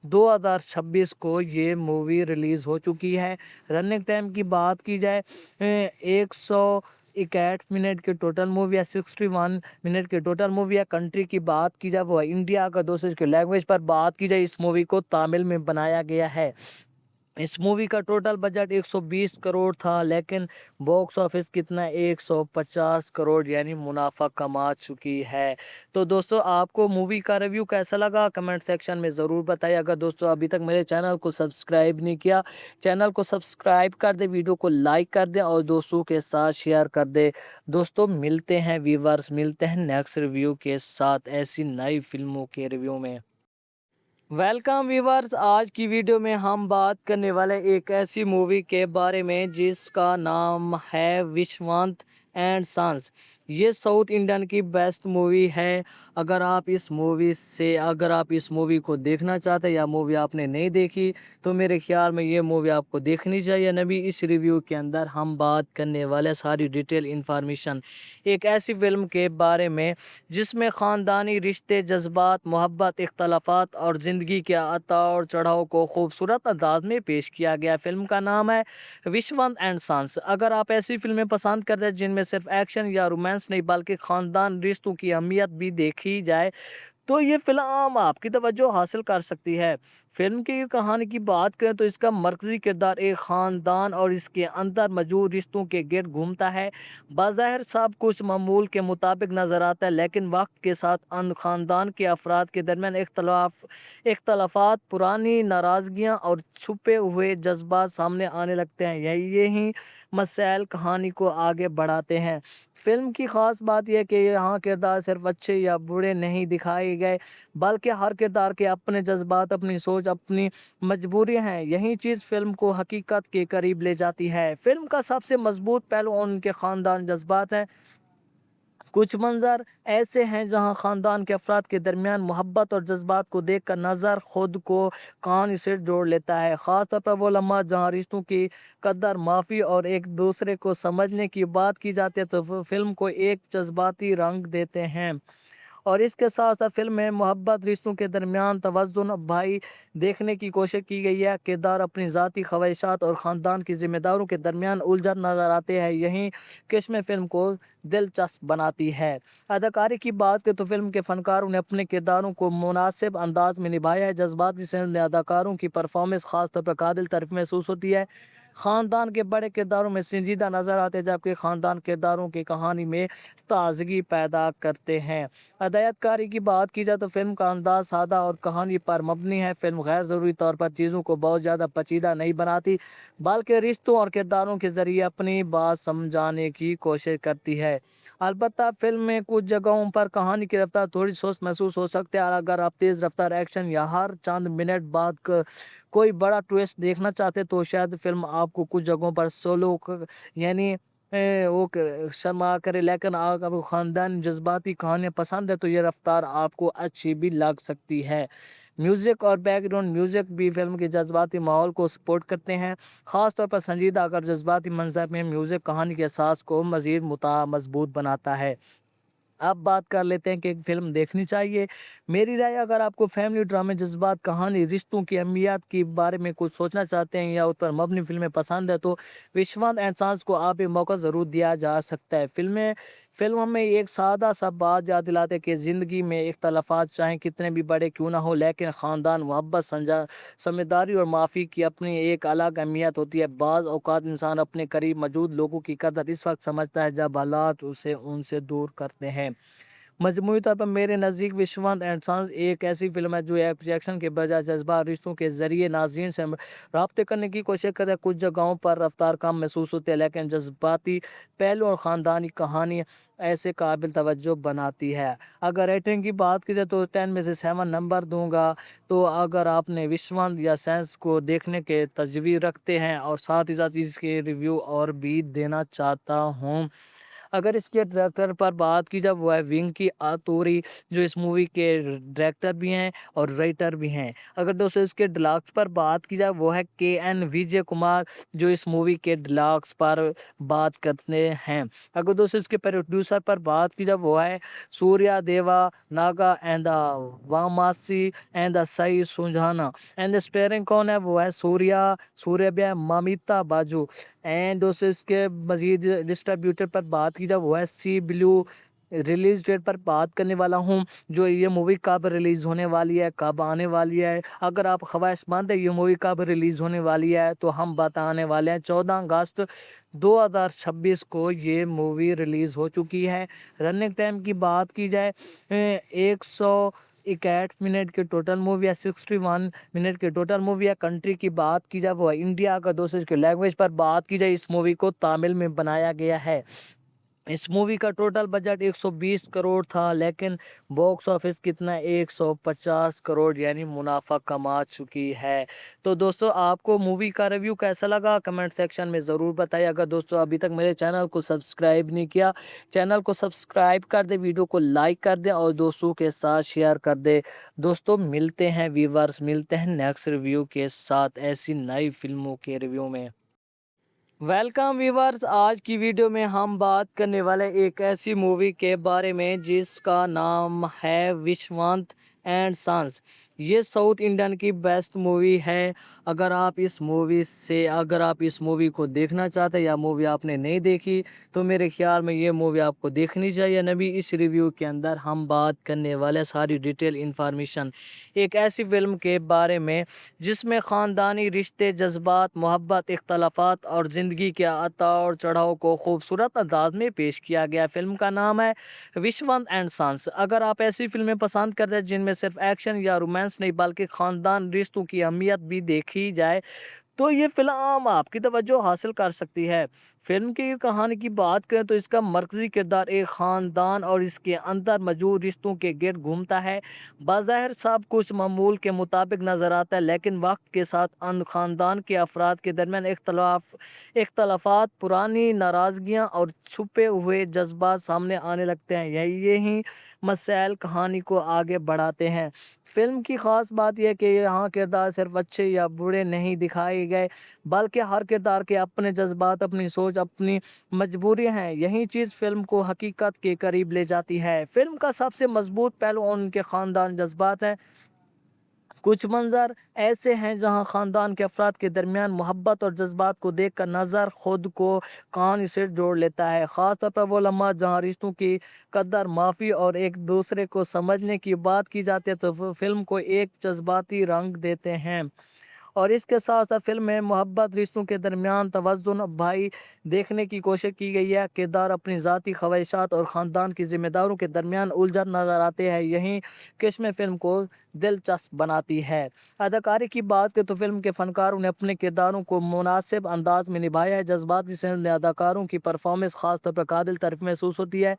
2026 को ये मूवी रिलीज़ हो चुकी है। रनिंग टाइम की बात की जाए, 161 मिनट की टोटल मूवी है, 61 मिनट की टोटल मूवी है। कंट्री की बात की जाए, वो है इंडिया। अगर दोस्तों इसके लैंग्वेज पर बात की जाए, इस मूवी को तमिल में बनाया गया है। इस मूवी का टोटल बजट 120 करोड़ था, लेकिन बॉक्स ऑफिस कितना, 150 करोड़ यानी मुनाफा कमा चुकी है। तो दोस्तों आपको मूवी का रिव्यू कैसा लगा कमेंट सेक्शन में ज़रूर बताइए। अगर दोस्तों अभी तक मेरे चैनल को सब्सक्राइब नहीं किया, चैनल को सब्सक्राइब कर दे, वीडियो को लाइक कर दे और दोस्तों के साथ शेयर कर दे। दोस्तों मिलते हैं व्यूअर्स, मिलते हैं नेक्स्ट रिव्यू के साथ ऐसी नई फिल्मों के रिव्यू में। वेलकम व्यूवर्स, आज की वीडियो में हम बात करने वाले एक ऐसी मूवी के बारे में जिसका नाम है विश्वनाथ एंड सन्स। ये साउथ इंडियन की बेस्ट मूवी है। अगर आप इस मूवी को देखना चाहते हैं या मूवी आपने नहीं देखी, तो मेरे ख्याल में ये मूवी आपको देखनी चाहिए। नबी इस रिव्यू के अंदर हम बात करने वाले सारी डिटेल इंफॉर्मेशन एक ऐसी फिल्म के बारे में जिसमें ख़ानदानी रिश्ते, जज्बात, मोहब्बत, इख्तलाफात और ज़िंदगी के उतार चढ़ाव को खूबसूरत अंदाज में पेश किया गया। फ़िल्म का नाम है विश्वनाथ एंड सन्स। अगर आप ऐसी फ़िल्में पसंद करते हैं जिनमें सिर्फ एक्शन या रोमांस नहीं बल्कि ख़ानदान रिश्तों की अहमियत भी देखी जाए, तो ये फ़िल्म आपकी तवज्जो हासिल कर सकती है। फ़िल्म की कहानी की बात करें तो इसका मरकज़ी किरदार एक ख़ानदान और इसके अंदर मौजूद रिश्तों के गिर्द घूमता है। बज़ाहिर सब कुछ मामूल के मुताबिक नज़र आता है, लेकिन वक्त के साथ ख़ानदान के अफराद के दरमियान इख्तलाफात, पुरानी नाराज़गियाँ और छुपे हुए जज्बात सामने आने लगते हैं। यही मसाइल कहानी को आगे बढ़ाते हैं। फ़िल्म की ख़ास बात यह है कि यहाँ किरदार सिर्फ अच्छे या बुरे नहीं दिखाए गए, बल्कि हर किरदार के अपने जज्बात, अपनी सोच, अपनी मजबूरियाँ हैं। यही चीज़ फ़िल्म को हकीकत के करीब ले जाती है। फ़िल्म का सबसे मजबूत पहलू उनके ख़ानदान जज्बात हैं। कुछ मंज़र ऐसे हैं जहां ख़ानदान के अफराद के दरमियान मोहब्बत और जज्बात को देखकर नज़र खुद को कहानी से जोड़ लेता है। ख़ास तौर पर वो लम्हात जहां रिश्तों की कदर, माफ़ी और एक दूसरे को समझने की बात की जाती है, तो फ़िल्म को एक जज्बाती रंग देते हैं। और इसके साथ साथ फ़िल्म में मोहब्बत, रिश्तों के दरमियान तवज़ुन भाई देखने की कोशिश की गई है। किरदार अपनी ज़ाती ख्वाहिशात और ख़ानदान की ज़िम्मेदारियों के दरमियान उलझन नज़र आते हैं। यही किस्में फ़िल्म को दिलचस्प बनाती है। अदाकारी की बात करें तो फ़िल्म के फ़नकारों ने अपने किरदारों को मुनासिब अंदाज में निभाया है। जज्बाती सेंस में अदाकारों की परफॉर्मेंस ख़ास तौर पर काबिल तारीफ़ महसूस होती है। ख़ानदान के बड़े किरदारों में संजीदा नज़र आते हैं, जबकि ख़ानदान किरदारों की कहानी में ताज़गी पैदा करते हैं। हदायतकारी की बात की जाए तो फ़िल्म का अंदाज़ सादा और कहानी पर मबनी है। फ़िल्म गैर ज़रूरी तौर पर चीज़ों को बहुत ज़्यादा पेचीदा नहीं बनाती, बल्कि रिश्तों और किरदारों के ज़रिए अपनी बात समझाने की कोशिश करती है। अलबत्ता फ़िल्म में कुछ जगहों पर कहानी की रफ़्तार थोड़ी सुस्त महसूस हो सकती है, और अगर आप तेज़ रफ़्तार एक्शन या हर चंद मिनट बाद कोई बड़ा ट्विस्ट देखना चाहते तो शायद फ़िल्म आपको कुछ जगहों पर सोलो यानी वो शर्मा करे। लेकिन अगर आपको ख़ानदान जज्बाती कहानियाँ पसंद है तो ये रफ़्तार आपको अच्छी भी लग सकती है। म्यूज़िक और बैकग्राउंड म्यूज़िक भी फ़िल्म के जज्बाती माहौल को सपोर्ट करते हैं, ख़ास तौर पर संजीदा अगर जज्बाती मंज़र में म्यूज़िक कहानी के एहसास को मज़ीद मज़बूत बनाता है। अब बात कर लेते हैं कि एक फ़िल्म देखनी चाहिए। मेरी राय, अगर आपको फैमिली ड्रामे, जज़्बात, कहानी, रिश्तों की अहमियत के बारे में कुछ सोचना चाहते हैं या उस पर मबनी फ़िल्में पसंद है तो विश्वास एंड साँस को आप एक मौका ज़रूर दिया जा सकता है। फ़िल्म हमें एक सादा-सा बात याद दिलाते हैं कि ज़िंदगी में इख्तलाफ़ात चाहे कितने भी बड़े क्यों ना हो, लेकिन ख़ानदान, मोहब्बत, समझदारी और माफ़ी की अपनी एक अलग अहमियत होती है। बाज़ औक़ात इंसान अपने करीब मौजूद लोगों की कदर इस वक़्त समझता है जब हालात उसे उनसे दूर करते हैं। मजमूई तौर पर मेरे नज़दीक विश्वनाथ एंड सन्स एक ऐसी फ़िल्म है जो एक्शन के बजाय जज्बा रिश्तों के ज़रिए नाज़रीन से राब्ते करने की कोशिश करता है। कुछ जगहों पर रफ्तार कम महसूस होती है, लेकिन जज्बाती पहलू और ख़ानदानी कहानी ऐसे काबिल तवज्जो बनाती है। अगर रेटिंग की बात की जाए तो 10 में से 7 नंबर दूँगा। तो अगर आपने विश्वनाथ या सेंस को देखने के तजवीज़ रखते हैं और साथ ही साथ इसके रिव्यू और भी देना चाहता हूँ। अगर इसके डायरेक्टर पर बात की जाए वो है विंकी आतूरी, जो इस मूवी के डायरेक्टर भी हैं और राइटर भी हैं। अगर दोस्तों इसके डिलॉग्स पर बात की जाए वो है केएन विजय कुमार, जो इस मूवी के डिलॉग्स पर बात करते हैं। अगर दोस्तों इसके प्रोड्यूसर पर बात की जाए वो है Surya Deva Naga and Vamasi and Sai Sujana. And starring कौन है वो है सूर्या ममिता बाजू। एंड दोस्तों इसके मज़ीद डिस्ट्रीब्यूटर पर बात की जाए वो है सी ब्लू। रिलीज़ डेट पर बात करने वाला हूँ, जो ये मूवी कब रिलीज़ होने वाली है, कब आने वाली है। अगर आप ख्वाहिशमंद है ये मूवी कब रिलीज़ होने वाली है तो हम बताने वाले हैं। 14 अगस्त 2026 को ये मूवी रिलीज़ हो चुकी है। रनिंग टाइम की बात की जाए 161 मिनट की टोटल मूवी है, 61 मिनट की टोटल मूवी है। कंट्री की बात की जाए वो है इंडिया। अगर दोस्तों इसके लैंग्वेज पर बात की जाए इस मूवी को तमिल में बनाया गया है। इस मूवी का टोटल बजट 120 करोड़ था, लेकिन बॉक्स ऑफिस कितना 150 करोड़ यानी मुनाफा कमा चुकी है। तो दोस्तों आपको मूवी का रिव्यू कैसा लगा कमेंट सेक्शन में ज़रूर बताइए। अगर दोस्तों अभी तक मेरे चैनल को सब्सक्राइब नहीं किया, चैनल को सब्सक्राइब कर दे, वीडियो को लाइक कर दे और दोस्तों के साथ शेयर कर दे। दोस्तों मिलते हैं व्यूअर्स, मिलते हैं नेक्स्ट रिव्यू के साथ ऐसी नई फिल्मों के रिव्यू में। वेलकम व्यूवर्स, आज की वीडियो में हम बात करने वाले एक ऐसी मूवी के बारे में जिसका नाम है विश्वनाथ एंड सन्स। ये साउथ इंडियन की बेस्ट मूवी है। अगर आप इस मूवी को देखना चाहते हैं या मूवी आपने नहीं देखी तो मेरे ख्याल में ये मूवी आपको देखनी चाहिए। नबी इस रिव्यू के अंदर हम बात करने वाले सारी डिटेल इंफॉर्मेशन एक ऐसी फिल्म के बारे में जिसमें ख़ानदानी रिश्ते, जज्बात, मोहब्बत, इख्तलाफात और ज़िंदगी के उतार चढ़ाव को खूबसूरत अंदाज में पेश किया गया। फ़िल्म का नाम है विश्वनाथ एंड सन्स। अगर आप ऐसी फ़िल्में पसंद करते हैं जिनमें सिर्फ एक्शन या रोमांस नहीं बल्कि ख़ानदान रिश्तों की अहमियत भी देखी जाए तो ये फ़िल्म आपकी तवज्जो हासिल कर सकती है। फ़िल्म की कहानी की बात करें तो इसका मरकज़ी किरदार एक ख़ानदान और इसके अंदर मौजूद रिश्तों के गिर्द घूमता है। बज़ाहिर सब कुछ मामूल के मुताबिक नज़र आता है, लेकिन वक्त के साथ ख़ानदान के अफराद के दरमियान इख्तलाफात, पुरानी नाराज़गियाँ और छुपे हुए जज्बात सामने आने लगते हैं। यही मसाइल कहानी को आगे बढ़ाते हैं। फ़िल्म की ख़ास बात यह है कि यहाँ किरदार सिर्फ अच्छे या बुरे नहीं दिखाए गए, बल्कि हर किरदार के अपने जज्बात, अपनी सोच, अपनी मजबूरियाँ हैं। यही चीज़ फ़िल्म को हकीकत के करीब ले जाती है। फ़िल्म का सबसे मजबूत पहलू उनके ख़ानदान जज्बात हैं। कुछ मंज़र ऐसे हैं जहां ख़ानदान के अफराद के दरमियान मोहब्बत और जज्बात को देखकर नज़र खुद को कहानी से जोड़ लेता है। ख़ास तौर पर वो लम्हात जहां रिश्तों की कदर, माफ़ी और एक दूसरे को समझने की बात की जाती है तो फ़िल्म को एक जज्बाती रंग देते हैं। और इसके साथ साथ फिल्म में मोहब्बत, रिश्तों के दरमियान तवज़ुन भाई देखने की कोशिश की गई है। किरदार अपनी ज़ाती ख्वाहिशात और ख़ानदान की जिम्मेदारों के दरमियान उलझन नज़र आते हैं। यही किस्में फ़िल्म को दिलचस्प बनाती है। अदाकारी की बात करें तो फिल्म के फ़नकारों ने अपने किरदारों को मुनासिब अंदाज में निभाया है। जज्बाती सेंस में अदाकारों की परफॉर्मेंस खास तौर पर काबिल तारीफ महसूस होती है।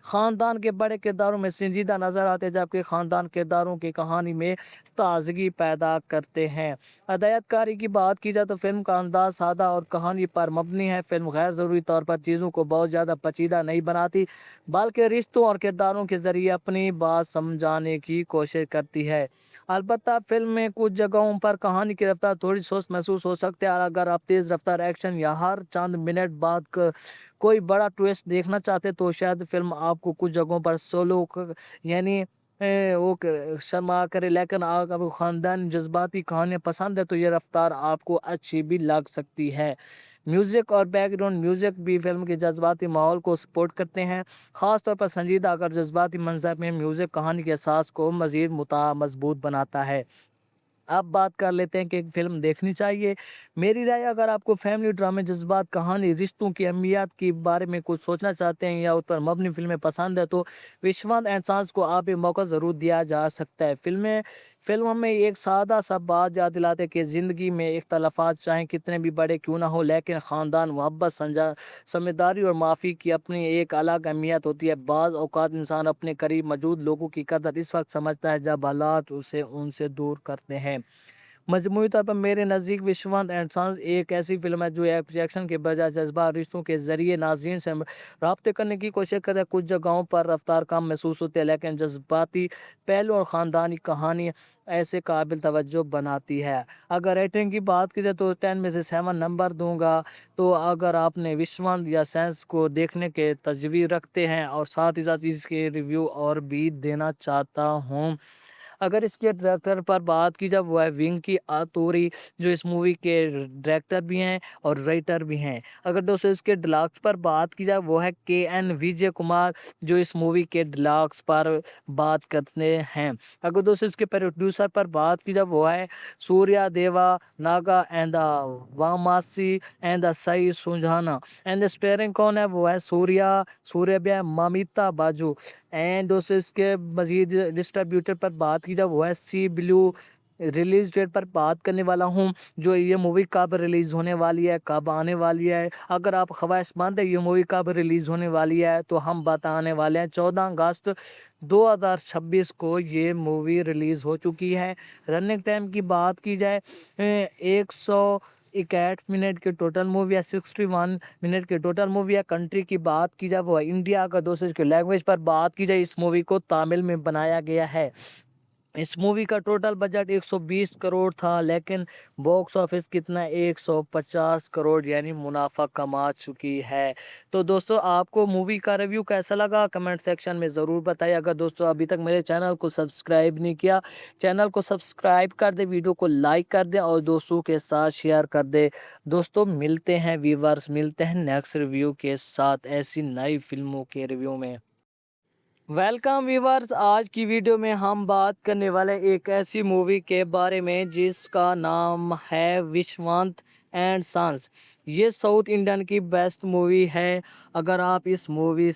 ख़ानदान के बड़े किरदारों में संजीदा नज़र आते हैं, जबकि ख़ानदान किरदारों की कहानी में ताजगी पैदा करते हैं। हदायतकारी की बात की जाए तो फिल्म का अंदाज सादा और कहानी पर मबनी है। फिल्म गैर ज़रूरी तौर पर चीज़ों को बहुत ज़्यादा पेचीदा नहीं बनाती, बल्कि रिश्तों और किरदारों के ज़रिए अपनी बात समझाने की कोशिश करती है। अलबत्ता फिल्म में कुछ जगहों पर कहानी की रफ्तार थोड़ी सुस्त महसूस हो सकती है, और अगर आप तेज़ रफ्तार एक्शन या हर चंद मिनट बाद कोई बड़ा ट्विस्ट देखना चाहते तो शायद फिल्म आपको कुछ जगहों पर सोलो यानी शर्मा करे। लेकिन अगर आपको ख़ानदान जज्बाती कहानियाँ पसंद है तो ये रफ्तार आपको अच्छी भी लग सकती है। म्यूज़िक और बैकग्राउंड म्यूज़िक भी फिल्म के जज्बाती माहौल को सपोर्ट करते हैं, ख़ास तौर पर संजीदा अगर जज्बाती मंजर में म्यूज़िक कहानी के एहसास को मज़ीद मज़बूत बनाता है। अब बात कर लेते हैं कि एक फ़िल्म देखनी चाहिए। मेरी राय, अगर आपको फैमिली ड्रामे, जज़्बात, कहानी, रिश्तों की अहमियत के बारे में कुछ सोचना चाहते हैं या उस पर मबनी फ़िल्में पसंद है तो विश्वास एंड सांस को आप एक मौका ज़रूर दिया जा सकता है। फ़िल्म हमें एक सादा सा बात याद दिलाते हैं कि ज़िंदगी में इख्तलाफ़ात चाहे कितने भी बड़े क्यों ना हो, लेकिन ख़ानदान, मोहब्बत, समझदारी और माफ़ी की अपनी एक अलग अहमियत होती है। बाज़ औक़ात इंसान अपने करीब मौजूद लोगों की कदर इस वक्त समझता है जब हालात उसे उनसे दूर करते हैं। मजमूई तौर पर मेरे नज़दीक विश्वंत एंड सन्स एक ऐसी फ़िल्म है जो एक्शन के बजाय जज्बा रिश्तों के ज़रिए नाज़रीन से रब्ते करने की कोशिश करता है। कुछ जगहों पर रफ्तार कम महसूस होती है, लेकिन जज्बाती पहलू और ख़ानदानी कहानी ऐसे काबिल तवज्जो बनाती है। अगर रेटिंग की बात की जाए तो 10 में से 7 नंबर दूंगा। तो अगर आपने विश्वंत या सेंस को देखने के तजवीज़ रखते हैं और साथ ही साथ इसके रिव्यू और भी देना चाहता हूँ। अगर इसके डायरेक्टर पर बात की जाए वो है विंकी आतूरी, जो इस मूवी के डायरेक्टर भी हैं और राइटर भी हैं। अगर दोस्तों इसके डिलॉग्स पर बात की जाए वो है के.एन. विजय कुमार, जो इस मूवी के डिलॉग्स पर बात करते हैं। अगर दोस्तों इसके प्रोड्यूसर पर बात की जाए वो है Surya Deva Naga and Vamasi and Sai Sujana. And starring कौन है वो है सूर्या ममिता बाजू। एंड दोस्तों इसके मज़ीद डिस्ट्रीब्यूटर पर बात की जाए वो है सी ब्लू। रिलीज़ डेट पर बात करने वाला हूँ, जो ये मूवी कब रिलीज़ होने वाली है, कब आने वाली है। अगर आप ख्वाहिशमंद है ये मूवी कब रिलीज़ होने वाली है तो हम बताने वाले हैं। 14 अगस्त 2026 को ये मूवी रिलीज़ हो चुकी है। रनिंग टाइम की बात की जाए 161 मिनट के टोटल मूवी है, 61 मिनट के टोटल मूवी है। कंट्री की बात की जाए वो है इंडिया। अगर दोस्तों इसके लैंग्वेज पर बात की जाए इस मूवी को तमिल में बनाया गया है। इस मूवी का टोटल बजट 120 करोड़ था, लेकिन बॉक्स ऑफिस कितना 150 करोड़ यानी मुनाफा कमा चुकी है। तो दोस्तों आपको मूवी का रिव्यू कैसा लगा कमेंट सेक्शन में ज़रूर बताइए। अगर दोस्तों अभी तक मेरे चैनल को सब्सक्राइब नहीं किया, चैनल को सब्सक्राइब कर दे, वीडियो को लाइक कर दे और दोस्तों के साथ शेयर कर दे। दोस्तों मिलते हैं व्यूअर्स, मिलते हैं नेक्स्ट रिव्यू के साथ ऐसी नई फिल्मों के रिव्यू में। वेलकम व्यूवर्स, आज की वीडियो में हम बात करने वाले एक ऐसी मूवी के बारे में जिसका नाम है विश्वांत एंड सन्स। ये साउथ इंडियन की बेस्ट मूवी है। अगर आप इस मूवी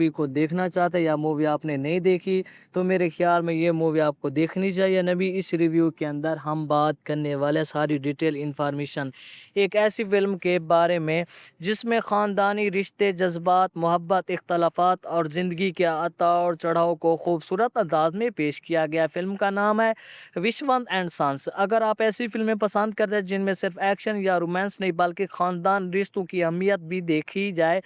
को देखना चाहते हैं या मूवी आपने नहीं देखी तो मेरे ख्याल में ये मूवी आपको देखनी चाहिए। नबी इस रिव्यू के अंदर हम बात करने वाले सारी डिटेल इंफॉर्मेशन एक ऐसी फिल्म के बारे में जिसमें ख़ानदानी रिश्ते, जज्बात, मोहब्बत, इख्तलाफात और ज़िंदगी के उतार चढ़ाव को खूबसूरत अंदाज में पेश किया गया। फिल्म का नाम है विश्वंत एंड सन्स। अगर आप ऐसी फिल्में पसंद करते हैं जिनमें सिर्फ एक्शन या रोमांस नहीं बल्कि ख़ानदान रिश्तों की अहमियत भी देखी जाए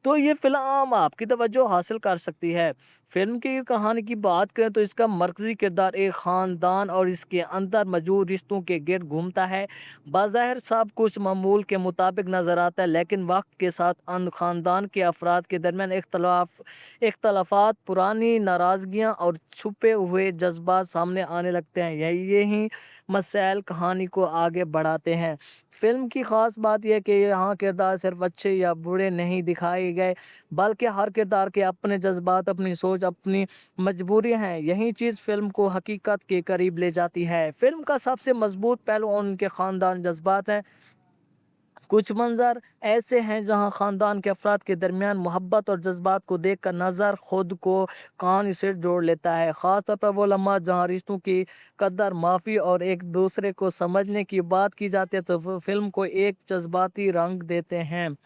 तो ये फिल्म आपकी तवज्जो हासिल कर सकती है। फिल्म की कहानी की बात करें तो इसका मरकज़ी किरदार एक ख़ानदान और इसके अंदर मौजूद रिश्तों के गिर्द घूमता है। बाज़ाहिर सब कुछ मामूल के मुताबिक नज़र आता है, लेकिन वक्त के साथ ख़ानदान के अफराद के दरमियान इख्तलाफात, पुरानी नाराज़गियाँ और छुपे हुए जज्बात सामने आने लगते हैं। यही मसाइल कहानी को आगे बढ़ाते हैं। फ़िल्म की ख़ास बात यह है कि यहाँ किरदार सिर्फ़ अच्छे या बुरे नहीं दिखाए गए, बल्कि हर किरदार के अपने जज़्बात, अपनी सोच, अपनी मजबूरियाँ हैं। यही चीज़ फ़िल्म को हकीकत के करीब ले जाती है। फ़िल्म का सबसे मज़बूत पहलू उनके ख़ानदान जज़्बात हैं। कुछ मंज़र ऐसे हैं जहाँ ख़ानदान के अफ़राद के दरमियान मोहब्बत और जज़्बात को देखकर नज़र खुद को कहानी से जोड़ लेता है। ख़ास तौर पर वो लम्हात जहाँ रिश्तों की कदर, माफ़ी और एक दूसरे को समझने की बात की जाती है, तो फ़िल्म को एक जज़्बाती रंग देते हैं।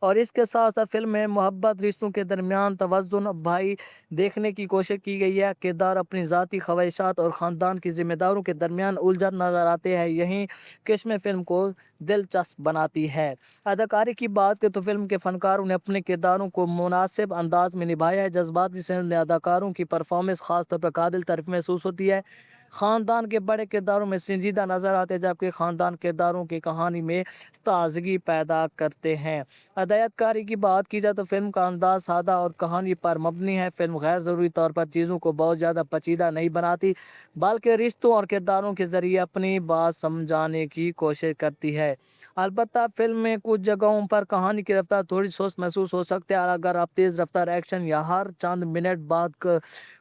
और इसके साथ-साथ फ़िल्म में मोहब्बत, रिश्तों के दरमियान तवज़ुन भाई देखने की कोशिश की गई है। किरदार अपनी ज़ाती ख़्वाहिशात और ख़ानदान की ज़िम्मेदारियों के दरमियान उलझन नज़र आते हैं। यही किस्में फ़िल्म को दिलचस्प बनाती है। अदाकारी की बात करें तो फ़िल्म के फ़नकारों ने अपने किरदारों को मुनासिब अंदाज़ में निभाया है। जज़्बाती सेंस में अदाकारों की परफ़ॉर्मेंस ख़ास तौर पर काबिल तारीफ़ महसूस होती है। ख़ानदान के बड़े किरदारों में संजीदा नज़र आते हैं, जबकि ख़ानदान किरदारों की कहानी में ताज़गी पैदा करते हैं। हदायतकारी की बात की जाए तो फ़िल्म का अंदाज़ सादा और कहानी पर मबनी है। फ़िल्म गैर ज़रूरी तौर पर चीज़ों को बहुत ज़्यादा पेचीदा नहीं बनाती, बल्कि रिश्तों और किरदारों के ज़रिए अपनी बात समझाने की कोशिश करती है। अलबत्ता फ़िल्म में कुछ जगहों पर कहानी की रफ़्तार थोड़ी सुस्त महसूस हो सकती है, और अगर आप तेज़ रफ़्तार एक्शन या हर चंद मिनट बाद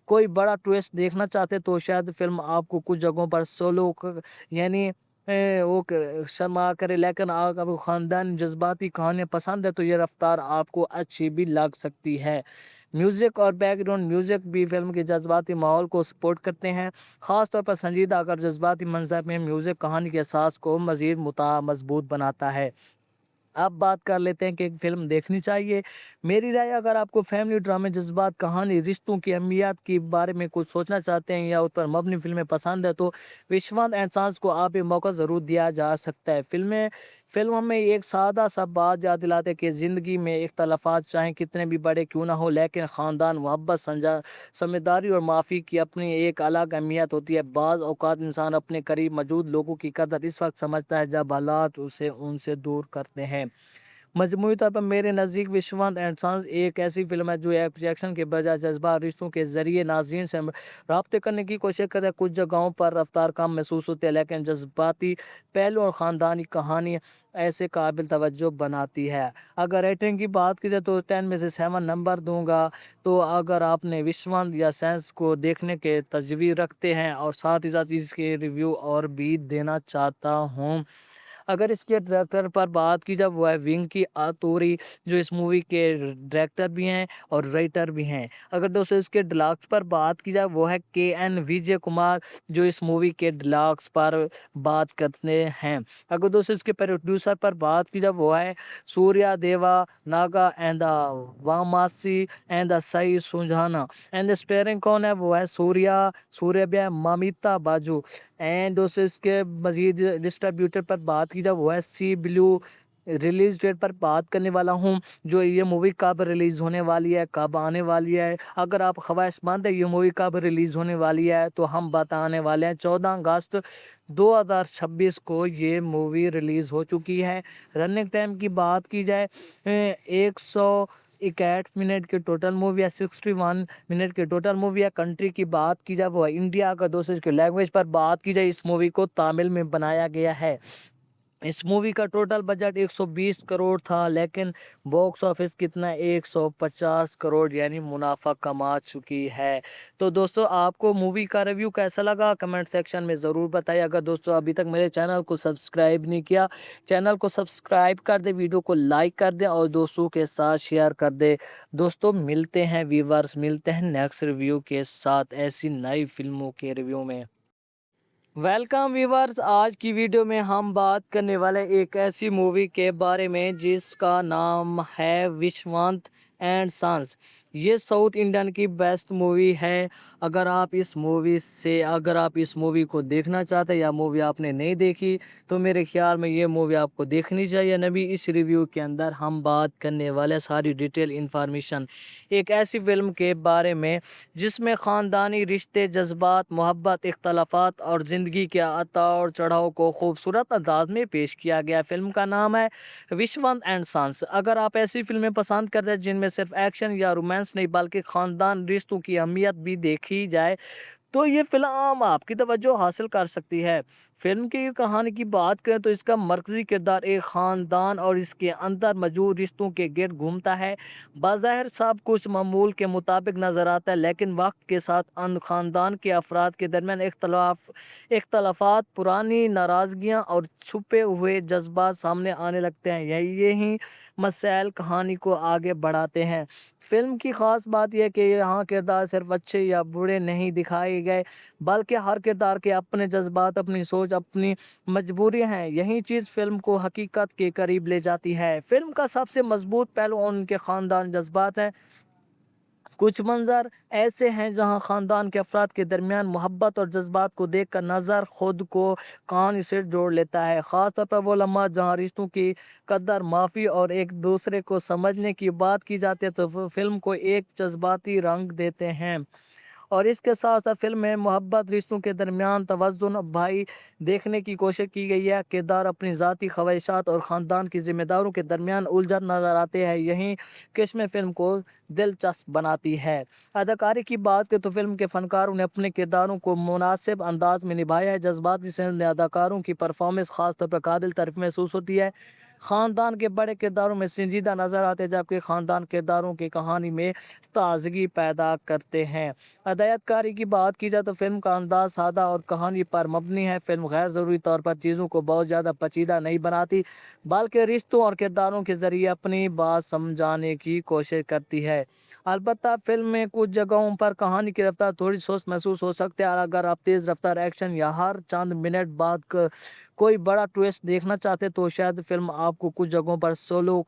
कोई बड़ा ट्विस्ट देखना चाहते तो शायद फ़िल्म आपको कुछ जगहों पर सोलो यानी वो शर्मा करे। लेकिन अगर आपको ख़ानदानी जज़्बाती कहानियाँ पसंद है तो ये रफ़्तार आपको अच्छी भी लग सकती है। म्यूज़िक और बैकग्राउंड म्यूज़िक भी फ़िल्म के जज़्बाती माहौल को सपोर्ट करते हैं। ख़ास तौर पर संजीदा अगर जज़्बाती मंज़र में म्यूज़िक कहानी के एहसास को मज़ीद मज़बूत बनाता है। अब बात कर लेते हैं कि एक फ़िल्म देखनी चाहिए। मेरी राय, अगर आपको फैमिली ड्रामे, जज़्बात, कहानी, रिश्तों की अहमियत के बारे में कुछ सोचना चाहते हैं या उस पर मबनी फ़िल्में पसंद है तो विश्वास एंड साँस को आप एक मौका ज़रूर दिया जा सकता है। फ़िल्म हमें एक सादा-सा बात याद दिलाते हैं कि ज़िंदगी में इख्तलाफ़ात चाहे कितने भी बड़े क्यों ना हो, लेकिन ख़ानदान, मोहब्बत, समझदारी और माफ़ी की अपनी एक अलग अहमियत होती है। बाज़ औक़ात इंसान अपने करीब मौजूद लोगों की कदर इस वक़्त समझता है जब हालात उसे उनसे दूर करते हैं। मजमूई तौर पर मेरे नज़दीक विश्वनाथ एंड सन्स एक ऐसी फ़िल्म है जो एक्शन के बजाय जज़्बा रिश्तों के ज़रिए नाज़रीन से राब्ते करने की कोशिश करता है। कुछ जगहों पर रफ़्तार कम महसूस होती है, लेकिन जज़्बाती पहलू और ख़ानदानी कहानी ऐसे काबिल तवज्जो बनाती है। अगर रेटिंग की बात की जाए तो 10 में से 7 नंबर दूँगा। तो अगर आपने विश्वनाथ या सेंस को देखने के तजवीज़ रखते हैं और साथ ही साथ इसके रिव्यू और भी देना चाहता हूँ। अगर इसके डायरेक्टर पर बात की जाए वो है वेंकी आतुरी, जो इस मूवी के डायरेक्टर भी हैं और राइटर भी हैं। अगर दोस्तों इसके डिलॉग्स पर बात की जाए वो है के.एन. विजय कुमार, जो इस मूवी के डिलॉग्स पर बात करते हैं। अगर दोस्तों इसके प्रोड्यूसर पर बात की जाए वो है Surya Deva Naga and Vamasi and Sai Sujana. And starring कौन है वो है सूर्या ममिता बाजू। एंड दोस्तों इसके मज़ीद डिस्ट्रीब्यूटर पर बात की जाए वो है सी ब्लू। रिलीज़ डेट पर बात करने वाला हूँ, जो ये मूवी कब रिलीज़ होने वाली है, कब आने वाली है। अगर आप ख्वाहिशमंद है ये मूवी कब रिलीज़ होने वाली है तो हम बताने वाले हैं। 14 अगस्त 2026 को ये मूवी रिलीज़ हो चुकी है। रनिंग टाइम की बात की जाए 161 मिनट की टोटल मूवी है, 61 मिनट की टोटल मूवी है। कंट्री की बात की जाए वो है इंडिया। अगर दोस्तों इसके लैंग्वेज पर बात की जाए इस मूवी को तमिल में बनाया गया है। इस मूवी का टोटल बजट 120 करोड़ था, लेकिन बॉक्स ऑफिस कितना 150 करोड़ यानी मुनाफा कमा चुकी है। तो दोस्तों आपको मूवी का रिव्यू कैसा लगा कमेंट सेक्शन में ज़रूर बताइए। अगर दोस्तों अभी तक मेरे चैनल को सब्सक्राइब नहीं किया, चैनल को सब्सक्राइब कर दे, वीडियो को लाइक कर दे और दोस्तों के साथ शेयर कर दे। दोस्तों मिलते हैं व्यूअर्स, मिलते हैं नेक्स्ट रिव्यू के साथ ऐसी नई फिल्मों के रिव्यू में। वेलकम व्यूवर्स, आज की वीडियो में हम बात करने वाले एक ऐसी मूवी के बारे में जिसका नाम है विश्वनाथ एंड सन्स। ये साउथ इंडियन की बेस्ट मूवी है। अगर आप इस मूवी को देखना चाहते हैं या मूवी आपने नहीं देखी तो मेरे ख्याल में ये मूवी आपको देखनी चाहिए। नबी इस रिव्यू के अंदर हम बात करने वाले सारी डिटेल इंफॉर्मेशन एक ऐसी फिल्म के बारे में जिसमें ख़ानदानी रिश्ते, जज्बात, मोहब्बत, इख्तलाफात और ज़िंदगी के उतार चढ़ाव को खूबसूरत अंदाज में पेश किया गया। फ़िल्म का नाम है विश्वनाथ एंड सन्स। अगर आप ऐसी फिल्में पसंद करते हैं जिनमें सिर्फ एक्शन या रोमांस नहीं बल्कि ख़ानदान रिश्तों की अहमियत भी देखी जाए तो ये फ़िल्म आपकी तवज्जो हासिल कर सकती है। फ़िल्म की कहानी की बात करें तो इसका मरकज़ी किरदार एक ख़ानदान और इसके अंदर मौजूद रिश्तों के गिर्द घूमता है। बज़ाहिर सब कुछ मामूल के मुताबिक नज़र आता है, लेकिन वक्त के साथ ख़ानदान के अफराद के दरमियान इख्तलाफात, पुरानी नाराज़गियाँ और छुपे हुए जज्बात सामने आने लगते हैं। यही मसाइल कहानी को आगे बढ़ाते हैं। फ़िल्म की ख़ास बात यह है कि यहाँ किरदार सिर्फ़ अच्छे या बुरे नहीं दिखाए गए, बल्कि हर किरदार के अपने जज़्बात, अपनी सोच, अपनी मजबूरियाँ हैं। यही चीज़ फ़िल्म को हकीकत के करीब ले जाती है। फ़िल्म का सबसे मज़बूत पहलू उनके ख़ानदान जज़्बात हैं। कुछ मंज़र ऐसे हैं जहाँ ख़ानदान के अफ़राद के दरमियान मोहब्बत और जज़्बात को देखकर नज़र खुद को कहानी से जोड़ लेता है। ख़ास तौर पर वो लम्हात जहाँ रिश्तों की कदर, माफ़ी और एक दूसरे को समझने की बात की जाती है, तो फ़िल्म को एक जज्बाती रंग देते हैं। और इसके साथ-साथ फ़िल्म में मोहब्बत, रिश्तों के दरमियान तवज़ुन भाई देखने की कोशिश की गई है। किरदार अपनी ज़ाती ख़्वाहिशात और ख़ानदान की ज़िम्मेदारियों के दरमियान उलझन नज़र आते हैं। यही किस्में फ़िल्म को दिलचस्प बनाती है। अदाकारी की बात करें तो फ़िल्म के फ़नकारों ने अपने किरदारों को मुनासिब अंदाज़ में निभाया है। जज़्बाती सेंस में अदाकारों की परफ़ॉर्मेंस ख़ास तौर पर काबिल तारीफ़ महसूस होती है। ख़ानदान के बड़े किरदारों में संजीदा नज़र आते हैं, जबकि ख़ानदान किरदारों की कहानी में ताज़गी पैदा करते हैं। हदायतकारी की बात की जाए तो फ़िल्म का अंदाज़ सादा और कहानी पर मबनी है। फ़िल्म गैर ज़रूरी तौर पर चीज़ों को बहुत ज़्यादा पेचीदा नहीं बनाती, बल्कि रिश्तों और किरदारों के ज़रिए अपनी बात समझाने की कोशिश करती है। अलबत्ता फ़िल्म में कुछ जगहों पर कहानी की रफ़्तार थोड़ी सुस्त महसूस हो सकती है, और अगर आप तेज़ रफ़्तार एक्शन या हर चंद मिनट बाद कोई बड़ा ट्विस्ट देखना चाहते तो शायद फ़िल्म आपको कुछ जगहों पर सोलो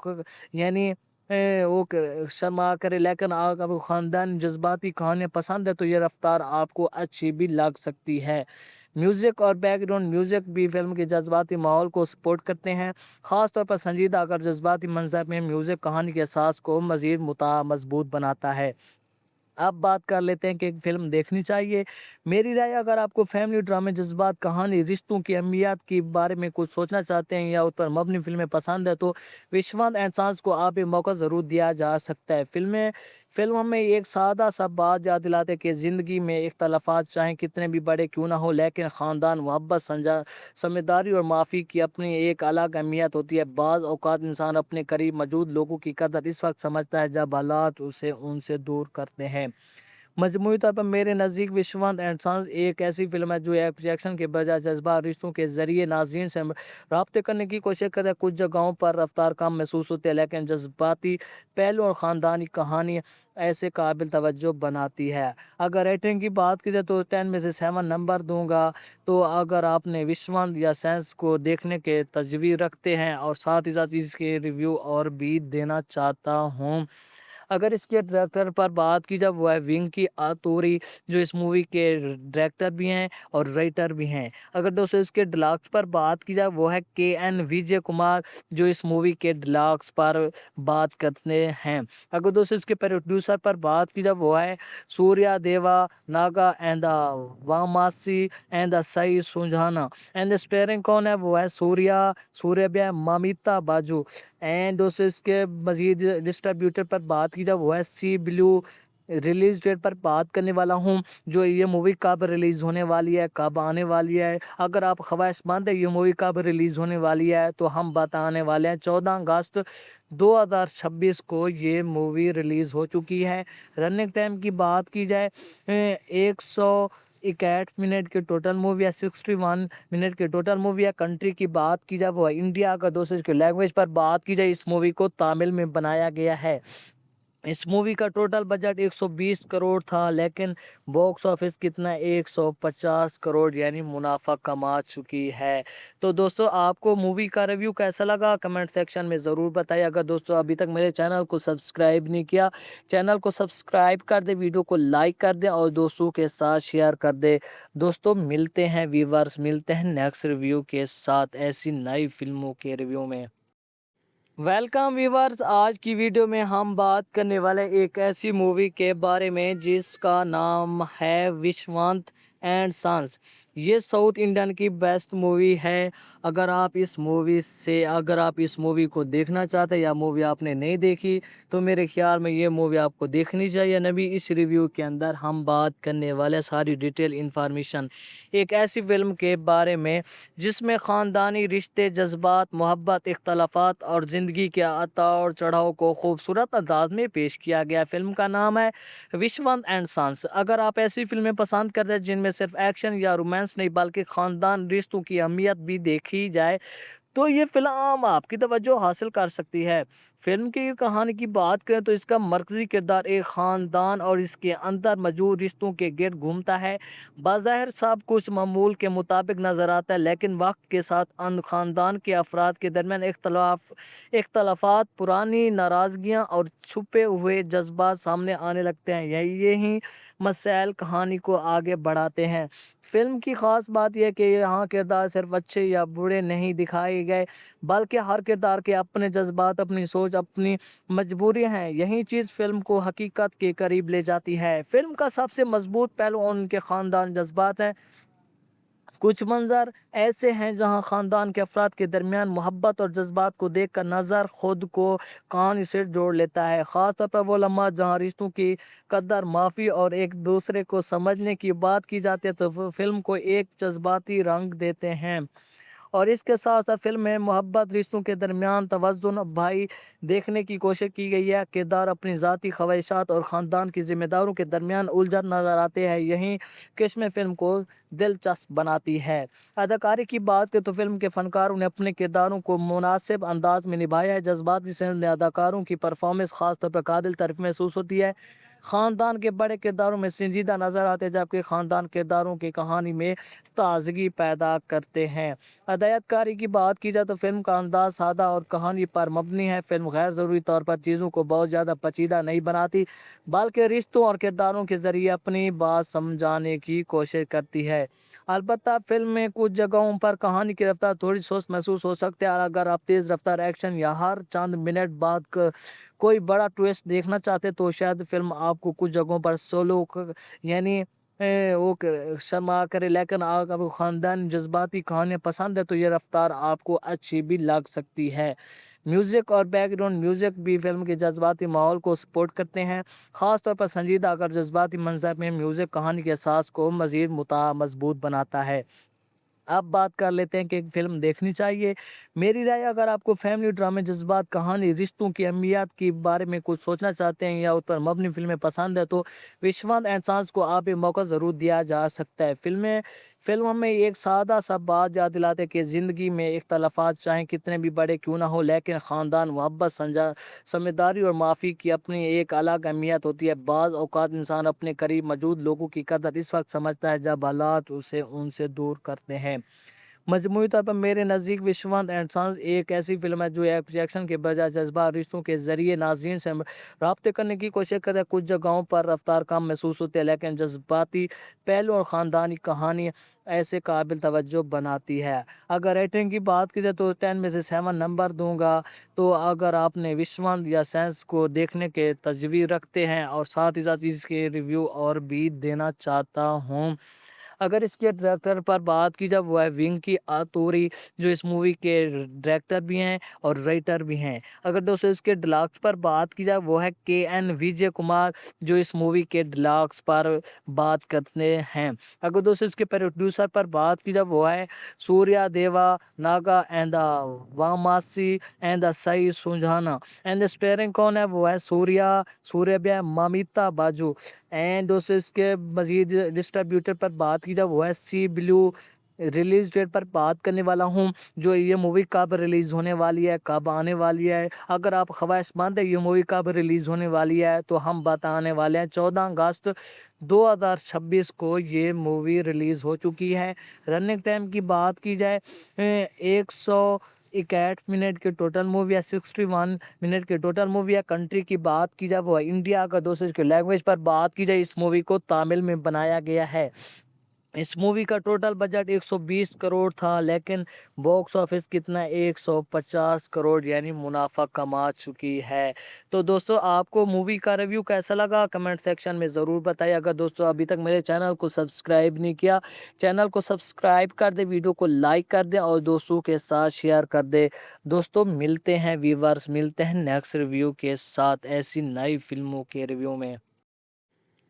यानी वो शर्मा करे। लेकिन अगर आपको ख़ानदानी जज्बाती कहानियाँ पसंद है तो ये रफ़्तार आपको अच्छी भी लग सकती है। म्यूज़िक और बैकग्राउंड म्यूज़िक भी फ़िल्म के जज्बाती माहौल को सपोर्ट करते हैं। ख़ास तौर पर संजीदा अगर जज्बाती मंज़र में म्यूज़िक कहानी के एहसास को मज़ीद मज़बूत बनाता है। अब बात कर लेते हैं कि एक फ़िल्म देखनी चाहिए। मेरी राय, अगर आपको फैमिली ड्रामे, जज़्बात, कहानी, रिश्तों की अहमियत के बारे में कुछ सोचना चाहते हैं या उस पर मबनी फ़िल्में पसंद है तो विश्वनाथ एंड सन्स को आप एक मौका ज़रूर दिया जा सकता है। फ़िल्म हमें एक सादा सा बात याद दिलाते हैं कि ज़िंदगी में इख्तलाफ़ात चाहे कितने भी बड़े क्यों ना हो, लेकिन ख़ानदान, मोहब्बत, समझदारी और माफ़ी की अपनी एक अलग अहमियत होती है। बाज़ औक़ात इंसान अपने करीब मौजूद लोगों की कदर इस वक़्त समझता है जब हालात उसे उनसे दूर करते हैं। मजमूई तौर पर मेरे नज़दीक विश्वनाथ एंड सन्स एक ऐसी फ़िल्म है जो एक्शन के बजाय जज्बा रिश्तों के ज़रिए नाज़रीन से राब्ते करने की कोशिश करता है। कुछ जगहों पर रफ्तार कम महसूस होती है, लेकिन जज्बाती पहलू और ख़ानदानी कहानी ऐसे काबिल तवज्जो बनाती है। अगर रेटिंग की बात की जाए तो 10 में से 7 नंबर दूंगा। तो अगर आपने विश्वनाथ या सेंस को देखने के तजवीज़ रखते हैं और साथ ही साथ इसके रिव्यू और भी देना चाहता हूँ। अगर इसके डायरेक्टर पर बात की जाए वो है विंकी आतूरी, जो इस मूवी के डायरेक्टर भी हैं और राइटर भी हैं। अगर दोस्तों इसके डिलॉग्स पर बात की जाए वो है के.एन. विजय कुमार, जो इस मूवी के डिलॉग्स पर बात करते हैं। अगर दोस्तों इसके प्रोड्यूसर पर बात की जाए वो है Surya Deva Naga and Vamasi and Sai Sujana. And starring कौन है वो है सूर्या ममिता बाजू। एंड दोस्तों इसके मज़ीद डिस्ट्रीब्यूटर पर बात की जाए वो है सी ब्लू। रिलीज़ डेट पर बात करने वाला हूँ, जो ये मूवी कब रिलीज़ होने वाली है, कब आने वाली है। अगर आप ख्वाहिशमंद है ये मूवी कब रिलीज़ होने वाली है तो हम बताने वाले हैं। 14 अगस्त 2026 को ये मूवी रिलीज़ हो चुकी है। रनिंग टाइम की बात की जाए 161 मिनट की टोटल मूवी है, 61 मिनट की टोटल मूवी है। कंट्री की बात की जाए वो है इंडिया। अगर दोस्तों इसके लैंग्वेज पर बात की जाए इस मूवी को तमिल में बनाया गया है। इस मूवी का टोटल बजट 120 करोड़ था, लेकिन बॉक्स ऑफिस कितना 150 करोड़ यानी मुनाफा कमा चुकी है। तो दोस्तों आपको मूवी का रिव्यू कैसा लगा कमेंट सेक्शन में ज़रूर बताइए। अगर दोस्तों अभी तक मेरे चैनल को सब्सक्राइब नहीं किया, चैनल को सब्सक्राइब कर दे, वीडियो को लाइक कर दे और दोस्तों के साथ शेयर कर दे। दोस्तों मिलते हैं व्यूअर्स, मिलते हैं नेक्स्ट रिव्यू के साथ ऐसी नई फिल्मों के रिव्यू में। वेलकम व्यूवर्स, आज की वीडियो में हम बात करने वाले एक ऐसी मूवी के बारे में जिसका नाम है विश्वनाथ एंड सन्स। ये साउथ इंडियन की बेस्ट मूवी है। अगर आप इस मूवी को देखना चाहते हैं या मूवी आपने नहीं देखी तो मेरे ख्याल में ये मूवी आपको देखनी चाहिए। नबी इस रिव्यू के अंदर हम बात करने वाले सारी डिटेल इंफॉर्मेशन एक ऐसी फिल्म के बारे में जिसमें ख़ानदानी रिश्ते, जज्बात, मोहब्बत, इख्तलाफात और ज़िंदगी के उतार चढ़ाव को खूबसूरत अंदाज में पेश किया गया। फिल्म का नाम है विश्वंत एंड सन्स। अगर आप ऐसी फिल्में पसंद करते हैं जिनमें सिर्फ एक्शन या रोमांस नहीं बल्कि ख़ानदान रिश्तों की अहमियत भी देखी जाए तो ये फिल्म आपकी तवज्जो हासिल कर सकती है। फिल्म की कहानी की बात करें तो इसका मरकज़ी किरदार एक ख़ानदान और इसके अंदर मौजूद रिश्तों के गिर्द घूमता है। बाज़ाहिर सब कुछ मामूल के मुताबिक नज़र आता है, लेकिन वक्त के साथ अन ख़ानदान के अफराद के दरमियान इख्तलाफात, पुरानी नाराज़गियाँ और छुपे हुए जज्बात सामने आने लगते हैं। यही मसाइल कहानी को आगे बढ़ाते हैं। फ़िल्म की ख़ास बात यह है कि यहाँ किरदार सिर्फ अच्छे या बुरे नहीं दिखाए गए, बल्कि हर किरदार के अपने जज्बात, अपनी सोच, अपनी मजबूरियाँ हैं। यही चीज़ फ़िल्म को हकीकत के करीब ले जाती है। फ़िल्म का सबसे मजबूत पहलू उनके ख़ानदान जज्बात हैं। कुछ मंज़र ऐसे हैं जहां ख़ानदान के अफराद के दरमियान मोहब्बत और जज्बात को देखकर नज़र खुद को कहानी से जोड़ लेता है। ख़ास तौर पर वो लम्हात जहां रिश्तों की कदर, माफ़ी और एक दूसरे को समझने की बात की जाती है तो फ़िल्म को एक जज्बाती रंग देते हैं। और इसके साथ साथ फिल्म में मोहब्बत, रिश्तों के दरमियान तवज़ुन भाई देखने की कोशिश की गई है। किरदार अपनी ज़ाती ख्वाहिशात और ख़ानदान की ज़िम्मेदारों के दरमियान उलझन नज़र आते हैं। यही किस्में फ़िल्म को दिलचस्प बनाती है। अदाकारी की बात करें तो फिल्म के फ़नकारों ने अपने किरदारों को मुनासिब अंदाज में निभाया है। जज्बाती सेंस में अदाकारों की परफॉर्मेंस ख़ास तौर पर काबिल तारीफ़ महसूस होती है। ख़ानदान के बड़े किरदारों में संजीदा नज़र आते हैं, जबकि ख़ानदान किरदारों की कहानी में ताजगी पैदा करते हैं। हदायतकारी की बात की जाए तो फ़िल्म का अंदाज़ सादा और कहानी पर मबनी है। फ़िल्म गैर ज़रूरी तौर पर चीज़ों को बहुत ज़्यादा पेचीदा नहीं बनाती, बल्कि रिश्तों और किरदारों के ज़रिए अपनी बात समझाने की कोशिश करती है। अलबत्ता फ़िल्म में कुछ जगहों पर कहानी की रफ्तार थोड़ी सुस्त महसूस हो सकती है, और अगर आप तेज़ रफ्तार एक्शन या हर चंद मिनट बाद कोई बड़ा ट्विस्ट देखना चाहते तो शायद फ़िल्म आपको कुछ जगहों पर सोलो यानी शर्मा करे। लेकिन अगर आपको ख़ानदान जज्बाती कहानियाँ पसंद है तो ये रफ्तार आपको अच्छी भी लग सकती है। म्यूज़िक और बैकग्राउंड म्यूज़िक भी फ़िल्म के जज्बाती माहौल को सपोर्ट करते हैं। ख़ास तौर पर संजीदा अगर जज्बाती मंज़र में म्यूज़िक कहानी के एहसास को मज़ीद मज़बूत बनाता है। अब बात कर लेते हैं कि एक फ़िल्म देखनी चाहिए। मेरी राय, अगर आपको फैमिली ड्रामे, जज़्बात, कहानी, रिश्तों की अहमियत के बारे में कुछ सोचना चाहते हैं या उस पर मबनी फ़िल्में पसंद है तो विश्वास एंड सांस को आप एक मौका ज़रूर दिया जा सकता है। फ़िल्म हमें एक सादा सा बात याद दिलाते हैं कि ज़िंदगी में इख्तलाफ़ात चाहे कितने भी बड़े क्यों ना हो, लेकिन ख़ानदान, मोहब्बत, समझदारी और माफ़ी की अपनी एक अलग अहमियत होती है। बाज़ औक़ात इंसान अपने करीब मौजूद लोगों की कदर इस वक्त समझता है जब हालात उसे उनसे दूर करते हैं। मजमूई तौर पर मेरे नज़दीक विश्वंत एंड सन्स एक ऐसी फ़िल्म है जो एक्शन के बजाय जज्बा रिश्तों के ज़रिए नाज़रीन से रब्ते करने की कोशिश करता है। कुछ जगहों पर रफ्तार कम महसूस होती है, लेकिन जज्बाती पहलू और ख़ानदानी कहानी ऐसे काबिल तवज्जो बनाती है। अगर रेटिंग की बात की जाए तो 10 में से 7 नंबर दूंगा। तो अगर आपने विश्वंत या सेंस को देखने के तजवीज़ रखते हैं और साथ ही साथ इसके रिव्यू और भी देना चाहता हूँ। अगर इसके डायरेक्टर पर बात की जाए वो है विंकी आतूरी, जो इस मूवी के डायरेक्टर भी हैं और राइटर भी हैं। अगर दोस्तों इसके डिलक्स पर बात की जाए वो है के.एन. विजय कुमार, जो इस मूवी के डिलक्स पर बात करते हैं। अगर दोस्तों इसके प्रोड्यूसर पर बात की जाए वो है Surya Deva Naga and Vamasi and Sai Sujana. And starring कौन है वो है सूर्या ममिता बाजू। एंड दोस्तों इसके मज़ीद डिस्ट्रीब्यूटर पर बात की जाए वो है सी ब्लू। रिलीज़ डेट पर बात करने वाला हूँ, जो ये मूवी कब रिलीज़ होने वाली है, कब आने वाली है। अगर आप ख्वाहिशमंद है ये मूवी कब रिलीज़ होने वाली है तो हम बताने वाले हैं। 14 अगस्त 2026 को ये मूवी रिलीज़ हो चुकी है। रनिंग टाइम की बात की जाए 161 मिनट के टोटल मूवी है, 61 मिनट के टोटल मूवी है। कंट्री की बात की जाए वो है इंडिया। अगर दोस्तों इसके लैंग्वेज पर बात की जाए इस मूवी को तमिल में बनाया गया है। इस मूवी का टोटल बजट 120 करोड़ था, लेकिन बॉक्स ऑफिस कितना 150 करोड़ यानी मुनाफा कमा चुकी है। तो दोस्तों, आपको मूवी का रिव्यू कैसा लगा कमेंट सेक्शन में ज़रूर बताइए। अगर दोस्तों अभी तक मेरे चैनल को सब्सक्राइब नहीं किया, चैनल को सब्सक्राइब कर दे, वीडियो को लाइक कर दे और दोस्तों के साथ शेयर कर दे। दोस्तों मिलते हैं व्यूवर्स, मिलते हैं नेक्स्ट रिव्यू के साथ ऐसी नई फिल्मों के रिव्यू में।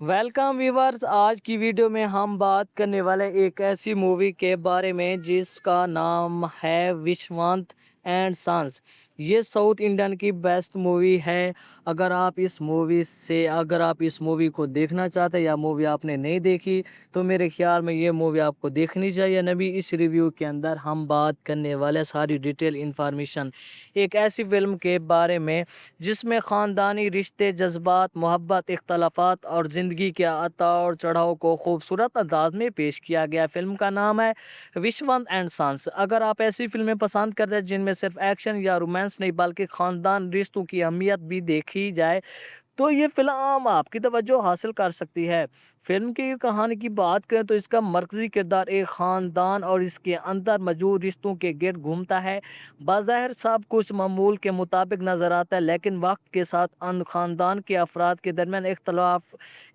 वेलकम व्यूवर्स, आज की वीडियो में हम बात करने वाले एक ऐसी मूवी के बारे में जिसका नाम है विश्वांत एंड सन्स। ये साउथ इंडियन की बेस्ट मूवी है। अगर आप इस मूवी को देखना चाहते हैं या मूवी आपने नहीं देखी, तो मेरे ख्याल में ये मूवी आपको देखनी चाहिए। नबी इस रिव्यू के अंदर हम बात करने वाले सारी डिटेल इंफॉर्मेशन एक ऐसी फिल्म के बारे में जिसमें ख़ानदानी रिश्ते, जज्बात, मोहब्बत, इख्तलाफात और ज़िंदगी के उतार चढ़ाव को खूबसूरत अंदाज में पेश किया गया। फ़िल्म का नाम है विश्वंत एंड सन्स। अगर आप ऐसी फ़िल्में पसंद करते हैं जिनमें सिर्फ एक्शन या रोमांस नहीं बल्कि ख़ानदान रिश्तों की अहमियत भी देखी जाए, तो ये फ़िल्म आपकी तवज्जो हासिल कर सकती है। फ़िल्म की कहानी की बात करें तो इसका मरकज़ी किरदार एक ख़ानदान और इसके अंदर मौजूद रिश्तों के गिर्द घूमता है। बज़ाहिर सब कुछ मामूल के मुताबिक नज़र आता है, लेकिन वक्त के साथ अन ख़ानदान के अफराद के दरमियान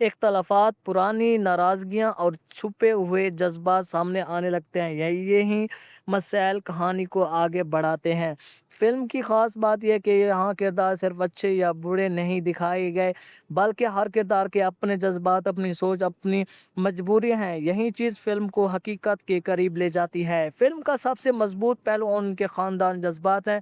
इख्तलाफात, पुरानी नाराज़गियाँ और छुपे हुए जज्बात सामने आने लगते हैं। यही मसाइल कहानी को आगे बढ़ाते हैं। फ़िल्म की ख़ास बात यह है कि यहाँ किरदार सिर्फ अच्छे या बुरे नहीं दिखाए गए, बल्कि हर किरदार के अपने जज्बात, अपनी सोच, अपनी मजबूरियाँ हैं। यही चीज़ फ़िल्म को हकीकत के करीब ले जाती है। फ़िल्म का सबसे मजबूत पहलू उनके ख़ानदान जज्बात हैं।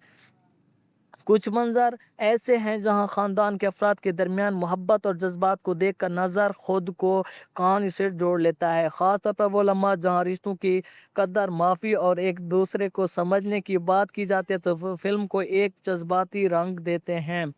कुछ मंज़र ऐसे हैं जहाँ ख़ानदान के अफराद के दरमियान मोहब्बत और जज्बात को देखकर नज़र खुद को कहानी से जोड़ लेता है। ख़ास तौर पर वो लम्हा जहाँ रिश्तों की कदर, माफ़ी और एक दूसरे को समझने की बात की जाती है, तो फ़िल्म को एक जज्बाती रंग देते हैं।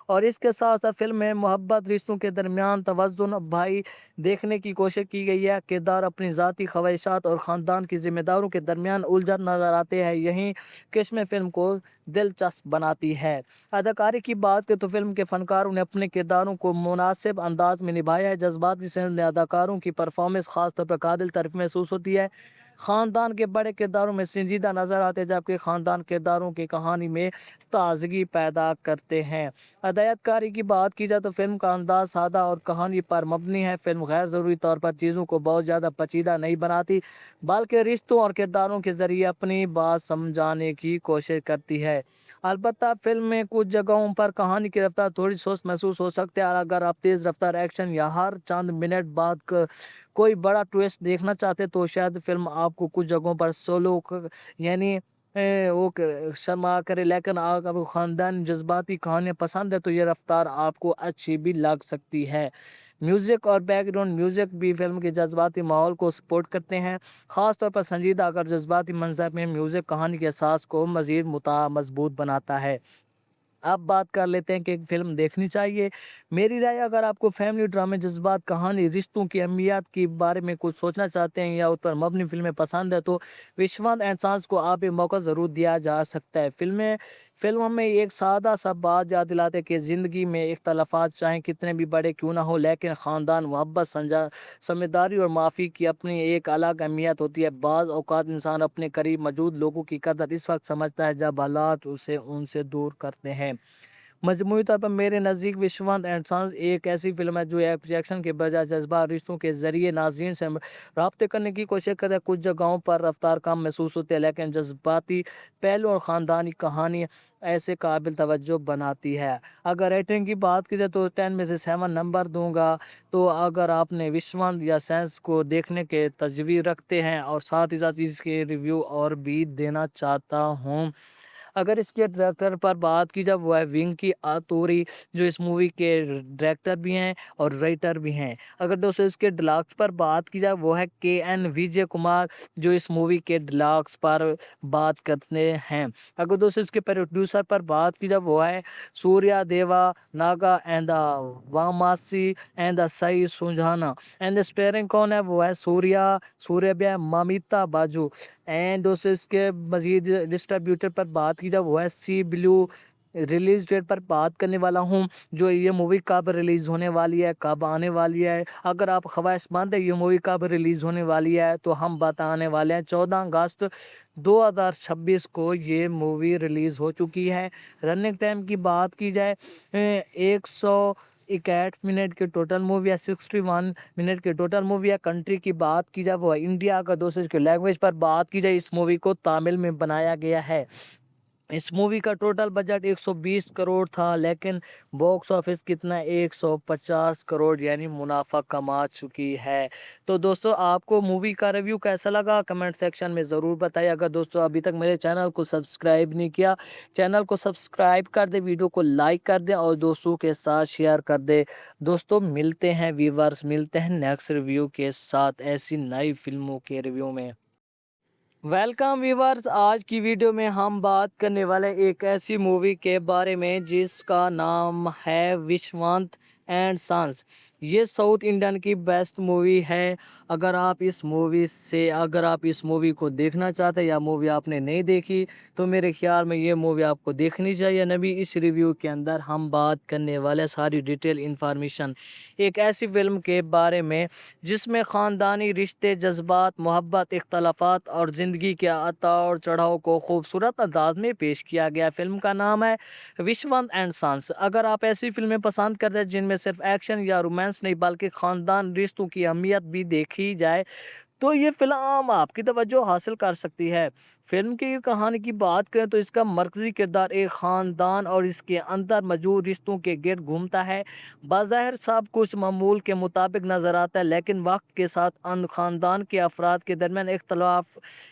और इसके साथ साथ फ़िल्म में मोहब्बत, रिश्तों के दरमियान तवज़ुन भाई देखने की कोशिश की गई है। किरदार अपनी ज़ाती ख्वाहिशात और ख़ानदान की ज़िम्मेदारियों के दरमियान उलझन नज़र आते हैं। यही किस्में फ़िल्म को दिलचस्प बनाती है। अदाकारी की बात करें तो फ़िल्म के फ़नकारों ने अपने किरदारों को मुनासिब अंदाज में निभाया है। जज्बाती सेंस में अदाकारों की परफॉर्मेंस ख़ास तौर पर काबिल तारीफ़ महसूस होती है। ख़ानदान के बड़े किरदारों में संजीदा नज़र आते हैं, जबकि ख़ानदान किरदारों की कहानी में ताज़गी पैदा करते हैं। हदायतकारी की बात की जाए तो फ़िल्म का अंदाज़ सादा और कहानी पर मबनी है। फ़िल्म गैर ज़रूरी तौर पर चीज़ों को बहुत ज़्यादा पेचीदा नहीं बनाती, बल्कि रिश्तों और किरदारों के ज़रिए अपनी बात समझाने की कोशिश करती है। अलबत्ता फ़िल्म में कुछ जगहों पर कहानी की रफ्तार थोड़ी सुस्त महसूस हो सकती है। अगर आप तेज़ रफ्तार एक्शन या हर चंद मिनट बाद कोई बड़ा ट्विस्ट देखना चाहते, तो शायद फ़िल्म आपको कुछ जगहों पर सोलो यानी शर्मा करे। लेकिन अगर आपको ख़ानदान जज्बाती कहानियाँ पसंद है, तो ये रफ्तार आपको अच्छी भी लग सकती है। म्यूज़िक और बैकग्राउंड म्यूज़िक भी फ़िल्म के जज्बाती माहौल को सपोर्ट करते हैं। ख़ास तौर पर संजीदा अगर जज्बाती मंज़र में म्यूज़िक कहानी के एहसास को मज़ीद मज़बूत बनाता है। अब बात कर लेते हैं कि एक फ़िल्म देखनी चाहिए। मेरी राय, अगर आपको फैमिली ड्रामे, जज़्बात, कहानी, रिश्तों की अहमियत के बारे में कुछ सोचना चाहते हैं या उस पर मबनी फ़िल्में पसंद है, तो विश्वास एंड सांस को आप एक मौका ज़रूर दिया जा सकता है। फ़िल्म हमें एक सादा सा बात याद दिलाते हैं कि ज़िंदगी में इख्तलाफ़ात चाहे कितने भी बड़े क्यों ना हो, लेकिन ख़ानदान, मोहब्बत, समझदारी और माफ़ी की अपनी एक अलग अहमियत होती है। बाज़ औक़ात इंसान अपने करीब मौजूद लोगों की कदर इस वक़्त समझता है जब हालात उसे उनसे दूर करते हैं। मजमूई तौर पर मेरे नज़दीक विश्वास एंड सन्स एक ऐसी फ़िल्म है जो एक्शन के बजाय जज्बात, रिश्तों के ज़रिए नाज़रीन से राब्ते करने की कोशिश करता है। कुछ जगहों पर रफ्तार कम महसूस होती है, लेकिन जज्बाती पहलू और ख़ानदानी कहानी ऐसे काबिल तवज्जो बनाती है। अगर रेटिंग की बात की जाए तो 10 में से 7 नंबर दूँगा। तो अगर आपने विश्वास या सेंस को देखने के तजवीज़ रखते हैं और साथ ही साथ इसके रिव्यू और भी देना चाहता हूँ। अगर इसके डायरेक्टर पर बात की जाए, वो है विंकी आतूरी, जो इस मूवी के डायरेक्टर भी हैं और राइटर भी हैं। अगर दोस्तों इसके डिलॉग्स पर बात की जाए, वो है के.एन. विजय कुमार, जो इस मूवी के डिलॉग्स पर बात करते हैं। अगर दोस्तों इसके प्रोड्यूसर पर बात की जाए, वो है Surya Deva Naga and the Vamasi and the Sai Sujana. And starring कौन है, वो है सूर्या ममिता बाजू। एंड दोस्तों इसके मज़ीद डिस्ट्रीब्यूटर पर बात की जाए, वो है सी ब्लू रिलीज़ डेट पर बात करने वाला हूँ, जो ये मूवी कब रिलीज़ होने वाली है, कब आने वाली है। अगर आप ख्वाहिशमंद है ये मूवी कब रिलीज़ होने वाली है, तो हम बताने वाले हैं। 14 अगस्त 2026 को ये मूवी रिलीज़ हो चुकी है। रनिंग टाइम की बात की जाए 161 मिनट की टोटल मूवी है, 61 मिनट की टोटल मूवी है। कंट्री की बात की जाए वो है इंडिया। अगर दूसरे की लैंग्वेज पर बात की जाए, इस मूवी को तमिल में बनाया गया है। इस मूवी का टोटल बजट 120 करोड़ था, लेकिन बॉक्स ऑफिस कितना 150 करोड़ यानी मुनाफा कमा चुकी है। तो दोस्तों आपको मूवी का रिव्यू कैसा लगा कमेंट सेक्शन में ज़रूर बताइए। अगर दोस्तों अभी तक मेरे चैनल को सब्सक्राइब नहीं किया, चैनल को सब्सक्राइब कर दे, वीडियो को लाइक कर दे और दोस्तों के साथ शेयर कर दे। दोस्तों मिलते हैं व्यूअर्स, मिलते हैं नेक्स्ट रिव्यू के साथ ऐसी नई फिल्मों के रिव्यू में। वेलकम व्यूवर्स, आज की वीडियो में हम बात करने वाले एक ऐसी मूवी के बारे में जिसका नाम है विश्वांत एंड सन्स। ये साउथ इंडियन की बेस्ट मूवी है। अगर आप इस मूवी को देखना चाहते हैं या मूवी आपने नहीं देखी, तो मेरे ख्याल में ये मूवी आपको देखनी चाहिए। नबी इस रिव्यू के अंदर हम बात करने वाले सारी डिटेल इंफॉर्मेशन एक ऐसी फिल्म के बारे में जिसमें ख़ानदानी रिश्ते, जज्बात, मोहब्बत, इख्तलाफात और ज़िंदगी के उतार चढ़ाव को खूबसूरत अंदाज में पेश किया गया। फ़िल्म का नाम है विश्वंत एंड सन्स। अगर आप ऐसी फ़िल्में पसंद करते हैं जिनमें सिर्फ एक्शन या रोमांस नहीं बल्कि ख़ानदान रिश्तों की अहमियत भी देखी जाए, तो ये फ़िल्म आपकी तवज्जो हासिल कर सकती है। फ़िल्म की कहानी की बात करें तो इसका मरकज़ी किरदार एक ख़ानदान और इसके अंदर मौजूद रिश्तों के गिर्द घूमता है। बज़ाहिर सब कुछ मामूल के मुताबिक नज़र आता है, लेकिन वक्त के साथ अन ख़ानदान के अफराद के दरमियान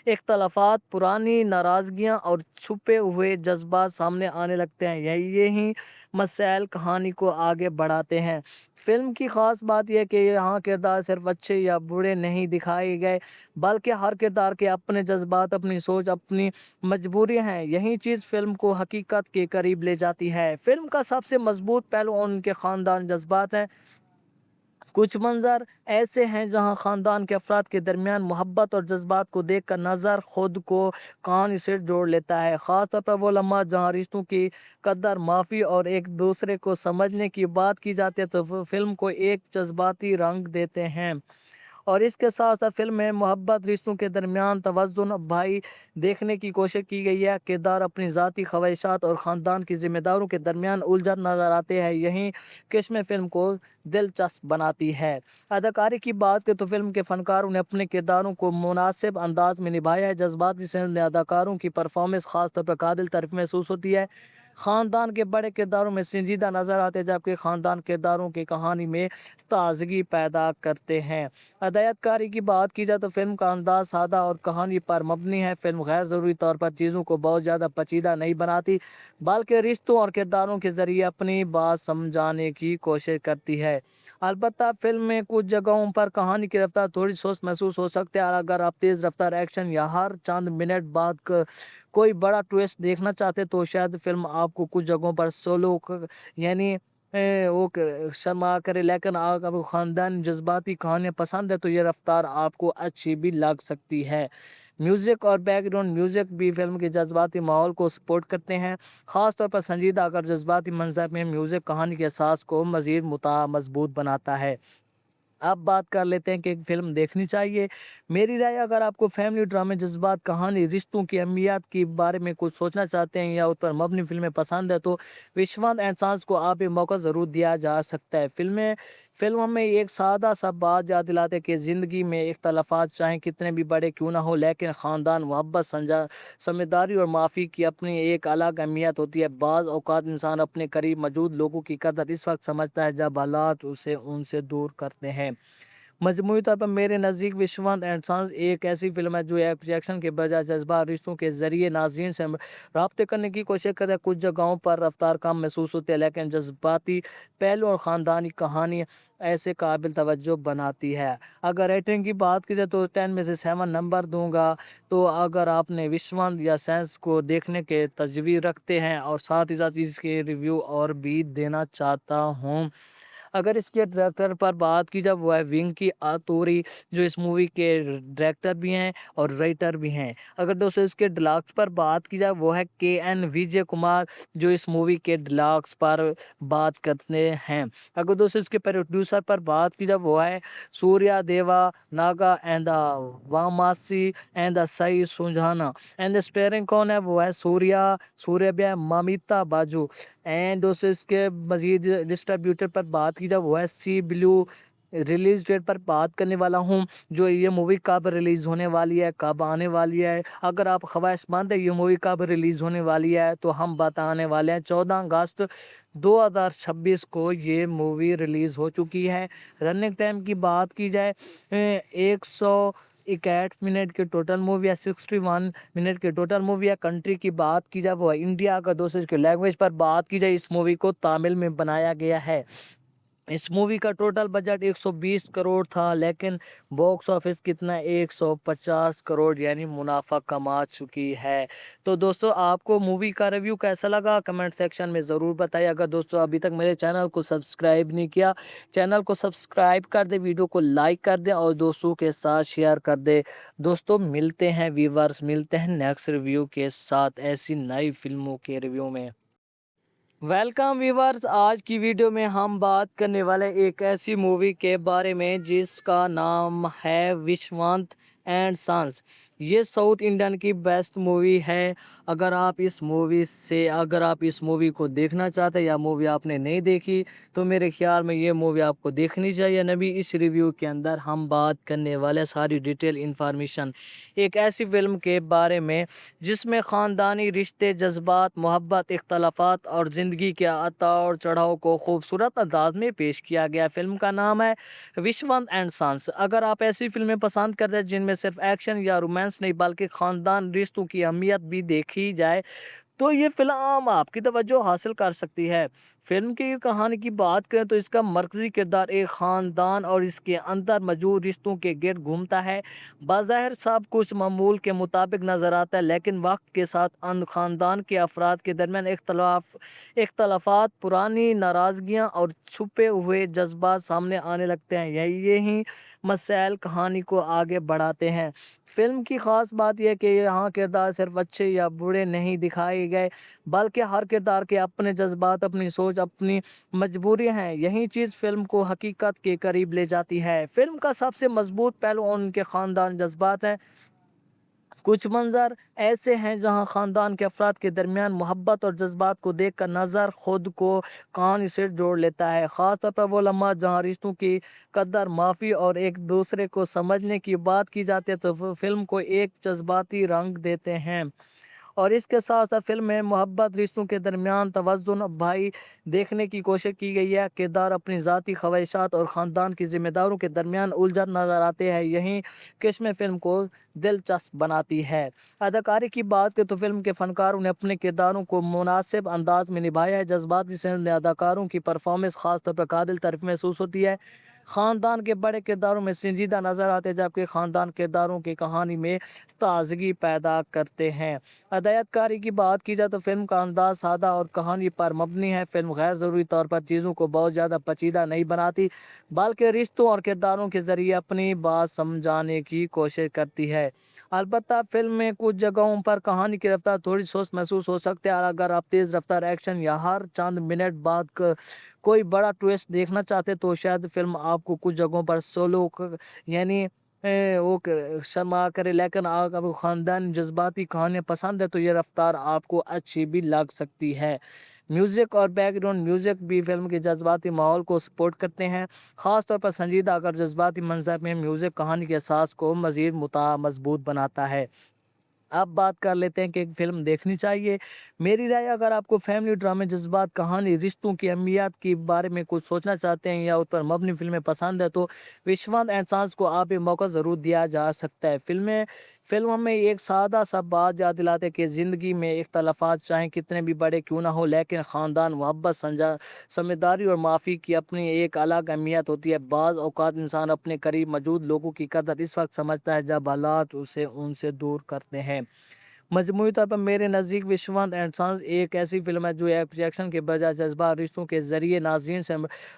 इख्तलाफात, पुरानी नाराज़गियाँ और छुपे हुए जज्बात सामने आने लगते हैं। यही मसाइल कहानी को आगे बढ़ाते हैं। फ़िल्म की ख़ास बात यह है कि यहाँ किरदार सिर्फ अच्छे या बुरे नहीं दिखाए गए, बल्कि हर किरदार के अपने जज्बात, अपनी सोच, अपनी मजबूरियाँ हैं। यही चीज़ फ़िल्म को हकीकत के करीब ले जाती है। फ़िल्म का सबसे मजबूत पहलू उनके ख़ानदान जज्बात हैं। कुछ मंज़र ऐसे हैं जहाँ ख़ानदान के अफराद के दरमियान मोहब्बत और जज्बात को देखकर नज़र खुद को कहानी से जोड़ लेता है। ख़ास तौर पर वो लम्हा जहाँ रिश्तों की कदर, माफ़ी और एक दूसरे को समझने की बात की जाती है, तो फ़िल्म को एक जज्बाती रंग देते हैं। और इसके साथ साथ फ़िल्म में मोहब्बत, रिश्तों के दरमियान तवज़ुन भाई देखने की कोशिश की गई है। किरदार अपनी ज़ाती ख्वाहिशात और ख़ानदान की ज़िम्मेदारियों के दरमियान उलझन नज़र आते हैं। यही किस्में फ़िल्म को दिलचस्प बनाती है। अदाकारी की बात करें तो फ़िल्म के फ़नकारों ने अपने किरदारों को मुनासिब अंदाज में निभाया है। जज्बाती सेंस में अदाकारों की परफॉर्मेंस ख़ास तौर पर काबिल तारीफ़ महसूस होती है। ख़ानदान के बड़े किरदारों में संजीदा नज़र आते हैं, जबकि ख़ानदान किरदारों की कहानी में ताज़गी पैदा करते हैं। हदायतकारी की बात की जाए तो फ़िल्म का अंदाज़ सादा और कहानी पर मबनी है। फ़िल्म गैर ज़रूरी तौर पर चीज़ों को बहुत ज़्यादा पेचीदा नहीं बनाती, बल्कि रिश्तों और किरदारों के ज़रिए अपनी बात समझाने की कोशिश करती है। अलबत्ता फ़िल्म में कुछ जगहों पर कहानी की रफ्तार थोड़ी सुस्त महसूस हो सकती है। अगर आप तेज़ रफ्तार एक्शन या हर चंद मिनट बाद कोई बड़ा ट्विस्ट देखना चाहते, तो शायद फ़िल्म आपको कुछ जगहों पर स्लो यानी शर्मा करे। लेकिन अगर आपको ख़ानदान जज्बाती कहानियाँ पसंद है, तो ये रफ्तार आपको अच्छी भी लग सकती है। म्यूज़िक और बैकग्राउंड म्यूज़िक भी फ़िल्म के जज्बाती माहौल को सपोर्ट करते हैं। ख़ास तौर पर संजीदा अगर जज्बाती मंज़र में म्यूज़िक कहानी के एहसास को मज़ीद मज़बूत बनाता है। अब बात कर लेते हैं कि एक फ़िल्म देखनी चाहिए। मेरी राय, अगर आपको फैमिली ड्रामे, जज़्बात, कहानी, रिश्तों की अहमियत के बारे में कुछ सोचना चाहते हैं या उस पर मबनी फ़िल्में पसंद है, तो विश्वास एंड सांस को आप एक मौका ज़रूर दिया जा सकता है। फ़िल्म हमें एक सादा सा बात याद दिलाते हैं कि ज़िंदगी में इख्तलाफ़ात चाहे कितने भी बड़े क्यों ना हो, लेकिन ख़ानदान, मोहब्बत, समझदारी और माफ़ी की अपनी एक अलग अहमियत होती है। बाज़ औक़ात इंसान अपने करीब मौजूद लोगों की कदर इस वक्त समझता है जब हालात उसे उनसे दूर करते हैं। मजमूई तौर पर मेरे नज़दीक विश्वास एंड सन्स एक ऐसी फ़िल्म है जो एक्शन के बजाय जज्बात, रिश्तों के ज़रिए नाज़रीन से राब्ते करने की कोशिश करता है। कुछ जगहों पर रफ्तार कम महसूस होती है, लेकिन जज्बाती पहलू और ख़ानदानी कहानी ऐसे काबिल तवज्जो बनाती है। अगर रेटिंग की बात की जाए तो 10 में से 7 नंबर दूंगा। तो अगर आपने विश्वास या सेंस को देखने के तजवीज़ रखते हैं और साथ ही साथ इसके रिव्यू और भी देना चाहता हूँ। अगर इसके डायरेक्टर पर बात की जाए वो है विंकी आतूरी, जो इस मूवी के डायरेक्टर भी हैं और राइटर भी हैं। अगर दोस्तों इसके डिलॉग्स पर बात की जाए वो है के.एन. विजय कुमार, जो इस मूवी के डिलॉग्स पर बात करते हैं। अगर दोस्तों इसके प्रोड्यूसर पर बात की जाए वो है Surya Deva Naga and the Vamasi and the Sai Sujana. And starring कौन है वो है सूर्या भी है, ममिता बाजू। एंड दोस्तों इसके मजीद डिस्ट्रीब्यूटर पर बात की जाए वो है सी ब्लू। रिलीज डेट पर बात करने वाला हूँ, जो ये मूवी कब रिलीज़ होने वाली है, कब आने वाली है। अगर आप ख्वाहिशमंद है ये मूवी कब रिलीज़ होने वाली है तो हम बताने वाले हैं। 14 अगस्त 2026 को ये मूवी रिलीज़ हो चुकी है। रनिंग टाइम की बात की जाए 161 मिनट की टोटल मूवी है, 61 मिनट की टोटल मूवी है। कंट्री की बात की जाए वो है इंडिया। अगर दोस्तों इसके लैंग्वेज पर बात की जाए इस मूवी को तमिल में बनाया गया है। इस मूवी का टोटल बजट 120 करोड़ था, लेकिन बॉक्स ऑफिस कितना 150 करोड़ यानी मुनाफा कमा चुकी है। तो दोस्तों आपको मूवी का रिव्यू कैसा लगा कमेंट सेक्शन में ज़रूर बताइए। अगर दोस्तों अभी तक मेरे चैनल को सब्सक्राइब नहीं किया, चैनल को सब्सक्राइब कर दे, वीडियो को लाइक कर दे और दोस्तों के साथ शेयर कर दे। दोस्तों मिलते हैं व्यूअर्स, मिलते हैं नेक्स्ट रिव्यू के साथ ऐसी नई फिल्मों के रिव्यू में। वेलकम व्यूवर्स, आज की वीडियो में हम बात करने वाले एक ऐसी मूवी के बारे में जिसका नाम है विश्वांत एंड सन्स। ये साउथ इंडियन की बेस्ट मूवी है। अगर आप इस मूवी को देखना चाहते हैं या मूवी आपने नहीं देखी तो मेरे ख्याल में ये मूवी आपको देखनी चाहिए। नबी इस रिव्यू के अंदर हम बात करने वाले सारी डिटेल इंफॉर्मेशन एक ऐसी फिल्म के बारे में जिसमें ख़ानदानी रिश्ते, जज्बात, मोहब्बत, इख्तलाफात और ज़िंदगी के उतार चढ़ाव को खूबसूरत अंदाज में पेश किया गया। फिल्म का नाम है विश्वंत एंड सन्स। अगर आप ऐसी फिल्में पसंद करते हैं जिनमें सिर्फ एक्शन या रोमांस नहीं बल्कि ख़ानदान रिश्तों की अहमियत भी देखी जाए तो ये फिल्म आपकी तवज्जो हासिल कर सकती है। फिल्म की कहानी की बात करें तो इसका मरकज़ी किरदार एक ख़ानदान और इसके अंदर मौजूद रिश्तों के गिर्द घूमता है। बाज़ाहिर सब कुछ मामूल के मुताबिक नज़र आता है, लेकिन वक्त के साथ अन ख़ानदान के अफराद के दरमियान इख्तलाफात, पुरानी नाराज़गियाँ और छुपे हुए जज्बात सामने आने लगते हैं। यही मसाइल कहानी को आगे बढ़ाते हैं। फिल्म की ख़ास बात यह कि यहाँ किरदार सिर्फ अच्छे या बुरे नहीं दिखाए गए, बल्कि हर किरदार के अपने जज्बात, अपनी सोच, अपनी मजबूरियाँ हैं। यही चीज़ फ़िल्म को हकीकत के करीब ले जाती है। फ़िल्म का सबसे मजबूत पहलू उनके ख़ानदान जज्बात हैं। कुछ मंज़र ऐसे हैं जहां ख़ानदान के अफराद के दरमियान मोहब्बत और जज्बात को देखकर नज़र खुद को कहानी से जोड़ लेता है। ख़ास तौर पर वो लम्हा जहां रिश्तों की कदर, माफ़ी और एक दूसरे को समझने की बात की जाती है तो फिल्म को एक जज्बाती रंग देते हैं। और इसके साथ साथ फिल्म में मोहब्बत, रिश्तों के दरमियान तवज़ुन भाई देखने की कोशिश की गई है। किरदार अपनी ज़ाती ख्वाहिशात और ख़ानदान की जिम्मेदारों के दरमियान उलझन नज़र आते हैं। यही किस्में फ़िल्म को दिलचस्प बनाती है। अदाकारी की बात करें तो फिल्म के फ़नकारों ने अपने किरदारों को मुनासिब अंदाज में निभाया है। जज्बाती सेंस में अदाकारों की परफॉर्मेंस ख़ास तौर पर काबिल तारीफ़ महसूस होती है। ख़ानदान के बड़े किरदारों में संजीदा नज़र आते हैं, जबकि ख़ानदान किरदारों की कहानी में ताजगी पैदा करते हैं। हदायतकारी की बात की जाए तो फिल्म का अंदाज सादा और कहानी पर मबनी है। फिल्म गैर ज़रूरी तौर पर चीज़ों को बहुत ज़्यादा पेचीदा नहीं बनाती, बल्कि रिश्तों और किरदारों के ज़रिए अपनी बात समझाने की कोशिश करती है। अलबत्ता फिल्म में कुछ जगहों पर कहानी की रफ्तार थोड़ी सुस्त महसूस हो सकती है। अगर आप तेज़ रफ्तार एक्शन या हर चंद मिनट बाद कोई बड़ा ट्विस्ट देखना चाहते तो शायद फिल्म आपको कुछ जगहों पर सोलो यानी शर्मा करे। लेकिन अगर आपको ख़ानदान जज्बाती कहानियाँ पसंद है तो ये रफ्तार आपको अच्छी भी लग सकती है। म्यूज़िक और बैकग्राउंड म्यूज़िक भी फिल्म के जज्बाती माहौल को सपोर्ट करते हैं। ख़ास तौर पर संजीदा अगर जज्बाती मंजर में म्यूज़िक कहानी के एहसास को मज़ीद मजबूत बनाता है। अब बात कर लेते हैं कि एक फ़िल्म देखनी चाहिए। मेरी राय, अगर आपको फैमिली ड्रामे, जज़्बात, कहानी, रिश्तों की अहमियत के बारे में कुछ सोचना चाहते हैं या उस पर मबनी फ़िल्में पसंद है तो विश्वास एंड सांस को आप एक मौका ज़रूर दिया जा सकता है। फ़िल्म हमें एक सादा सा बात याद दिलाते हैं कि ज़िंदगी में इख्तलाफात चाहे कितने भी बड़े क्यों ना हो, लेकिन ख़ानदान, मोहब्बत, समझदारी और माफ़ी की अपनी एक अलग अहमियत होती है। बाज़ औक़ात इंसान अपने करीब मौजूद लोगों की कदर इस वक्त समझता है जब हालात उसे उनसे दूर करते हैं। मजमूई तौर पर मेरे नज़दीक विश्वंत एंड सन्स एक ऐसी फिल्म है जो एक्शन के बजाय जज्बात रिश्तों के ज़रिए नाज़रीन से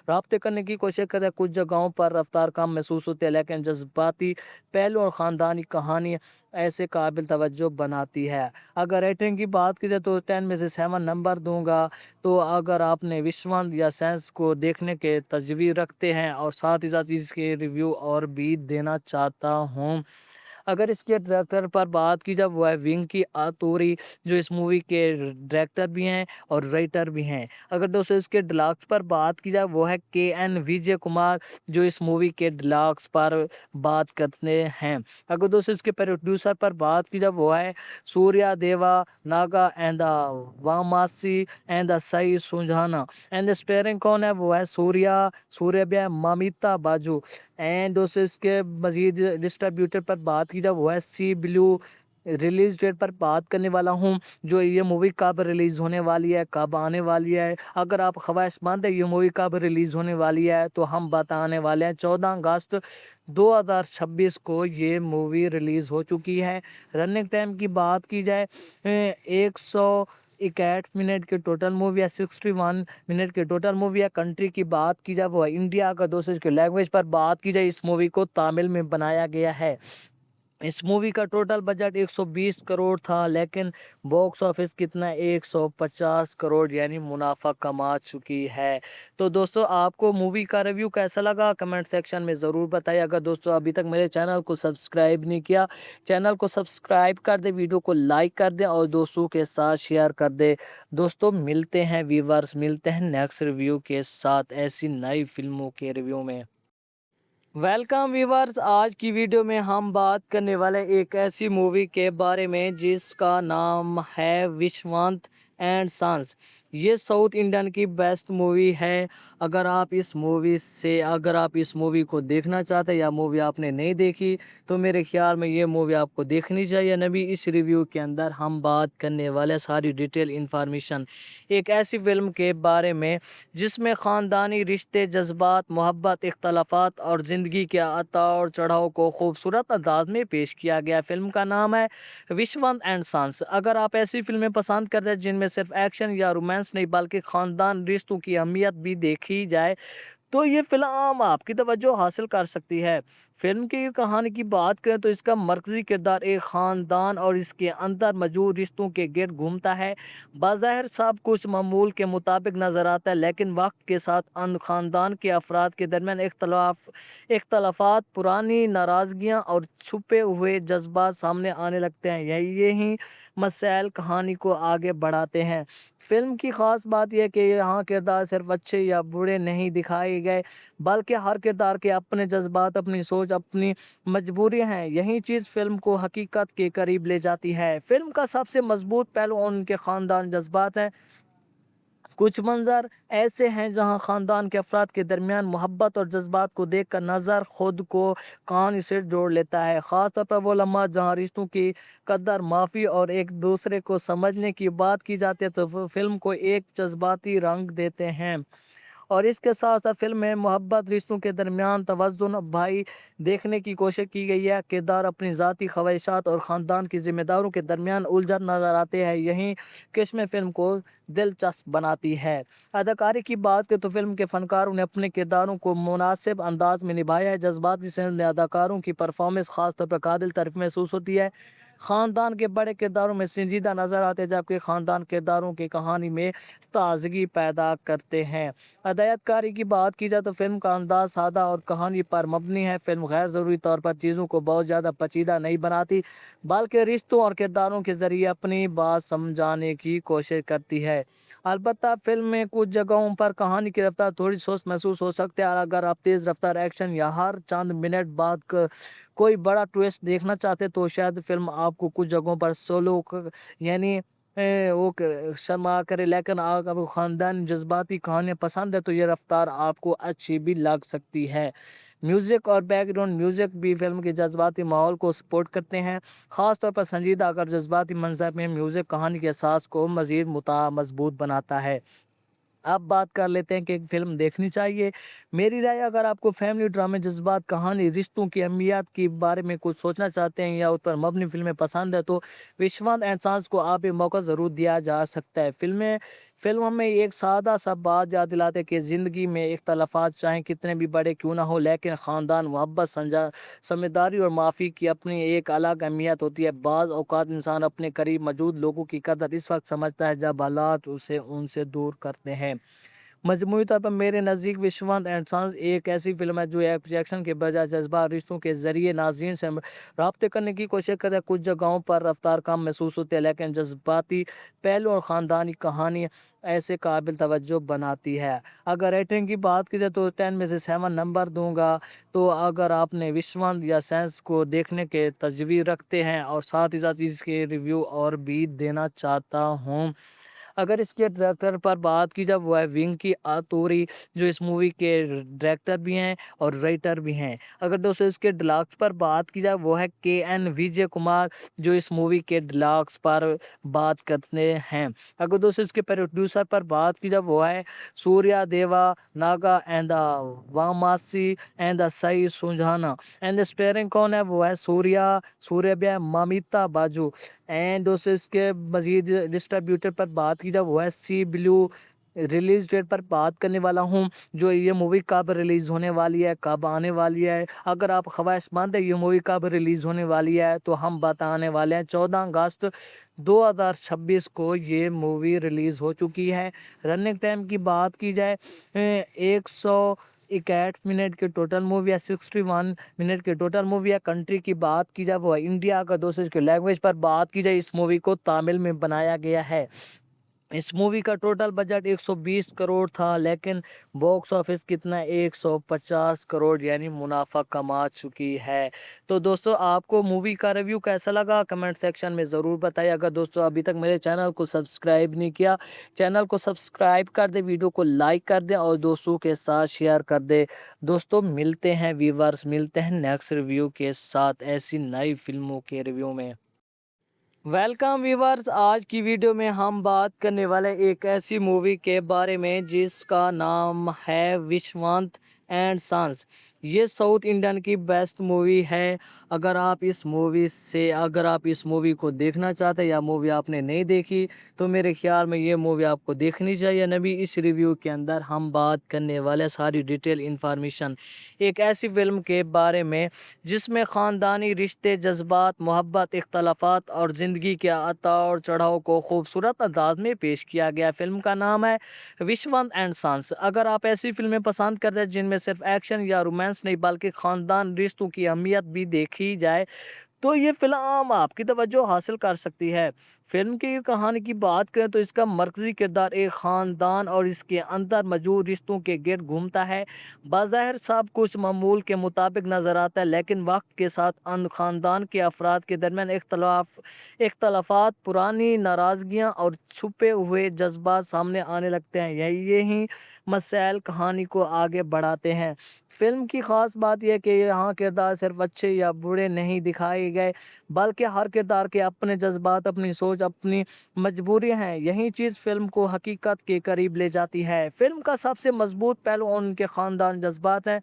रब्ते करने की कोशिश करता है। कुछ जगहों पर रफ्तार कम महसूस होती है, लेकिन जज्बाती पहलू और ख़ानदानी कहानी ऐसे काबिल तवज्जो बनाती है। अगर रेटिंग की बात की जाए तो 10 में से 7 नंबर दूंगा। तो अगर आपने विश्वंत या सेंस को देखने के तजवीज़ रखते हैं और साथ ही साथ इसके रिव्यू और भी देना चाहता हूँ। अगर इसके डायरेक्टर पर बात की जाए वो है विंकी आतूरी, जो इस मूवी के डायरेक्टर भी हैं और राइटर भी हैं। अगर दोस्तों इसके डिलॉक्स पर बात की जाए वो है के.एन. विजय कुमार, जो इस मूवी के डिलॉक्स पर बात करते हैं। अगर दोस्तों इसके प्रोड्यूसर पर बात की जाए वो है Surya Deva Naga and the Vamasi and the Sai Sujana. And starring कौन है वो है सूर्या भी है, ममिता बाजू। एंड दोस्तों इसके मजीद डिस्ट्रीब्यूटर पर बात की जाए वो है सी ब्लू। रिलीज डेट पर बात करने वाला हूँ, जो ये मूवी कब रिलीज़ होने वाली है, कब आने वाली है। अगर आप ख्वाहिशमंद है ये मूवी कब रिलीज़ होने वाली है तो हम बताने वाले हैं। 14 अगस्त 2026 को ये मूवी रिलीज़ हो चुकी है। रनिंग टाइम की बात की जाए 161 मिनट की टोटल मूवी है, 61 मिनट की टोटल मूवी है। कंट्री की बात की जाए वो है इंडिया। अगर दोस्तों इसके लैंग्वेज पर बात की जाए इस मूवी को तमिल में बनाया गया है। इस मूवी का टोटल बजट 120 करोड़ था, लेकिन बॉक्स ऑफिस कितना 150 करोड़ यानी मुनाफा कमा चुकी है। तो दोस्तों आपको मूवी का रिव्यू कैसा लगा कमेंट सेक्शन में ज़रूर बताइए। अगर दोस्तों अभी तक मेरे चैनल को सब्सक्राइब नहीं किया, चैनल को सब्सक्राइब कर दे, वीडियो को लाइक कर दे और दोस्तों के साथ शेयर कर दे। दोस्तों मिलते हैं व्यूअर्स, मिलते हैं नेक्स्ट रिव्यू के साथ ऐसी नई फिल्मों के रिव्यू में। वेलकम व्यूवर्स, आज की वीडियो में हम बात करने वाले एक ऐसी मूवी के बारे में जिसका नाम है विश्वंत एंड सन्स। ये साउथ इंडियन की बेस्ट मूवी है। अगर आप इस मूवी को देखना चाहते हैं या मूवी आपने नहीं देखी तो मेरे ख्याल में ये मूवी आपको देखनी चाहिए। नबी इस रिव्यू के अंदर हम बात करने वाले सारी डिटेल इंफॉर्मेशन एक ऐसी फिल्म के बारे में जिसमें ख़ानदानी रिश्ते, जज्बात, मोहब्बत, इख्तलाफात और ज़िंदगी के उतार चढ़ाव को खूबसूरत अंदाज में पेश किया गया। फिल्म का नाम है विश्वंत एंड सन्स। अगर आप ऐसी फिल्में पसंद करते हैं जिनमें सिर्फ एक्शन या रोमांस नहीं बल्कि ख़ानदान रिश्तों की अहमियत भी देखी जाए तो ये फिल्म आपकी तवज्जो हासिल कर सकती है। फिल्म की कहानी की बात करें तो इसका मरकज़ी किरदार एक ख़ानदान और इसके अंदर मौजूद रिश्तों के गिर्द घूमता है। बाज़ाहिर सब कुछ मामूल के मुताबिक नज़र आता है, लेकिन वक्त के साथ अन ख़ानदान के अफराद के दरमियान इख्तलाफात, पुरानी नाराज़गियाँ और छुपे हुए जज्बात सामने आने लगते हैं। यही मसाइल कहानी को आगे बढ़ाते हैं। फिल्म की ख़ास बात यह है कि यहाँ किरदार सिर्फ अच्छे या बुरे नहीं दिखाए गए, बल्कि हर किरदार के अपने जज्बात, अपनी सोच, अपनी मजबूरियाँ हैं। यही चीज़ फ़िल्म को हकीकत के करीब ले जाती है। फ़िल्म का सबसे मजबूत पहलू उनके ख़ानदान जज्बात हैं। कुछ मंज़र ऐसे हैं जहां ख़ानदान के अफराद के दरमियान मोहब्बत और जज्बात को देखकर नज़र खुद को कहानी से जोड़ लेता है। ख़ास तौर पर वो लम्हा जहां रिश्तों की कदर, माफ़ी और एक दूसरे को समझने की बात की जाती है तो फिल्म को एक जज्बाती रंग देते हैं। और इसके साथ साथ फिल्म में मोहब्बत, रिश्तों के दरमियान तवज़ुन भाई देखने की कोशिश की गई है। किरदार अपनी ज़ाती ख्वाहिशात और ख़ानदान की जिम्मेदारों के दरमियान उलझन नज़र आते हैं। यही किस्में फ़िल्म को दिलचस्प बनाती है। अदाकारी की बात करें तो फिल्म के फ़नकारों ने अपने किरदारों को मुनासिब अंदाज में निभाया है। जज्बाती सेंस में अदाकारों की परफॉर्मेंस ख़ास तौर पर काबिल तारीफ़ महसूस होती है। ख़ानदान के बड़े किरदारों में संजीदा नज़र आते हैं, जबकि ख़ानदान किरदारों की कहानी में ताजगी पैदा करते हैं। हदायतकारी की बात की जाए तो फिल्म का अंदाज सादा और कहानी पर मबनी है। फिल्म गैर ज़रूरी तौर पर चीज़ों को बहुत ज़्यादा पेचीदा नहीं बनाती, बल्कि रिश्तों और किरदारों के ज़रिए अपनी बात समझाने की कोशिश करती है। अलबत्ता फिल्म में कुछ जगहों पर कहानी की रफ्तार थोड़ी सुस्त महसूस हो सकती है। अगर आप तेज़ रफ्तार एक्शन या हर चंद मिनट बाद कोई बड़ा ट्विस्ट देखना चाहते तो शायद फिल्म आपको कुछ जगहों पर सोलो यानी शर्मा करे। लेकिन अगर आपको ख़ानदान जज्बाती कहानियाँ पसंद है तो ये रफ्तार आपको अच्छी भी लग सकती है। म्यूज़िक और बैकग्राउंड म्यूज़िक भी फिल्म के जज्बाती माहौल को सपोर्ट करते हैं। ख़ास तौर पर संजीदा अगर जज्बाती मंजर में म्यूज़िक कहानी के एहसास को मज़ीद मज़बूत बनाता है। अब बात कर लेते हैं कि एक फ़िल्म देखनी चाहिए। मेरी राय, अगर आपको फैमिली ड्रामे, जज़्बात, कहानी, रिश्तों की अहमियत के बारे में कुछ सोचना चाहते हैं या उस पर मबनी फ़िल्में पसंद है, तो विश्वनाथ एंड सन्स को आप एक मौका ज़रूर दिया जा सकता है। फ़िल्म हमें एक सादा-सा बात याद दिलाते हैं कि ज़िंदगी में इख्तलाफ़ात चाहे कितने भी बड़े क्यों ना हो, लेकिन ख़ानदान, मोहब्बत, समझदारी और माफ़ी की अपनी एक अलग अहमियत होती है। बाज़ औक़ात इंसान अपने करीब मौजूद लोगों की कदर इस वक़्त समझता है जब हालात उसे उनसे दूर करते हैं। मजमूई तौर पर मेरे नज़दीक विश्वनाथ एंड सन्स एक ऐसी फ़िल्म है जो एक्शन के बजाय जज़्बात, रिश्तों के ज़रिए नाज़रीन से राब्ते करने की कोशिश करता है। कुछ जगहों पर रफ़्तार कम महसूस होती है, लेकिन जज़्बाती पहलू और ख़ानदानी कहानी ऐसे काबिल तवज्जो बनाती है। अगर रेटिंग की बात की जाए तो 10 में से 7 नंबर दूँगा। तो अगर आपने विश्वनाथ या सन्स को देखने के तजवीज़ रखते हैं और साथ ही साथ इसके रिव्यू और भी देना चाहता हूँ। अगर इसके डायरेक्टर पर बात की जाए, वो है वेंकी आतुरी, जो इस मूवी के डायरेक्टर भी हैं और राइटर भी हैं। अगर दोस्तों इसके डिलॉग्स पर बात की जाए, वो है के.एन. विजय कुमार, जो इस मूवी के डिलॉग्स पर बात करते हैं। अगर दोस्तों इसके प्रोड्यूसर पर बात की जाए, वो है Surya Deva Naga and the Vamasi and the Sai Sujana. And starring कौन है, वो है सूर्या ममिता बाजू। एंड दोस्तों इसके मज़ीद डिस्ट्रीब्यूटर पर बात की जाए, वो है सी ब्लू। रिलीज़ डेट पर बात करने वाला हूँ, जो ये मूवी कब रिलीज़ होने वाली है, कब आने वाली है। अगर आप ख्वाहिशमंद है ये मूवी कब रिलीज़ होने वाली है, तो हम बताने वाले हैं। 14 अगस्त 2026 को ये मूवी रिलीज़ हो चुकी है। रनिंग टाइम की बात की जाए, 161 मिनट की टोटल मूवी है, 61 मिनट की टोटल मूवी है। कंट्री की बात की जाए, वो है इंडिया। अगर दोस्तों इसकी लैंग्वेज पर बात की जाए, इस मूवी को तमिल में बनाया गया है। इस मूवी का टोटल बजट 120 करोड़ था, लेकिन बॉक्स ऑफिस कितना, 150 करोड़ यानी मुनाफा कमा चुकी है। तो दोस्तों आपको मूवी का रिव्यू कैसा लगा, कमेंट सेक्शन में ज़रूर बताइए। अगर दोस्तों अभी तक मेरे चैनल को सब्सक्राइब नहीं किया, चैनल को सब्सक्राइब कर दे, वीडियो को लाइक कर दे और दोस्तों के साथ शेयर कर दे। दोस्तों मिलते हैं व्यूअर्स, मिलते हैं नेक्स्ट रिव्यू के साथ ऐसी नई फिल्मों के रिव्यू में। वेलकम व्यूवर्स, आज की वीडियो में हम बात करने वाले एक ऐसी मूवी के बारे में जिसका नाम है विश्वनाथ एंड सन्स। ये साउथ इंडियन की बेस्ट मूवी है। अगर आप इस मूवी को देखना चाहते हैं या मूवी आपने नहीं देखी, तो मेरे ख्याल में ये मूवी आपको देखनी चाहिए। नबी इस रिव्यू के अंदर हम बात करने वाले सारी डिटेल इंफॉर्मेशन एक ऐसी फिल्म के बारे में जिसमें ख़ानदानी रिश्ते, जज्बात, मोहब्बत, इख्तलाफात और ज़िंदगी के उतार चढ़ाव को खूबसूरत अंदाज में पेश किया गया। फ़िल्म का नाम है विश्वनाथ एंड सन्स। अगर आप ऐसी फ़िल्में पसंद करते हैं जिनमें सिर्फ एक्शन या रोमांस नहीं बल्कि ख़ानदान रिश्तों की अहमियत भी देखी जाए, तो ये फ़िल्म आपकी तवज्जो हासिल कर सकती है। फ़िल्म की कहानी की बात करें तो इसका मरकज़ी किरदार एक ख़ानदान और इसके अंदर मौजूद रिश्तों के गिर्द घूमता है। बज़ाहिर सब कुछ मामूल के मुताबिक नज़र आता है, लेकिन वक्त के साथ अन ख़ानदान के अफराद के दरमियान इख्तलाफात, पुरानी नाराज़गियाँ और छुपे हुए जज्बात सामने आने लगते हैं। यही मसाइल कहानी को आगे बढ़ाते हैं। फ़िल्म की ख़ास बात यह है कि यहाँ किरदार सिर्फ अच्छे या बुरे नहीं दिखाए गए, बल्कि हर किरदार के अपने जज्बात, अपनी सोच, अपनी मजबूरियाँ हैं। यही चीज़ फ़िल्म को हकीकत के करीब ले जाती है। फ़िल्म का सबसे मजबूत पहलू उनके ख़ानदान जज्बात हैं।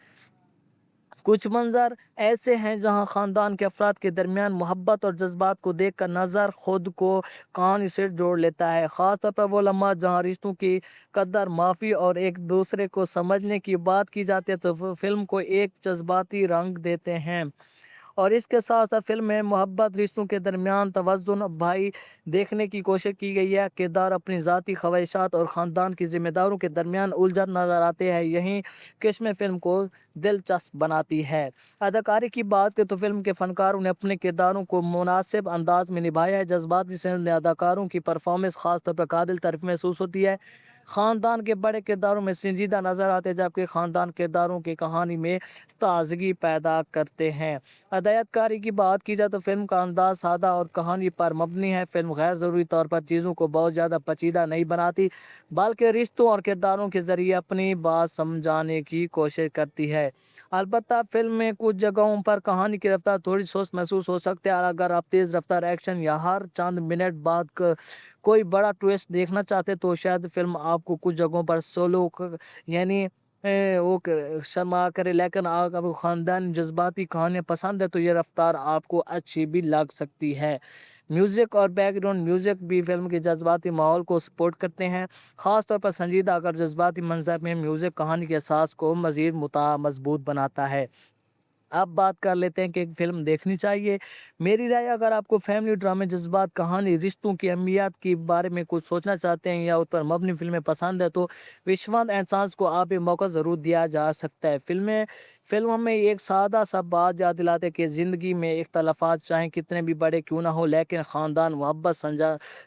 कुछ मंज़र ऐसे हैं जहाँ ख़ानदान के अफराद के दरमियान मोहब्बत और जज्बात को देखकर नज़र खुद को कहानी से जोड़ लेता है। ख़ास तौर पर वो लम्हा जहाँ रिश्तों की कदर, माफ़ी और एक दूसरे को समझने की बात की जाती है, तो फ़िल्म को एक जज्बाती रंग देते हैं। और इसके साथ साथ फ़िल्म में मोहब्बत, रिश्तों के दरमियान तवज़ुन भाई देखने की कोशिश की गई है। किरदार अपनी ज़ाती ख्वाहिशात और ख़ानदान की ज़िम्मेदारियों के दरमियान उलझन नज़र आते हैं। यही किस्में फ़िल्म को दिलचस्प बनाती है। अदाकारी की बात करें तो फ़िल्म के फ़नकारों ने अपने किरदारों को मुनासिब अंदाज में निभाया है। जज्बाती सेंस में अदाकारों की परफॉर्मेंस ख़ास तौर पर काबिल तारीफ़ महसूस होती है। ख़ानदान के बड़े किरदारों में संजीदा नज़र आते हैं, जबकि ख़ानदान किरदारों की कहानी में ताज़गी पैदा करते हैं। हदायतकारी की बात की जाए तो फ़िल्म का अंदाज़ सादा और कहानी पर मबनी है। फ़िल्म गैर ज़रूरी तौर पर चीज़ों को बहुत ज़्यादा पेचीदा नहीं बनाती, बल्कि रिश्तों और किरदारों के ज़रिए अपनी बात समझाने की कोशिश करती है। अलबत्ता फ़िल्म में कुछ जगहों पर कहानी की रफ़्तार थोड़ी सुस्त महसूस हो सकती है, और अगर आप तेज़ रफ़्तार एक्शन या हर चंद मिनट बाद कोई बड़ा ट्विस्ट देखना चाहते हैं, तो शायद फ़िल्म आपको कुछ जगहों पर स्लो यानी वो शर्मा करे। लेकिन अगर आपको ख़ानदानी जज्बाती कहानियाँ पसंद है, तो ये रफ़्तार आपको अच्छी भी लग सकती है। म्यूज़िक और बैकग्राउंड म्यूज़िक भी फ़िल्म के जज्बाती माहौल को सपोर्ट करते हैं, ख़ास तौर पर संजीदा अगर जज्बाती मंज़र में म्यूज़िक कहानी के एहसास को मज़ीद मज़बूत बनाता है। अब बात कर लेते हैं कि एक फ़िल्म देखनी चाहिए। मेरी राय, अगर आपको फैमिली ड्रामे, जज़्बात, कहानी, रिश्तों की अहमियत के बारे में कुछ सोचना चाहते हैं या उस पर मबनी फ़िल्में पसंद है, तो विश्वनाथ एंड संस को आप एक मौका ज़रूर दिया जा सकता है। फ़िल्म हमें एक सादा सा बात याद दिलाते हैं कि ज़िंदगी में इख्तलाफ़ात चाहे कितने भी बड़े क्यों ना हो, लेकिन ख़ानदान, मोहब्बत,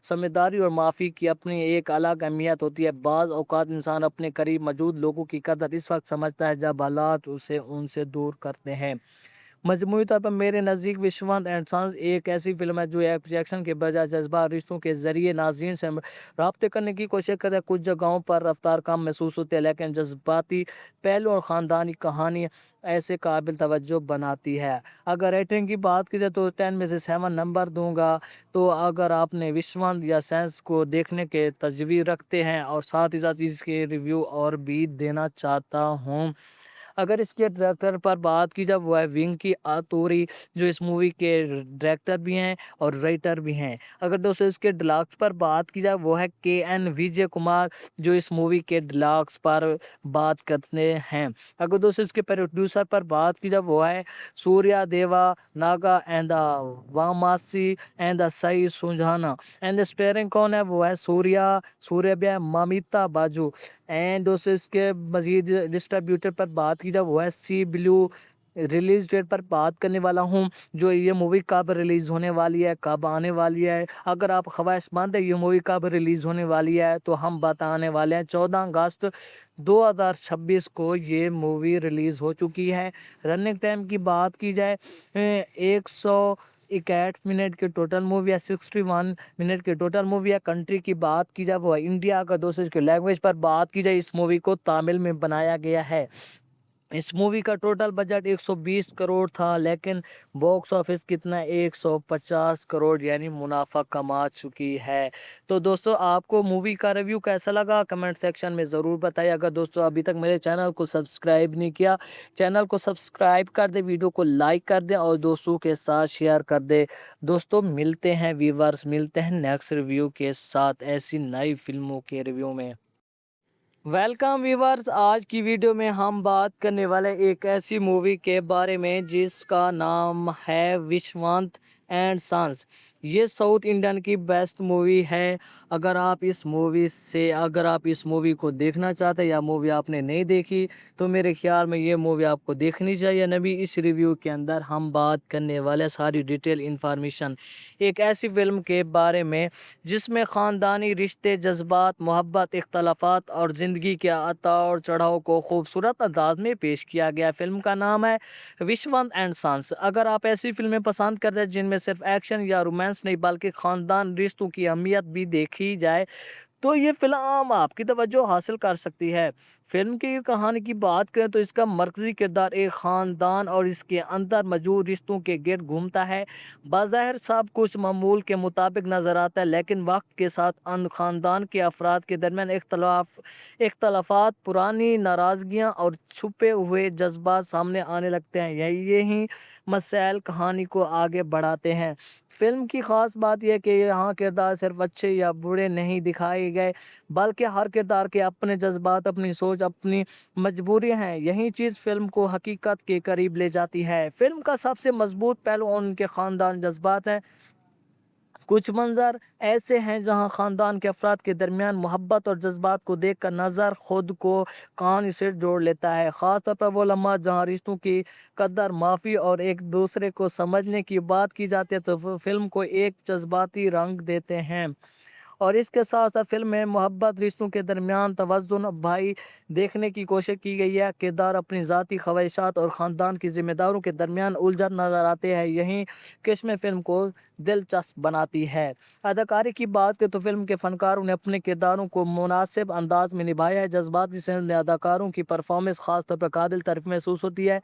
समझदारी और माफ़ी की अपनी एक अलग अहमियत होती है। बाज़ औक़ात इंसान अपने करीब मौजूद लोगों की कदर इस वक़्त समझता है जब हालात उसे उनसे दूर करते हैं। मजमूई तौर पर मेरे नज़दीक विश्वनाथ एंड सन्स एक ऐसी फ़िल्म है जो एक्शन के बजाय जज्बात, रिश्तों के ज़रिए नाज़रीन से राब्ते करने की कोशिश करता है। कुछ जगहों पर रफ्तार कम महसूस होती है, लेकिन जज्बाती पहलू और ख़ानदानी कहानी ऐसे काबिल तवज्जो बनाती है। अगर रेटिंग की बात की जाए तो 10 में से 7 नंबर दूँगा। तो अगर आपने विश्वनाथ या सेंस को देखने के तजवीज़ रखते हैं, और साथ ही साथ इसके रिव्यू और भी देना चाहता हूँ। अगर इसके डायरेक्टर पर बात की जाए, वो है विंकी आतुरी, जो इस मूवी के डायरेक्टर भी हैं और राइटर भी हैं। अगर दोस्तों इसके डिलॉग्स पर बात की जाए, वो है के.एन. विजय कुमार, जो इस मूवी के डिलॉग्स पर बात करते हैं। अगर दोस्तों इसके प्रोड्यूसर पर बात की जाए, वो है Surya Deva Naga and the Vamasi and the Sai Sujana. And starring कौन है, वो है सूर्या ममिता बाजू। एंड दोस्तों इसके मज़ीद डिस्ट्रीब्यूटर पर बात की जाए, वो है सी ब्लू। रिलीज़ डेट पर बात करने वाला हूँ, जो ये मूवी कब रिलीज़ होने वाली है, कब आने वाली है। अगर आप ख्वाहिशमंद है ये मूवी कब रिलीज़ होने वाली है, तो हम बताने वाले हैं। 14 अगस्त 2026 को ये मूवी रिलीज़ हो चुकी है। रनिंग टाइम की बात की जाए, 161 मिनट की टोटल मूवी है, 61 मिनट की टोटल मूवी है। कंट्री की बात की जाए, वो है इंडिया। अगर दोस्तों इसकी लैंग्वेज पर बात की जाए, इस मूवी को तमिल में बनाया गया है। इस मूवी का टोटल बजट 120 करोड़ था, लेकिन बॉक्स ऑफिस कितना, 150 करोड़ यानी मुनाफा कमा चुकी है। तो दोस्तों आपको मूवी का रिव्यू कैसा लगा, कमेंट सेक्शन में ज़रूर बताइए। अगर दोस्तों अभी तक मेरे चैनल को सब्सक्राइब नहीं किया, चैनल को सब्सक्राइब कर दे, वीडियो को लाइक कर दे और दोस्तों के साथ शेयर कर दे। दोस्तों मिलते हैं व्यूअर्स, मिलते हैं नेक्स्ट रिव्यू के साथ ऐसी नई फिल्मों के रिव्यू में। वेलकम व्यूवर्स, आज की वीडियो में हम बात करने वाले एक ऐसी मूवी के बारे में जिसका नाम है विश्वनाथ एंड सन्स। ये साउथ इंडियन की बेस्ट मूवी है। अगर आप इस मूवी को देखना चाहते हैं या मूवी आपने नहीं देखी, तो मेरे ख्याल में ये मूवी आपको देखनी चाहिए। नबी इस रिव्यू के अंदर हम बात करने वाले सारी डिटेल इंफॉर्मेशन एक ऐसी फिल्म के बारे में जिसमें ख़ानदानी रिश्ते, जज्बात, मोहब्बत, इख्तलाफात और ज़िंदगी के उतार चढ़ाव को खूबसूरत अंदाज में पेश किया गया। फ़िल्म का नाम है विश्वनाथ एंड सन्स। अगर आप ऐसी फ़िल्में पसंद करते हैं जिनमें सिर्फ एक्शन या रोमांस नहीं बल्कि ख़ानदान रिश्तों की अहमियत भी देखी जाए, तो ये फ़िल्म आपकी तवज्जो हासिल कर सकती है। फ़िल्म की कहानी की बात करें तो इसका मरकज़ी किरदार एक ख़ानदान और इसके अंदर मौजूद रिश्तों के गिर्द घूमता है। बज़ाहिर सब कुछ मामूल के मुताबिक नज़र आता है, लेकिन वक्त के साथ अन ख़ानदान के अफराद के दरमियान इख्तलाफात, पुरानी नाराज़गियाँ और छुपे हुए जज्बात सामने आने लगते हैं। यही मसाइल कहानी को आगे बढ़ाते हैं। फ़िल्म की ख़ास बात यह है कि यहाँ किरदार सिर्फ अच्छे या बुरे नहीं दिखाए गए, बल्कि हर किरदार के अपने जज्बात, अपनी सोच, अपनी मजबूरियाँ हैं। यही चीज़ फ़िल्म को हकीकत के करीब ले जाती है। फ़िल्म का सबसे मजबूत पहलू उनके ख़ानदान जज्बात हैं। कुछ मंज़र ऐसे हैं जहाँ ख़ानदान के अफराद के दरमियान मोहब्बत और जज्बात को देखकर नज़र खुद को कहानी से जोड़ लेता है। ख़ास तौर पर वो लम्हा जहाँ रिश्तों की कदर, माफ़ी और एक दूसरे को समझने की बात की जाती है, तो फिल्म को एक जज्बाती रंग देते हैं। और इसके साथ साथ फिल्म में मोहब्बत, रिश्तों के दरमियान तवज़ुन भाई देखने की कोशिश की गई है। किरदार अपनी ज़ाती ख्वाहिशात और ख़ानदान की ज़िम्मेदारियों के दरमियान उलझन नज़र आते हैं। यही किस्में फ़िल्म को दिलचस्प बनाती है। अदाकारी की बात करें तो फिल्म के फ़नकारों ने अपने किरदारों को मुनासिब अंदाज में निभाया है। जज्बाती सेंस में अदाकारों की परफॉर्मेंस ख़ास तौर पर काबिल तारीफ़ महसूस होती है।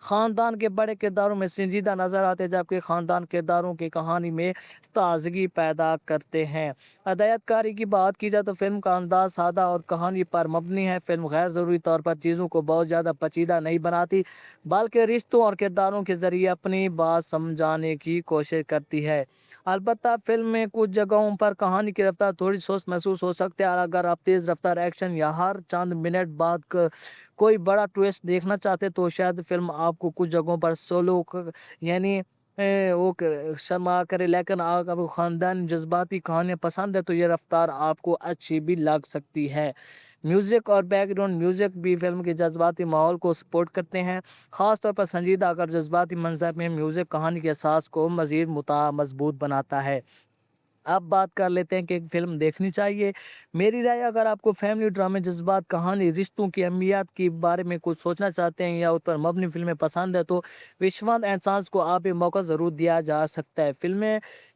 ख़ानदान के बड़े किरदारों में संजीदा नज़र आते हैं, जबकि ख़ानदान किरदारों की कहानी में ताज़गी पैदा करते हैं। हदायतकारी की बात की जाए तो फिल्म का अंदाज़ सादा और कहानी पर मबनी है। फिल्म गैर ज़रूरी तौर पर चीज़ों को बहुत ज़्यादा पेचीदा नहीं बनाती, बल्कि रिश्तों और किरदारों के ज़रिए अपनी बात समझाने की कोशिश करती है। अलबत्ता फ़िल्म में कुछ जगहों पर कहानी की रफ्तार थोड़ी सुस्त महसूस हो सकती है। अगर आप तेज़ रफ्तार एक्शन या हर चंद मिनट बाद कोई बड़ा ट्विस्ट देखना चाहते तो शायद फ़िल्म आपको कुछ जगहों पर सोलो यानी शर्मा करे। लेकिन अगर आपको ख़ानदान जज्बाती कहानियाँ पसंद है तो ये रफ्तार आपको अच्छी भी लग सकती है। म्यूज़िक और बैकग्राउंड म्यूज़िक भी फ़िल्म के जज्बाती माहौल को सपोर्ट करते हैं, ख़ास तौर पर संजीदा अगर जज्बाती मंज़र में म्यूज़िक कहानी के एहसास को मज़ीद मज़बूत बनाता है। अब बात कर लेते हैं कि फ़िल्म देखनी चाहिए। मेरी राय, अगर आपको फैमिली ड्रामे, जज़्बात, कहानी, रिश्तों की अहमियत के बारे में कुछ सोचना चाहते हैं या उस पर मबनी फ़िल्में पसंद है तो विश्वनाथ एंड संस को आप एक मौका ज़रूर दिया जा सकता है।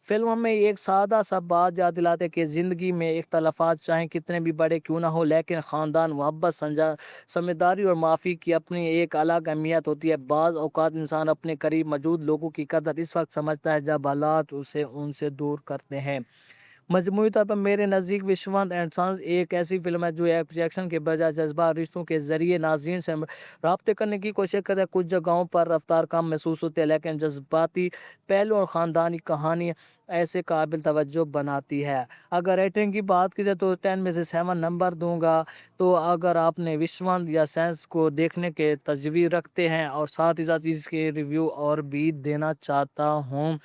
फ़िल्म हमें एक सादा सा बात याद दिलाते हैं कि ज़िंदगी में इख्तलाफ़ात चाहे कितने भी बड़े क्यों ना हो, लेकिन ख़ानदान, मोहब्बत, समझदारी और माफ़ी की अपनी एक अलग अहमियत होती है। बाज़ औक़ात इंसान अपने करीब मौजूद लोगों की कदर इस वक़्त समझता है जब हालात उसे उनसे दूर करते हैं। मजमूई तौर पर मेरे नज़दीक विश्वनाथ एंड संस एक ऐसी फ़िल्म है जो एक्शन के बजाय जज्बात, रिश्तों के ज़रिए नाज़रीन से राब्ते करने की कोशिश करता है। कुछ जगहों पर रफ्तार कम महसूस होती है, लेकिन जज्बाती पहलू और ख़ानदानी कहानी ऐसे काबिल तवज्जो बनाती है। अगर रेटिंग की बात की जाए तो 10 में से 7 नंबर दूँगा। तो अगर आपने विश्वनाथ या सेंस को देखने के तजवीज़ रखते हैं और साथ ही साथ इसके रिव्यू और भी देना चाहता हूँ।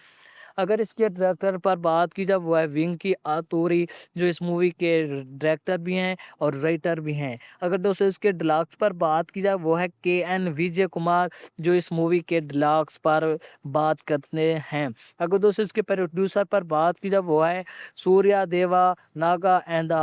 अगर इसके डायरेक्टर पर बात की जाए वो है विंकी आतूरी, जो इस मूवी के डायरेक्टर भी हैं और राइटर भी हैं। अगर दोस्तों इसके डिलॉग्स पर बात की जाए वो है के.एन. विजय कुमार, जो इस मूवी के डिलॉग्स पर बात करते हैं। अगर दोस्तों इसके प्रोड्यूसर पर बात की जाए वो है Surya Deva Naga and the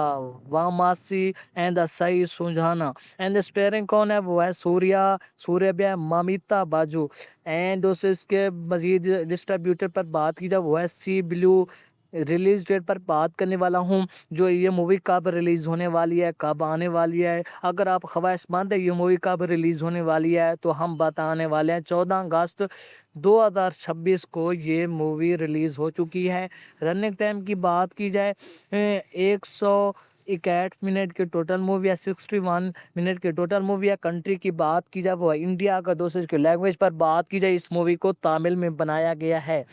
Vamasi and the Sai Sujana. And starring कौन है वो है सूर्या ममिता बाजू। एंड दोस्तों इसके मज़ीद डिस्ट्रीब्यूटर पर बात की जाए वो है सी ब्लू। रिलीज़ डेट पर बात करने वाला हूँ, जो ये मूवी कब रिलीज़ होने वाली है, कब आने वाली है। अगर आप ख्वाहिशमंद है ये मूवी कब रिलीज़ होने वाली है तो हम बताने वाले हैं। 14 अगस्त 2026 को ये मूवी रिलीज़ हो चुकी है। रनिंग टाइम की बात की जाए 161 मिनट की टोटल मूवी है, 61 मिनट की टोटल मूवी है। कंट्री की बात की जाए वो है इंडिया। अगर दोस्तों इसकी लैंग्वेज पर बात की जाए इस मूवी को तमिल में बनाया गया है।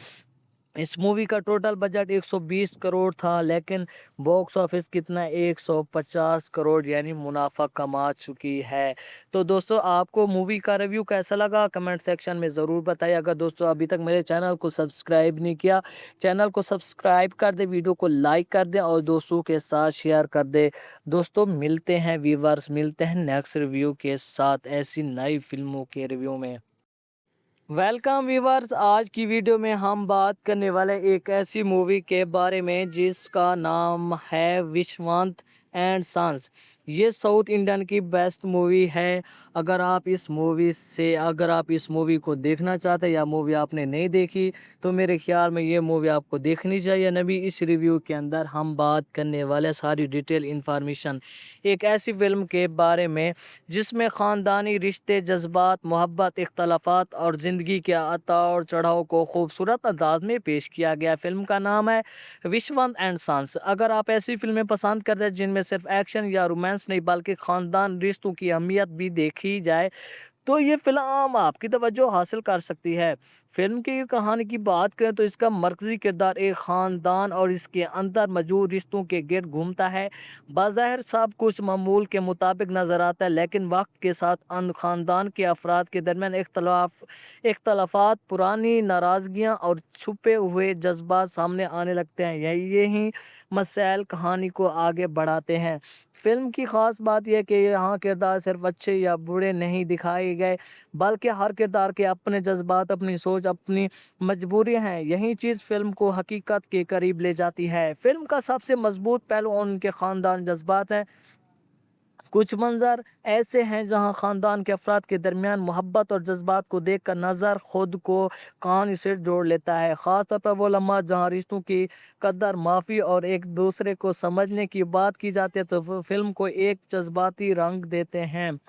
इस मूवी का टोटल बजट 120 करोड़ था, लेकिन बॉक्स ऑफिस कितना 150 करोड़ यानी मुनाफा कमा चुकी है। तो दोस्तों आपको मूवी का रिव्यू कैसा लगा कमेंट सेक्शन में ज़रूर बताइए। अगर दोस्तों अभी तक मेरे चैनल को सब्सक्राइब नहीं किया, चैनल को सब्सक्राइब कर दे, वीडियो को लाइक कर दे और दोस्तों के साथ शेयर कर दे। दोस्तों मिलते हैं व्यूअर्स, मिलते हैं नेक्स्ट रिव्यू के साथ ऐसी नई फिल्मों के रिव्यू में। वेलकम व्यूवर्स, आज की वीडियो में हम बात करने वाले एक ऐसी मूवी के बारे में जिसका नाम है विश्वनाथ एंड संस। ये साउथ इंडियन की बेस्ट मूवी है। अगर आप इस मूवी को देखना चाहते हैं या मूवी आपने नहीं देखी तो मेरे ख्याल में ये मूवी आपको देखनी चाहिए। नबी इस रिव्यू के अंदर हम बात करने वाले सारी डिटेल इंफॉर्मेशन एक ऐसी फिल्म के बारे में जिसमें ख़ानदानी रिश्ते, जज्बात, मोहब्बत, इख्तलाफात और ज़िंदगी के उतार चढ़ाव को खूबसूरत अंदाज में पेश किया गया। फ़िल्म का नाम है विश्वनाथ एंड संस। अगर आप ऐसी फ़िल्में पसंद करते हैं जिनमें सिर्फ एक्शन या रोमांस नहीं बल्कि ख़ानदान रिश्तों की अहमियत भी देखी जाए तो ये फ़िल्म आपकी तवज्जो हासिल कर सकती है। फ़िल्म की कहानी की बात करें तो इसका मरकज़ी किरदार एक ख़ानदान और इसके अंदर मौजूद रिश्तों के गिर्द घूमता है। बाज़ाहिर सब कुछ मामूल के मुताबिक नज़र आता है, लेकिन वक्त के साथ अन ख़ानदान के अफराद के दरमियान इख्तलाफात, पुरानी नाराज़गियाँ और छुपे हुए जज्बात सामने आने लगते हैं। यही मसाइल कहानी को आगे बढ़ाते हैं। फ़िल्म की ख़ास बात यह है कि यहाँ किरदार सिर्फ़ अच्छे या बुरे नहीं दिखाए गए, बल्कि हर किरदार के अपने जज़्बात, अपनी सोच, अपनी मजबूरियाँ हैं। यही चीज़ फ़िल्म को हकीकत के करीब ले जाती है। फ़िल्म का सबसे मज़बूत पहलू उनके ख़ानदान जज़्बात हैं। कुछ मंज़र ऐसे हैं जहाँ ख़ानदान के अफ़राद के दरमियान मोहब्बत और जज़्बात को देखकर नज़र खुद को कहानी से जोड़ लेता है। ख़ास तौर पर वो लम्हा जहाँ रिश्तों की कदर, माफ़ी और एक दूसरे को समझने की बात की जाती है, तो फ़िल्म को एक जज़्बाती रंग देते हैं।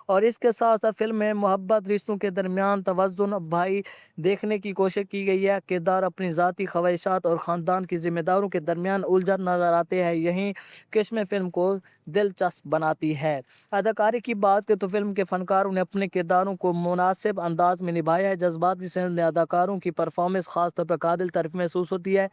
और इसके साथ-साथ फ़िल्म में मोहब्बत, रिश्तों के दरमियान तवज़ुन भाई देखने की कोशिश की गई है। किरदार अपनी ज़ाती ख़्वाहिशात और ख़ानदान की ज़िम्मेदारियों के दरमियान उलझन नज़र आते हैं। यही किस्में फ़िल्म को दिलचस्प बनाती है। अदाकारी की बात करें तो फ़िल्म के फ़नकारों ने अपने किरदारों को मुनासिब अंदाज़ में निभाया है। जज़्बाती सेंस में अदाकारों की परफ़ॉर्मेंस ख़ास तौर पर काबिल तारीफ़ महसूस होती है।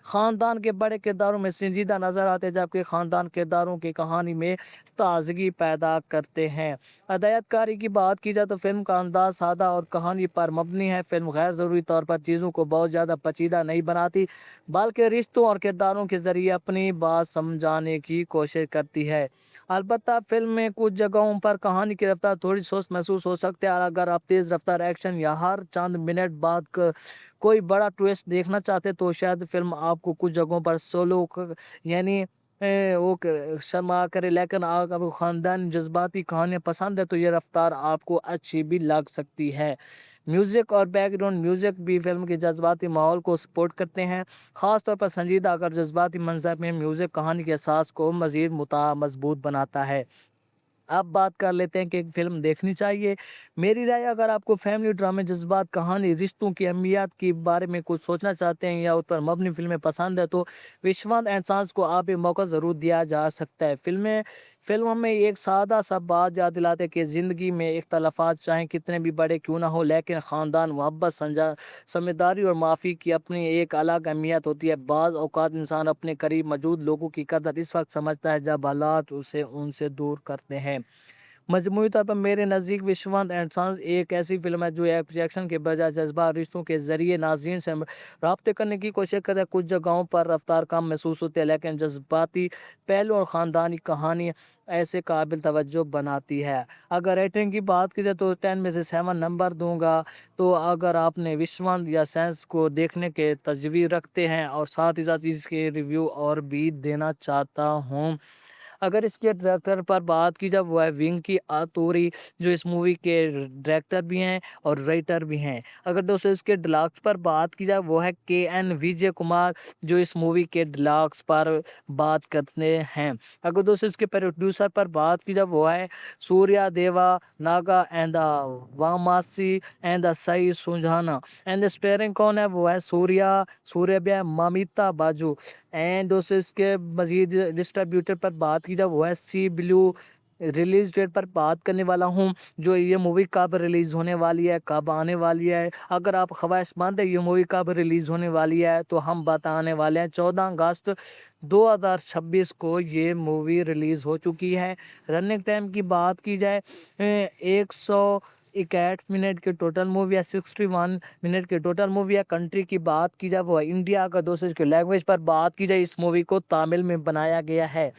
ख़ानदान के बड़े किरदारों में संजीदा नज़र आते हैं, जबकि ख़ानदान किरदारों की कहानी में ताज़गी पैदा करते हैं। हदायतकारी की बात की जाए तो फ़िल्म का अंदाज़ सादा और कहानी पर मबनी है। फ़िल्म गैर ज़रूरी तौर पर चीज़ों को बहुत ज़्यादा पेचीदा नहीं बनाती, बल्कि रिश्तों और किरदारों के ज़रिए अपनी बात समझाने की कोशिश करती है। अलबत्ता फ़िल्म में कुछ जगहों पर कहानी की रफ़्तार थोड़ी सुस्त महसूस हो सकती है। अगर आप तेज़ रफ़्तार एक्शन या हर चंद मिनट बाद कोई बड़ा ट्विस्ट देखना चाहते तो शायद फ़िल्म आपको कुछ जगहों पर स्लो यानी वो शर्मा करे, लेकिन अगर आपको ख़ानदानी जज़्बाती कहानियाँ पसंद है तो ये रफ़्तार आपको अच्छी भी लग सकती है। म्यूज़िक और बैकग्राउंड म्यूज़िक भी फ़िल्म के जज़्बाती माहौल को सपोर्ट करते हैं। ख़ास तौर पर संजीदा अगर जज़्बाती मंज़र में म्यूज़िक कहानी के एहसास को मज़ीद मज़बूत बनाता है। अब बात कर लेते हैं कि एक फ़िल्म देखनी चाहिए। मेरी राय, अगर आपको फैमिली ड्रामे, जज़्बात, कहानी, रिश्तों की अहमियत के बारे में कुछ सोचना चाहते हैं या उस पर मबनी फ़िल्में पसंद है तो विश्वास एंड साँस को आप एक मौका ज़रूर दिया जा सकता है। फ़िल्म हमें एक सादा-सा बात याद दिलाते हैं कि ज़िंदगी में इख्तलाफ़ात चाहे कितने भी बड़े क्यों ना हो, लेकिन ख़ानदान, मोहब्बत, समझदारी और माफ़ी की अपनी एक अलग अहमियत होती है। बाज़ औक़ात इंसान अपने करीब मौजूद लोगों की कदर इस वक़्त समझता है जब हालात उसे उनसे दूर करते हैं। मजमूई तौर पर मेरे नज़दीक विश्वनाथ एंड सन्स एक ऐसी फ़िल्म है जो एक्शन के बजाय जज़्बात, रिश्तों के ज़रिए नाज़रीन से राब्ते करने की कोशिश करता है। कुछ जगहों पर रफ़्तार कम महसूस होती है, लेकिन जज़्बाती पहलू और ख़ानदानी कहानी ऐसे काबिल तवज्जो बनाती है। अगर रेटिंग की बात की जाए तो 10 में से 7 नंबर दूँगा। तो अगर आपने विश्वनाथ या सेंस को देखने के तजवीज़ रखते हैं और साथ ही साथ इसके रिव्यू और भी देना चाहता हूँ। अगर इसके डायरेक्टर पर बात की जाए वो है विंकी आतुरी, जो इस मूवी के डायरेक्टर भी हैं और राइटर भी हैं। अगर दोस्तों इसके डिलॉग्स पर बात की जाए वो है केएन विजय कुमार, जो इस मूवी के डिलॉग्स पर बात करते हैं। अगर दोस्तों इसके प्रोड्यूसर पर बात की जाए वो है Surya Deva Naga and the Vamasi and the Sai Sujana and starring कौन है वो है सूर्या ममिता बाजू। एंड दोस्तों इसके मज़ीद डिस्ट्रीब्यूटर पर बात की जाए वो है सी ब्लू। रिलीज़ डेट पर बात करने वाला हूँ, जो ये मूवी कब रिलीज़ होने वाली है, कब आने वाली है। अगर आप ख्वाहिशमंद है ये मूवी कब रिलीज़ होने वाली है तो हम बताने वाले हैं। 14 अगस्त 2026 को ये मूवी रिलीज़ हो चुकी है। रनिंग टाइम की बात की जाए 161 मिनट की टोटल मूवी है, 61 मिनट की टोटल मूवी है। कंट्री की बात की जाए वो है इंडिया। अगर दोस्तों इसकी लैंग्वेज पर बात की जाए इस मूवी को तमिल में बनाया गया है।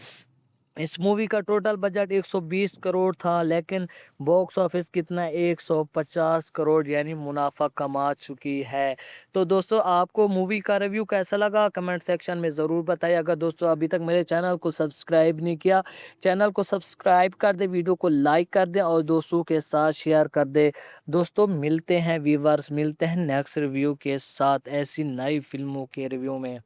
इस मूवी का टोटल बजट 120 करोड़ था, लेकिन बॉक्स ऑफिस कितना 150 करोड़ यानी मुनाफा कमा चुकी है। तो दोस्तों आपको मूवी का रिव्यू कैसा लगा कमेंट सेक्शन में ज़रूर बताइए। अगर दोस्तों अभी तक मेरे चैनल को सब्सक्राइब नहीं किया, चैनल को सब्सक्राइब कर दे, वीडियो को लाइक कर दे और दोस्तों के साथ शेयर कर दे। दोस्तों मिलते हैं व्यूवर्स, मिलते हैं नेक्स्ट रिव्यू के साथ ऐसी नई फिल्मों के रिव्यू में।